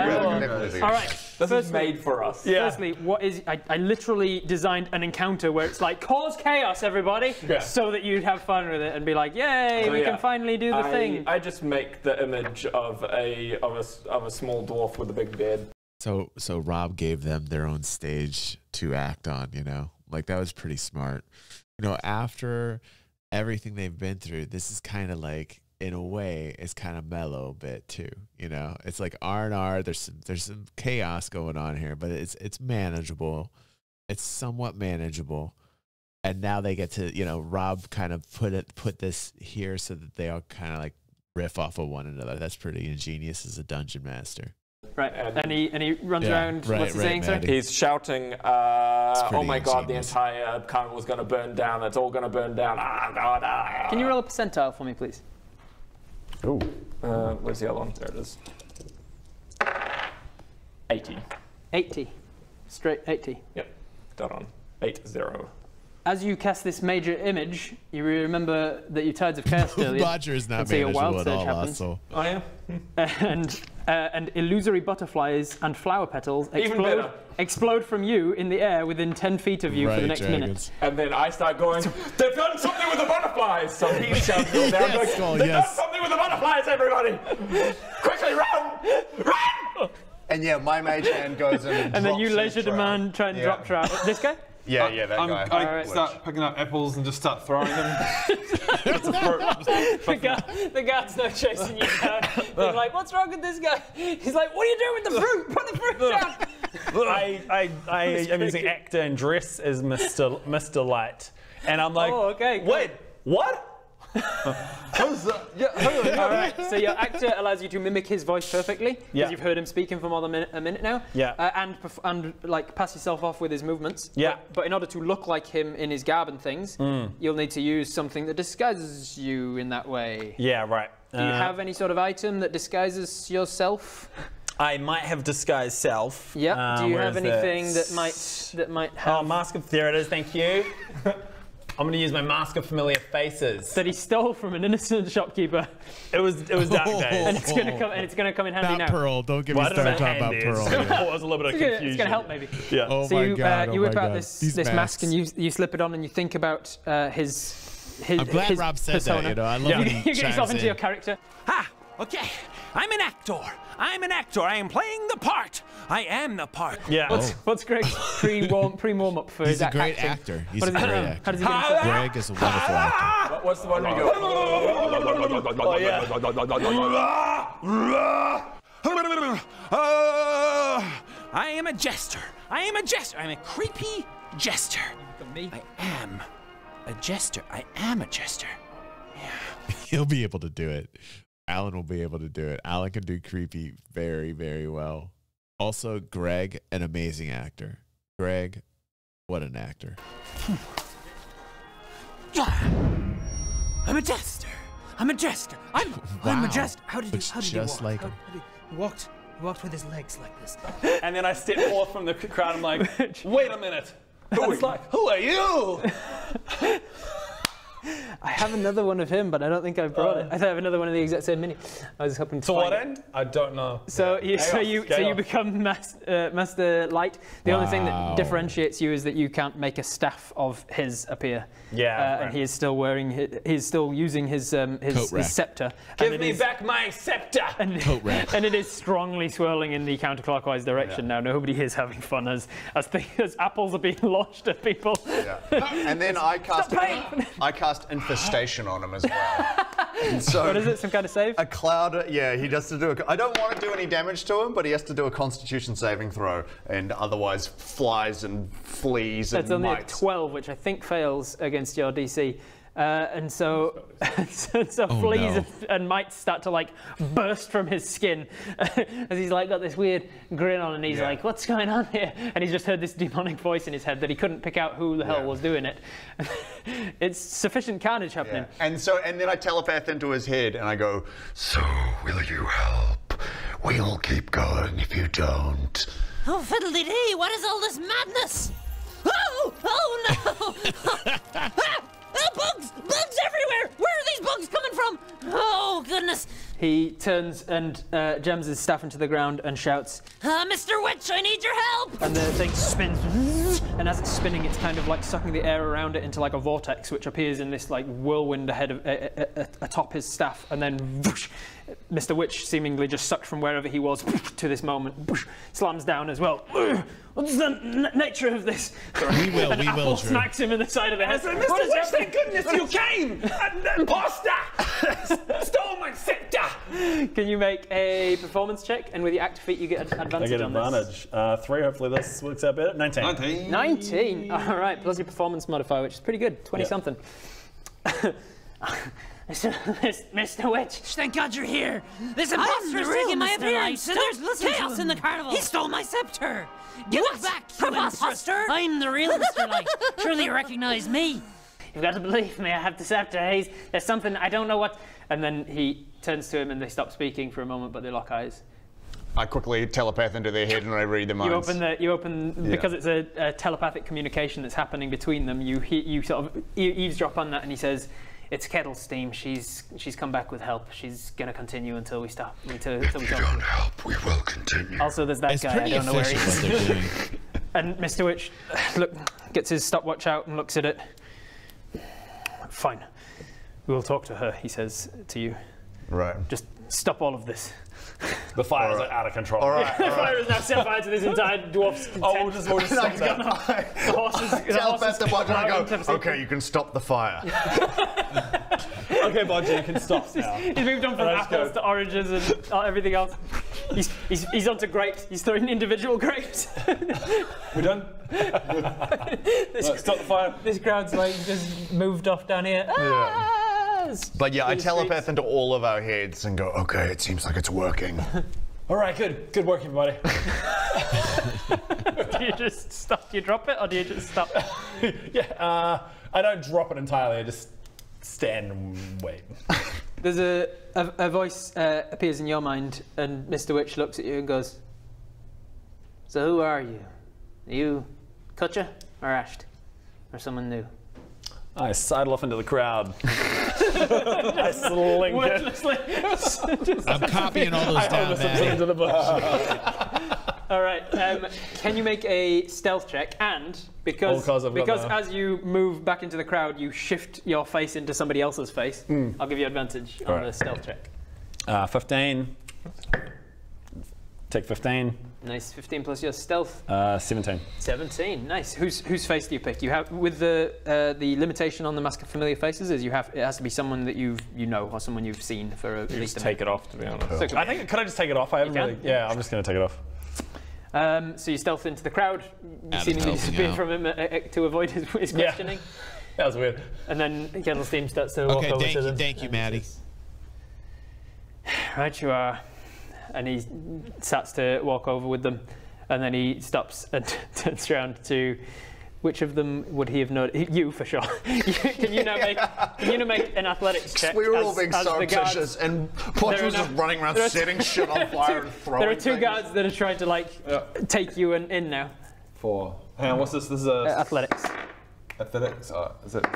All right. This is made for us. Yeah. Firstly, I literally designed an encounter where it's like, cause chaos, everybody, so that you'd have fun with it and be like, yay, we can finally do the thing. I just make the image of a small dwarf with a big beard. So Rob gave them their own stage to act on, you know? Like, that was pretty smart. You know, after everything they've been through, this is kind of like, in a way, it's kind of mellow a bit too, you know. It's like R&R. There's some chaos going on here, but it's manageable. It's somewhat manageable. And now they get to, you know, Rob kind of put this here so that they all kind of like riff off of one another. That's pretty ingenious as a dungeon master. Right, and he runs around. What's he saying, sir? He's shouting, "Oh my God, the entire carnival is going to burn down. It's all going to burn down." Ah, God, ah. Can you roll a percentile for me, please? Oh, where's the other one? There it is. 80. 80. Straight 80. Yep, done on. 80. As you cast this major image, you remember that your tides of chaos earlier. Roger is not manageable at all, also. Oh, yeah? And illusory butterflies and flower petals explode from you in the air within 10 feet of you for the next minute. And then I start going, they've done something with the butterflies! So he's shouting down, they've done something with the butterflies, everybody! Quickly, run! Run! And yeah, my mage hand goes in and then you leisure demand try and drop trout. This guy? Yeah, that guy. I start picking up apples and just start throwing them. The guard's not chasing you down. They're like, what's wrong with this guy? He's like, what are you doing with the fruit? Put the fruit down. I am using actor and dress as Mr. Light. And I'm like, oh, okay, wait, what? All right, so your actor allows you to mimic his voice perfectly because you've heard him speaking for more than a minute now. Yeah. And like pass yourself off with his movements. Yeah. But in order to look like him in his garb and things, you'll need to use something that disguises you in that way. Yeah, right. Do you have any sort of item that disguises yourself? I might have disguised self. Yeah. Do you have anything that might have? Oh, Mask of, there it is. Thank you. I'm going to use my Mask of Familiar Faces. That he stole from an innocent shopkeeper. It was dark days. And it's going to come in handy now. Pearl. Don't get me started talking about Pearl. It was a little bit of confusion. It's going to help maybe. Yeah. Oh so my God. you whip out this mask and you slip it on and you think about his I'm glad Rob said persona. that. You know, I love when he You get yourself into your character. Okay, I'm an actor. I am playing the part. I am the part. Yeah. What's Greg's pre-warm up for his acting? He's a great actor. He's a great actor. How does he get himself? Greg is a wonderful actor. What's the one where you go? I am a jester. I am a jester. I'm a creepy jester. I am a jester. I am a jester. He'll be able to do it. Alan will be able to do it. Alan can do creepy very, very well. Also, Greg, an amazing actor. Greg, what an actor. I'm a jester. I'm a jester. I'm a jester. How did Looks he just walk? like him. He walked with his legs like this. And then I step forth from the crowd. I'm like, wait a minute. Who are you? I have another one of him, but I don't think I've brought it. I have another one of the exact same mini. I was hoping to. To what find end? I don't know. So you become Master Light. The only thing that differentiates you is that you can't make a staff of his appear. Yeah. And he is still wearing. He's still using his scepter. Give me back my scepter. And it is strongly swirling in the counterclockwise direction now. Nobody is having fun as apples are being launched at people. Yeah. And then I cast infestation on him as well. So what is it? Some kind of save? A cloud. Yeah, he has to do. I don't want to do any damage to him, but he has to do a Constitution saving throw, and otherwise flies and fleas and That's only mites. a 12, which I think fails against your DC. And so fleas and mites start to like burst from his skin as he's like got this weird grin on, and he's like, "What's going on here?" And he's just heard this demonic voice in his head that he couldn't pick out who the hell was doing it. It's sufficient carnage happening. And then I telepath into his head and I go, "So will you help? We'll keep going if you don't." Oh, fiddle-dee-dee, what is all this madness? Oh no! Oh, bugs! Bugs everywhere! Where are these bugs coming from? Oh, goodness. He turns and jams his staff into the ground and shouts, Mr. Witch, I need your help! And the thing spins, and as it's spinning, it's kind of like sucking the air around it into like a vortex, which appears in this like whirlwind ahead of atop his staff, and then whoosh, Mr. Witch, seemingly just sucked from wherever he was to this moment, whoosh, slams down as well. What's the nature of this? We will, Apple smacks him in the side of the head. Mr. Witch, thank goodness you came! Imposter! Stole my scepter! Can you make a performance check? And with your active feat, you get advantage on this. I get advantage. 3, hopefully this works out better. 19. 19? All right, plus your performance modifier, which is pretty good. 20-something. Mr. Witch. Thank God you're here. This imposter is taking my appearance, and there's chaos in the carnival. He stole my scepter. Give it back, you imposter. I'm the real Mr. Light. Surely you recognize me. You've got to believe me, I have the scepter. There's something, I don't know what. And then he turns to him and they stop speaking for a moment, but they lock eyes. I quickly telepath into their head and I read their minds. You open because it's a telepathic communication that's happening between them. You sort of eavesdrop on that, and he says, "It's kettle steam. She's come back with help. She's gonna continue until we stop. Until we don't help, we will continue." Also, there's that guy. I don't know where he is. And Mr. Witch gets his stopwatch out and looks at it. Fine. We will talk to her, he says to you. Right. Just stop all of this. The fire is like, out of control. All right. The fire is now set fire to this entire dwarf's tent. Oh, we'll just stop that. The horses. Okay, you can stop the fire. Okay, Bodgy, you can stop now. He's moved on from apples to oranges and everything else. He's onto grapes. He's throwing individual grapes. We're done? Stop the fire. This crowd's like just moved off down here. But yeah, I telepath into all of our heads and go, okay, it seems like it's working. All right, good. Good work, everybody. Do you just stop? Do you drop it or do you just stop? Yeah, I don't drop it entirely. I just stand and wait. There's a voice appears in your mind, and Mr. Witch looks at you and goes, "So who are you? Are you Kutcha or Asht or someone new?" I sidle off into the crowd. I slink it. I'm copying all those down, man. Into the bush. All right. Can you make a stealth check? And because as you move back into the crowd, you shift your face into somebody else's face. I'll give you advantage on the stealth check. 15. Take 15. Nice. 15 plus your stealth. 17. 17. Nice. Whose face do you pick? You have with the limitation on the Mask of Familiar Faces is it has to be someone that you know or someone you've seen for at least a minute. Take it off, to be honest. So I think could I just take it off? I haven't really. Yeah, I'm just gonna take it off. So you stealth into the crowd, seemingly disappear from him to avoid his questioning. That was weird. And then Candlesteam starts to walk over to them. Thank you, Maddie. Right you are. And he starts to walk over with them, and then he stops and turns around to which of them would he have known? You for sure. Can you now make an athletics check? We were all being surreptitious, and Podge was just running around setting shit on fire and throwing There are two things. guards that are trying to take you in now. 4. Hang on, what's this? This is athletics. Athletics. Is it?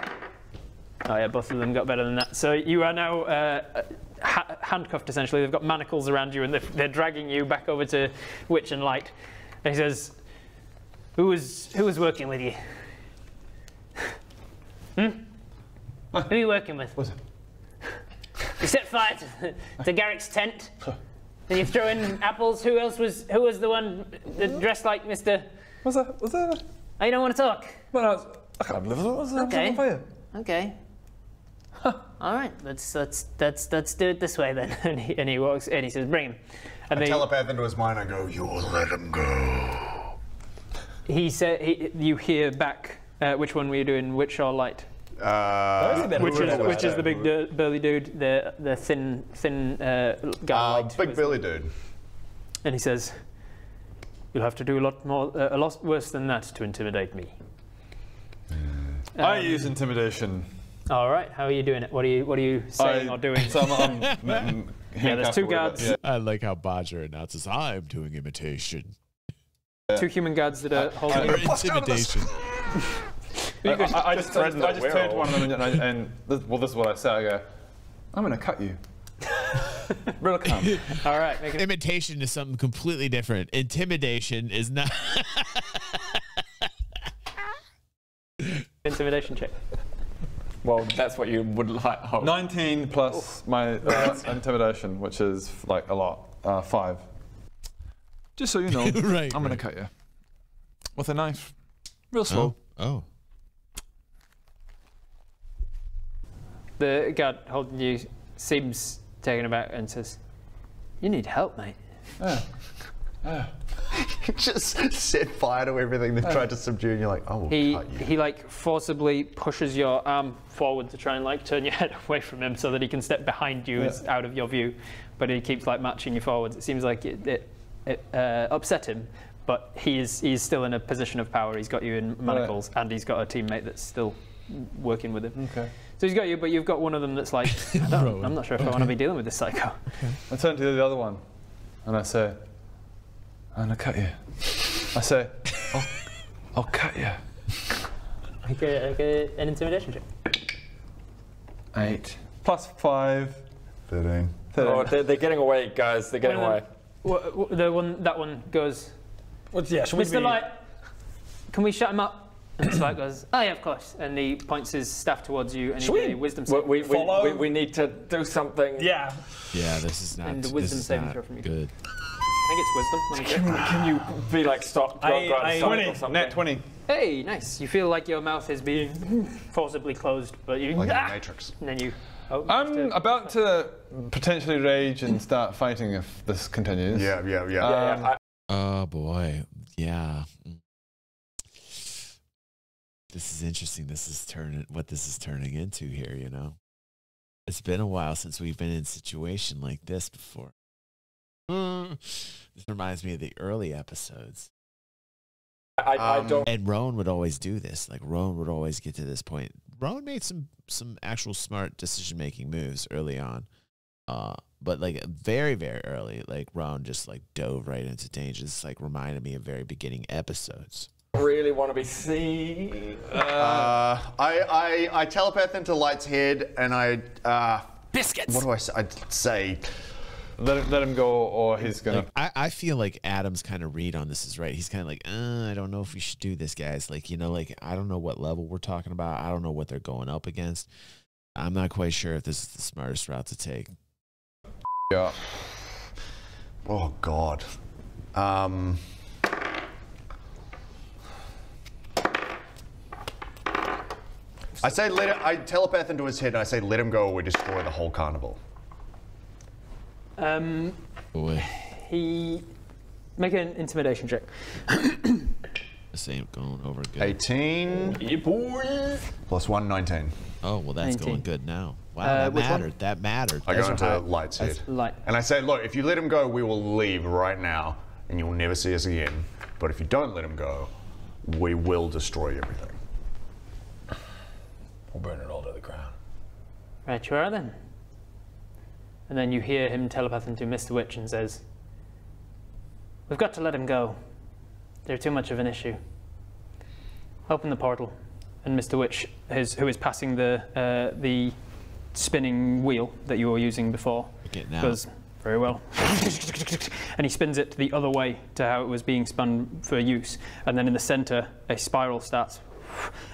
Oh yeah, both of them got better than that. So you are now handcuffed essentially. They've got manacles around you and they're dragging you back over to Witch and Light. And he says, "Who was working with you? Who are you working with? What's it? You set fire to Garrick's tent. Then you throw in apples. Who was the one that dressed like Mr. Was that? Oh, you don't want to talk? Well, I can't believe it. Was Okay. fire? Okay. All right, let's do it this way then. And he walks and he says, "Bring him." And I telepath into his mind. I go, "You'll let him go." He said, "You hear back. Which one were you doing? Witch or Light?" Which is the big burly dude, the thin guy. Big burly dude. And he says, "You'll have to do a lot worse than that to intimidate me." I use intimidation. All right, how are you doing it? What are you saying or doing? So I'm yeah, there's two guards. Yeah. I like how Bodger announces, "I'm doing imitation." Two human guards that are holding intimidation. I just turned to one of them and this is what I say. I go, "I'm going to cut you." Real calm. All right. Imitation is something completely different. Intimidation is not. Intimidation check. Well, that's what you would hope. 19 plus my intimidation, which is like a lot. 5. Just so you know, right, I'm going to cut you with a knife, real slow. Oh. The guard holding you seems taken aback and says, "You need help, mate." Just set fire to everything they've tried to subdue, and you're like, "Oh, we'll cut you." He forcibly pushes your arm forward to try and turn your head away from him so that he can step behind you, out of your view. But he keeps matching you forwards. It seems like it upset him, but he's still in a position of power. He's got you in manacles, and he's got a teammate that's still working with him. Okay. So he's got you, but you've got one of them that's like, I'm not sure if I want to be dealing with this psycho. Okay. I turn to the other one, and I say, "I'm gonna cut you." I say, I'll cut you. Okay, an intimidation check. 8 plus 5. 13. Oh, they're getting away, guys. They're getting away. That one goes, Mr. Light, can we shut him up And Spike goes, oh yeah, of course. And he points his staff towards you and he gives a wisdom save. We need to do something. Yeah. Yeah, this is not And the wisdom saving throw from you. good. I think it's wisdom. Can you be like, stop, go outside or something? Net 20. Hey, nice. You feel like your mouth is being forcibly closed, but you... Like in the Matrix. And then you... I'm about to potentially rage and start fighting if this continues. Yeah. Oh boy, yeah. This is interesting. This is what this is turning into here. You know, it's been a while since we've been in a situation like this before. This reminds me of the early episodes. I don't. And Rowan would always do this. Like Rowan would always get to this point. Rowan made some actual smart decision-making moves early on. But like very, very early, like Rowan just like dove right into danger. This like reminded me of very beginning episodes. Really want to be seen. I telepath into Light's head and I biscuits. What do I say? I'd say let him go, or he's gonna. Like, I feel like Adam's kind of read on this is right. He's kind of like, I don't know if we should do this, guys. Like, you know, like I don't know what level we're talking about. I don't know what they're going up against. I'm not quite sure if this is the smartest route to take. Yeah. Oh God. I say I telepath into his head and I say let him go or we destroy the whole carnival. Boy. He make an intimidation check. This ain't going over good. 18. Yeah, boy. Plus 1, 19. Oh well, that's 19. going good now. Wow, that mattered. One? That mattered. I go into Light's head. Light. And I say, look, if you let him go, we will leave right now and you will never see us again. But if you don't let him go, we will destroy everything. We'll burn it all to the ground. Right, you are then. And then you hear him telepath into Mr. Witch and says, we've got to let him go. They're too much of an issue. Open the portal. And Mr. Witch, who is passing the spinning wheel that you were using before, goes, very well. And he spins it the other way to how it was being spun for use. And then in the center, a spiral starts.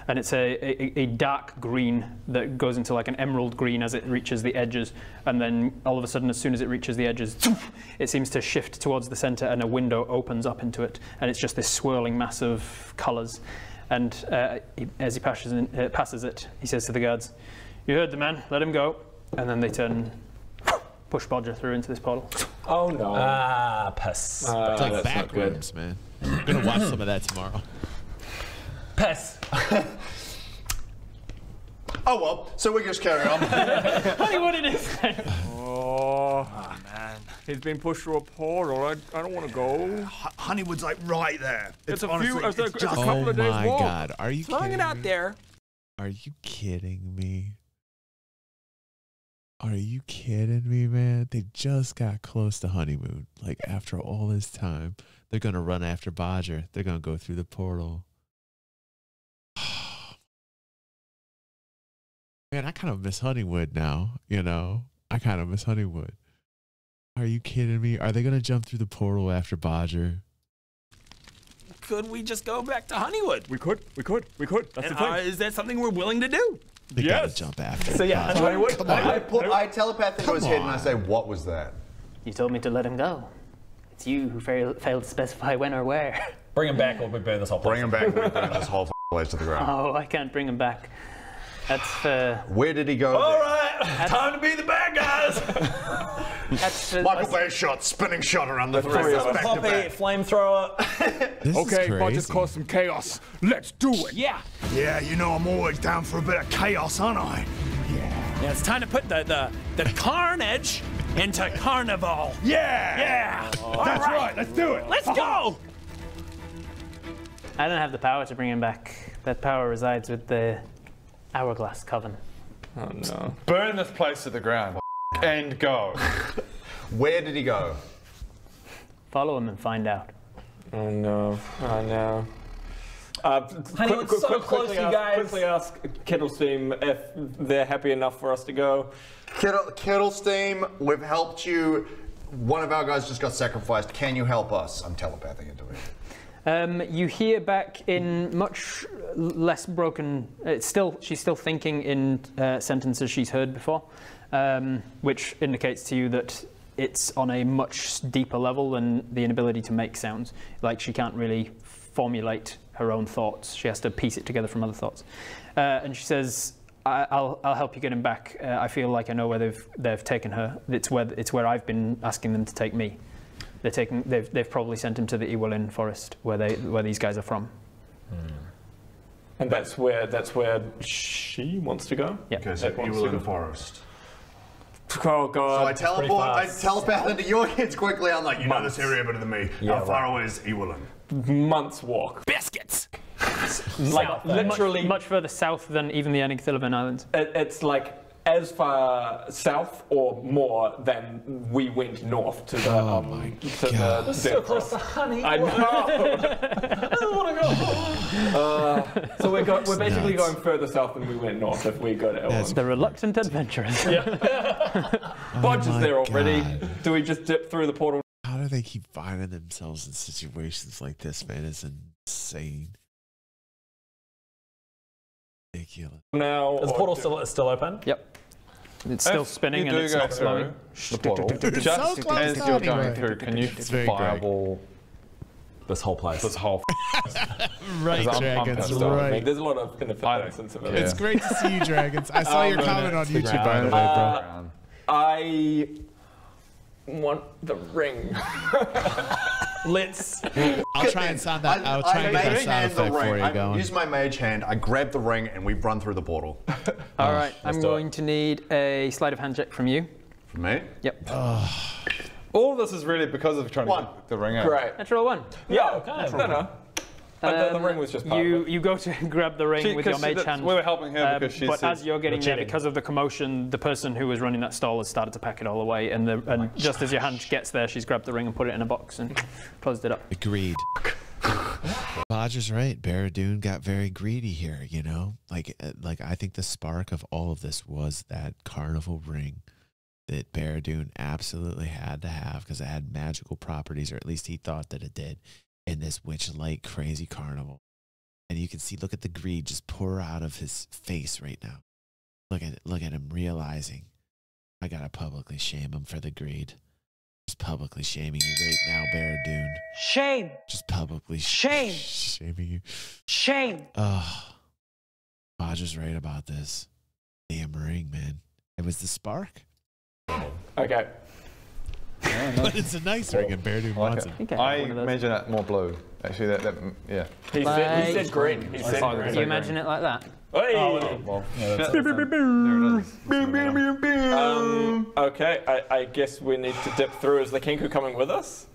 And it's a dark green that goes into like an emerald green as it reaches the edges. And then all of a sudden, as soon as it reaches the edges, it seems to shift towards the center and a window opens up into it. And it's just this swirling mass of colors. And as he passes it, he says to the guards, you heard the man, let him go. And then they turn, push Bodger through into this portal. Oh no. Ah, piss. It's like backwards, man. I'm going to watch some of that tomorrow. Piss. Oh well, so we just carry on. Honey, what it is. Oh man, he's been pushed through a portal. I don't want to go. Honeywood's like right there. It's a honestly, few. It's a couple Oh of days my walk. God, are you Throwing kidding it out me? there. Are you kidding me? Are you kidding me, man? They just got close to honeymoon. Like after all this time, they're gonna run after Bodger. They're gonna go through the portal. Man, I kind of miss Honeywood now, you know? I kind of miss Honeywood. Are you kidding me? Are they going to jump through the portal after Bodger? Could we just go back to Honeywood? We could. That's the thing. Is that something we're willing to do? They got to jump after So yeah, Bodger. Honeywood. Come on. I telepath into his head and I say, what was that? You told me to let him go. It's you who failed to specify when or where. Bring him back or we burn this whole place. Bring him back, we burn this whole place to the ground. Oh, I can't bring him back. That's Where did he go? All right, time to be the bad guys. that's Michael Bay shot, spinning shot around the three of us back to Poppy, back. flamethrower. Okay, but just cause some chaos. Let's do it. Yeah. Yeah, you know I'm always down for a bit of chaos, aren't I? Yeah, it's time to put the carnage into carnival. Yeah! That's right, let's do it. Let's go. I don't have the power to bring him back. That power resides with the Hourglass Coven. Oh no. Burn this place to the ground and go. Where did he go? Follow him and find out. Oh no. Oh no. Honeywood's so close, you guys. Quickly ask Kettlesteam if they're happy enough for us to go. Kettlesteam, we've helped you. One of our guys just got sacrificed. Can you help us? I'm telepathing into it. You hear back in much less broken. She's still thinking in sentences she's heard before, which indicates to you that it's on a much deeper level than the inability to make sounds. Like she can't really formulate her own thoughts. She has to piece it together from other thoughts. And she says, I'll help you get him back. I feel like I know where they've taken her. It's where I've been asking them to take me. They've probably sent him to the Iwalin forest where these guys are from. And that's where she wants to go? Yeah. Okay, so Iwalin forest. Oh god. So I telepath into your heads quickly. I'm like, you know this area better than me. How far away is Iwalin? Months walk. Biscuits! Like literally much further south than even the Enigthillivan Islands. It's like as far south or more than we went north to the. Oh my god! So close to honey. I know. I don't want to go. So we're basically going further south than we went north if we go to Elrond. The reluctant adventurers. Bodge is there already. Do we just dip through the portal? How do they keep finding themselves in situations like this, man? It's insane. Ridiculous. Now, is the portal still open? Yep. It's still spinning and it's not slowing. The portal. Just as you're going through, can you fireball this whole place? This whole right, Dragons, right. There's a lot of independence in civilians. It's great to see you, Dragons. I saw your comment on YouTube, by the way, bro. I want the ring. I'll try and sound that. I'll try and get that sound effect for you going. Use my mage hand. I grab the ring and we run through the portal. All right, I'm going to need a sleight of hand check from you. From me? Yep. All of this is really because of trying to get the ring out. Great. Natural one. Yeah. Okay. No. The ring was just you go to grab the ring with your mage hand. We were helping her because she but as you're getting there, because of the commotion, the person who was running that stall has started to pack it all away, and just as your hand gets there, she's grabbed the ring and put it in a box and closed it up. Agreed. Bodger's right. Barad-dûn got very greedy here, you know? Like I think the spark of all of this was that carnival ring that Barad-dûn absolutely had to have because it had magical properties, or at least he thought that it did, in this witch-like crazy carnival. And you can see, look at the greed just pour out of his face right now. Look at him realizing, I gotta publicly shame him for the greed. Just publicly shaming you right now, Barad-dûn. Shame. Just publicly shame. Shaming you. Shame. Oh, Bodger's right about this. Damn ring, man. It was the spark. Okay. But it's a nice ring, and Barad-dûn wants it. I imagine that more blue. Actually, yeah. He said green. He said green. Do you imagine it like that? Hey. Okay, I guess we need to dip through. Is the Kenku coming with us?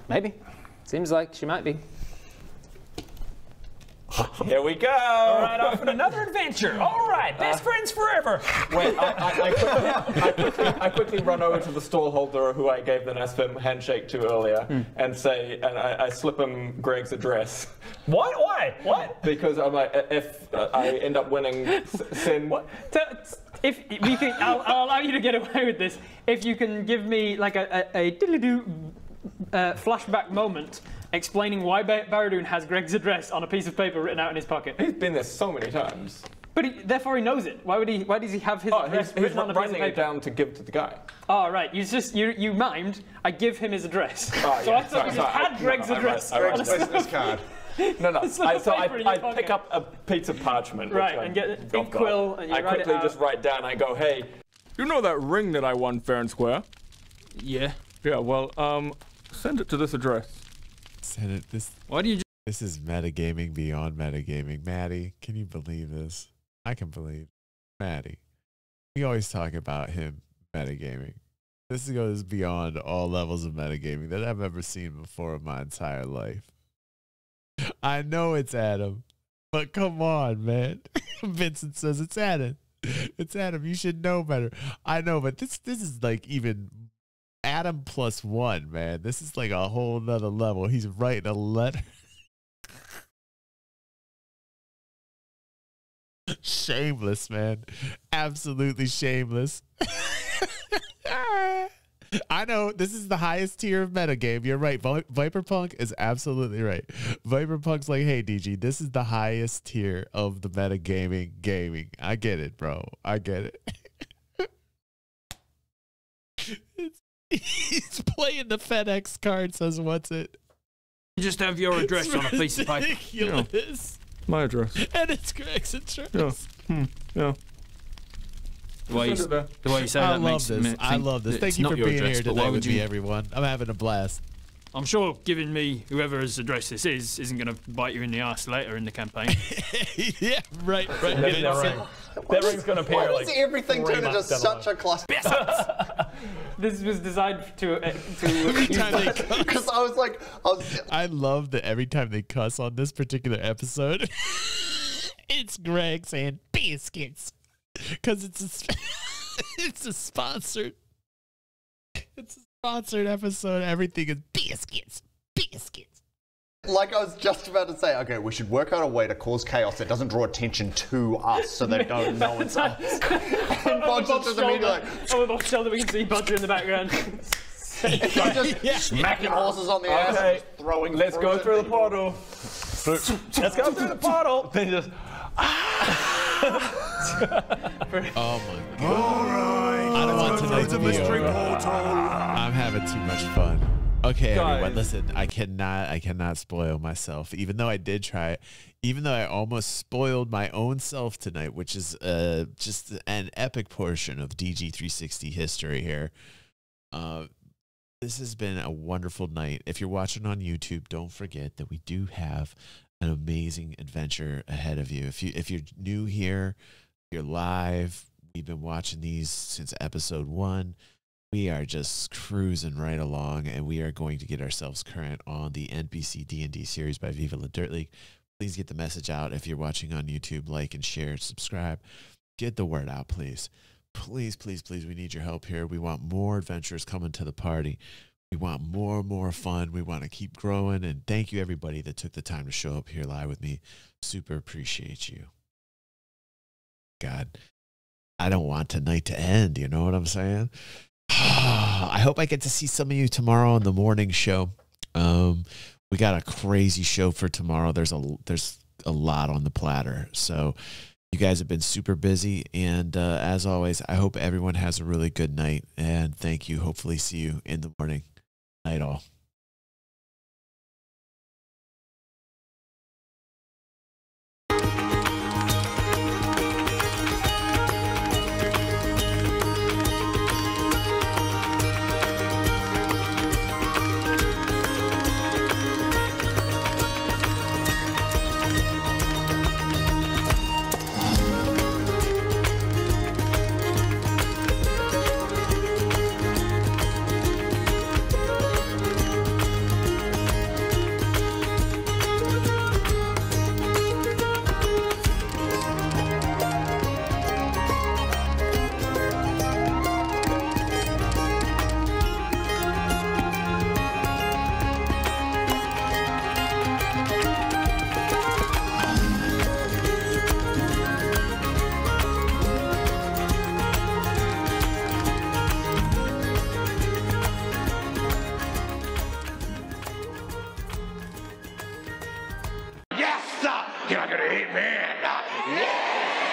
Maybe. Seems like she might be. Here we go! All right, off on another adventure. All right, best friends forever. Wait, I quickly run over to the stallholder who I gave the nice firm handshake to earlier and say, and I slip him Greg's address. What? Why? What? Because I'm like, if I end up winning, send. What? If you can, I'll allow you to get away with this. If you can give me like a diddly-doo flashback moment explaining why Barad-dûn has Greg's address on a piece of paper written out in his pocket. He's been there so many times. But therefore he knows it. Why does he have his address written on a piece of paper? He's writing it down to give to the guy. Oh, right. You mimed. I give him his address. Oh, so yeah. I thought you had Greg's address. Greg's business card. No. I pick up a piece of parchment. Right, and get an ink quill, and you I write it quickly out. just write down, I go, hey. You know that ring that I won fair and square? Yeah. Yeah, well, send it to this address. Send it this. Why do you? This is metagaming beyond metagaming. Maddie, can you believe this? I can believe. Maddie, we always talk about him metagaming. This goes beyond all levels of metagaming that I've ever seen before in my entire life. I know it's Adam, but come on, man. Vincent says it's Adam. It's Adam. You should know better. I know, but this is like even Adam +1, man. This is like a whole nother level. He's writing a letter. Shameless, man. Absolutely shameless. I know this is the highest tier of metagame. You're right. Viperpunk is absolutely right. Viperpunk's like, hey, DG, this is the highest tier of the gaming. I get it, bro. I get it. He's playing the FedEx card, says, what's it? You just have your address on a piece of paper. Ridiculous. My address. And it's Greg's address. Yeah. Yeah. The way you say that makes me think I love this. Thank you for being here today with me, everyone. I'm having a blast. I'm sure giving me whoever's address this isn't going to bite you in the ass later in the campaign. Yeah, right. That ring's going to appear Why like does everything turn into such a cluster? This was designed to every time they cuss. Because I was like, I love that every time they cuss on this particular episode, it's Greg saying biscuits. Because it's a sponsored episode. Everything is biscuits. Like I was just about to say, okay, we should work out a way to cause chaos that doesn't draw attention to us, so they don't know it's us. And Bod's just immediately like, Bob's shoulder, we can see Bodger in the background. just smacking horses on the ass, and just throwing. Let's go through the portal. Let's go through the portal. Then just. Oh my god! All right. I don't want tonight to be over. I'm having too much fun. Okay, everyone, listen. I cannot spoil myself. Even though I did try it, even though I almost spoiled my own self tonight, which is just an epic portion of DG360 history here. This has been a wonderful night. If you're watching on YouTube, don't forget that we do have an amazing adventure ahead of you. If you're new here, you're live. We've been watching these since episode 1. We are just cruising right along, and we are going to get ourselves current on the NPC D&D series by Viva La Dirt League. Please get the message out. If you're watching on YouTube, like and share, subscribe. Get the word out, please. Please, please, please, we need your help here. We want more adventurers coming to the party. We want more fun. We want to keep growing. And thank you, everybody that took the time to show up here live with me. Super appreciate you. God, I don't want tonight to end. You know what I'm saying? I hope I get to see some of you tomorrow on the morning show. We got a crazy show for tomorrow. There's a lot on the platter. So you guys have been super busy. And as always, I hope everyone has a really good night. And thank you. Hopefully see you in the morning. Night all. You're not gonna hit me. Yeah.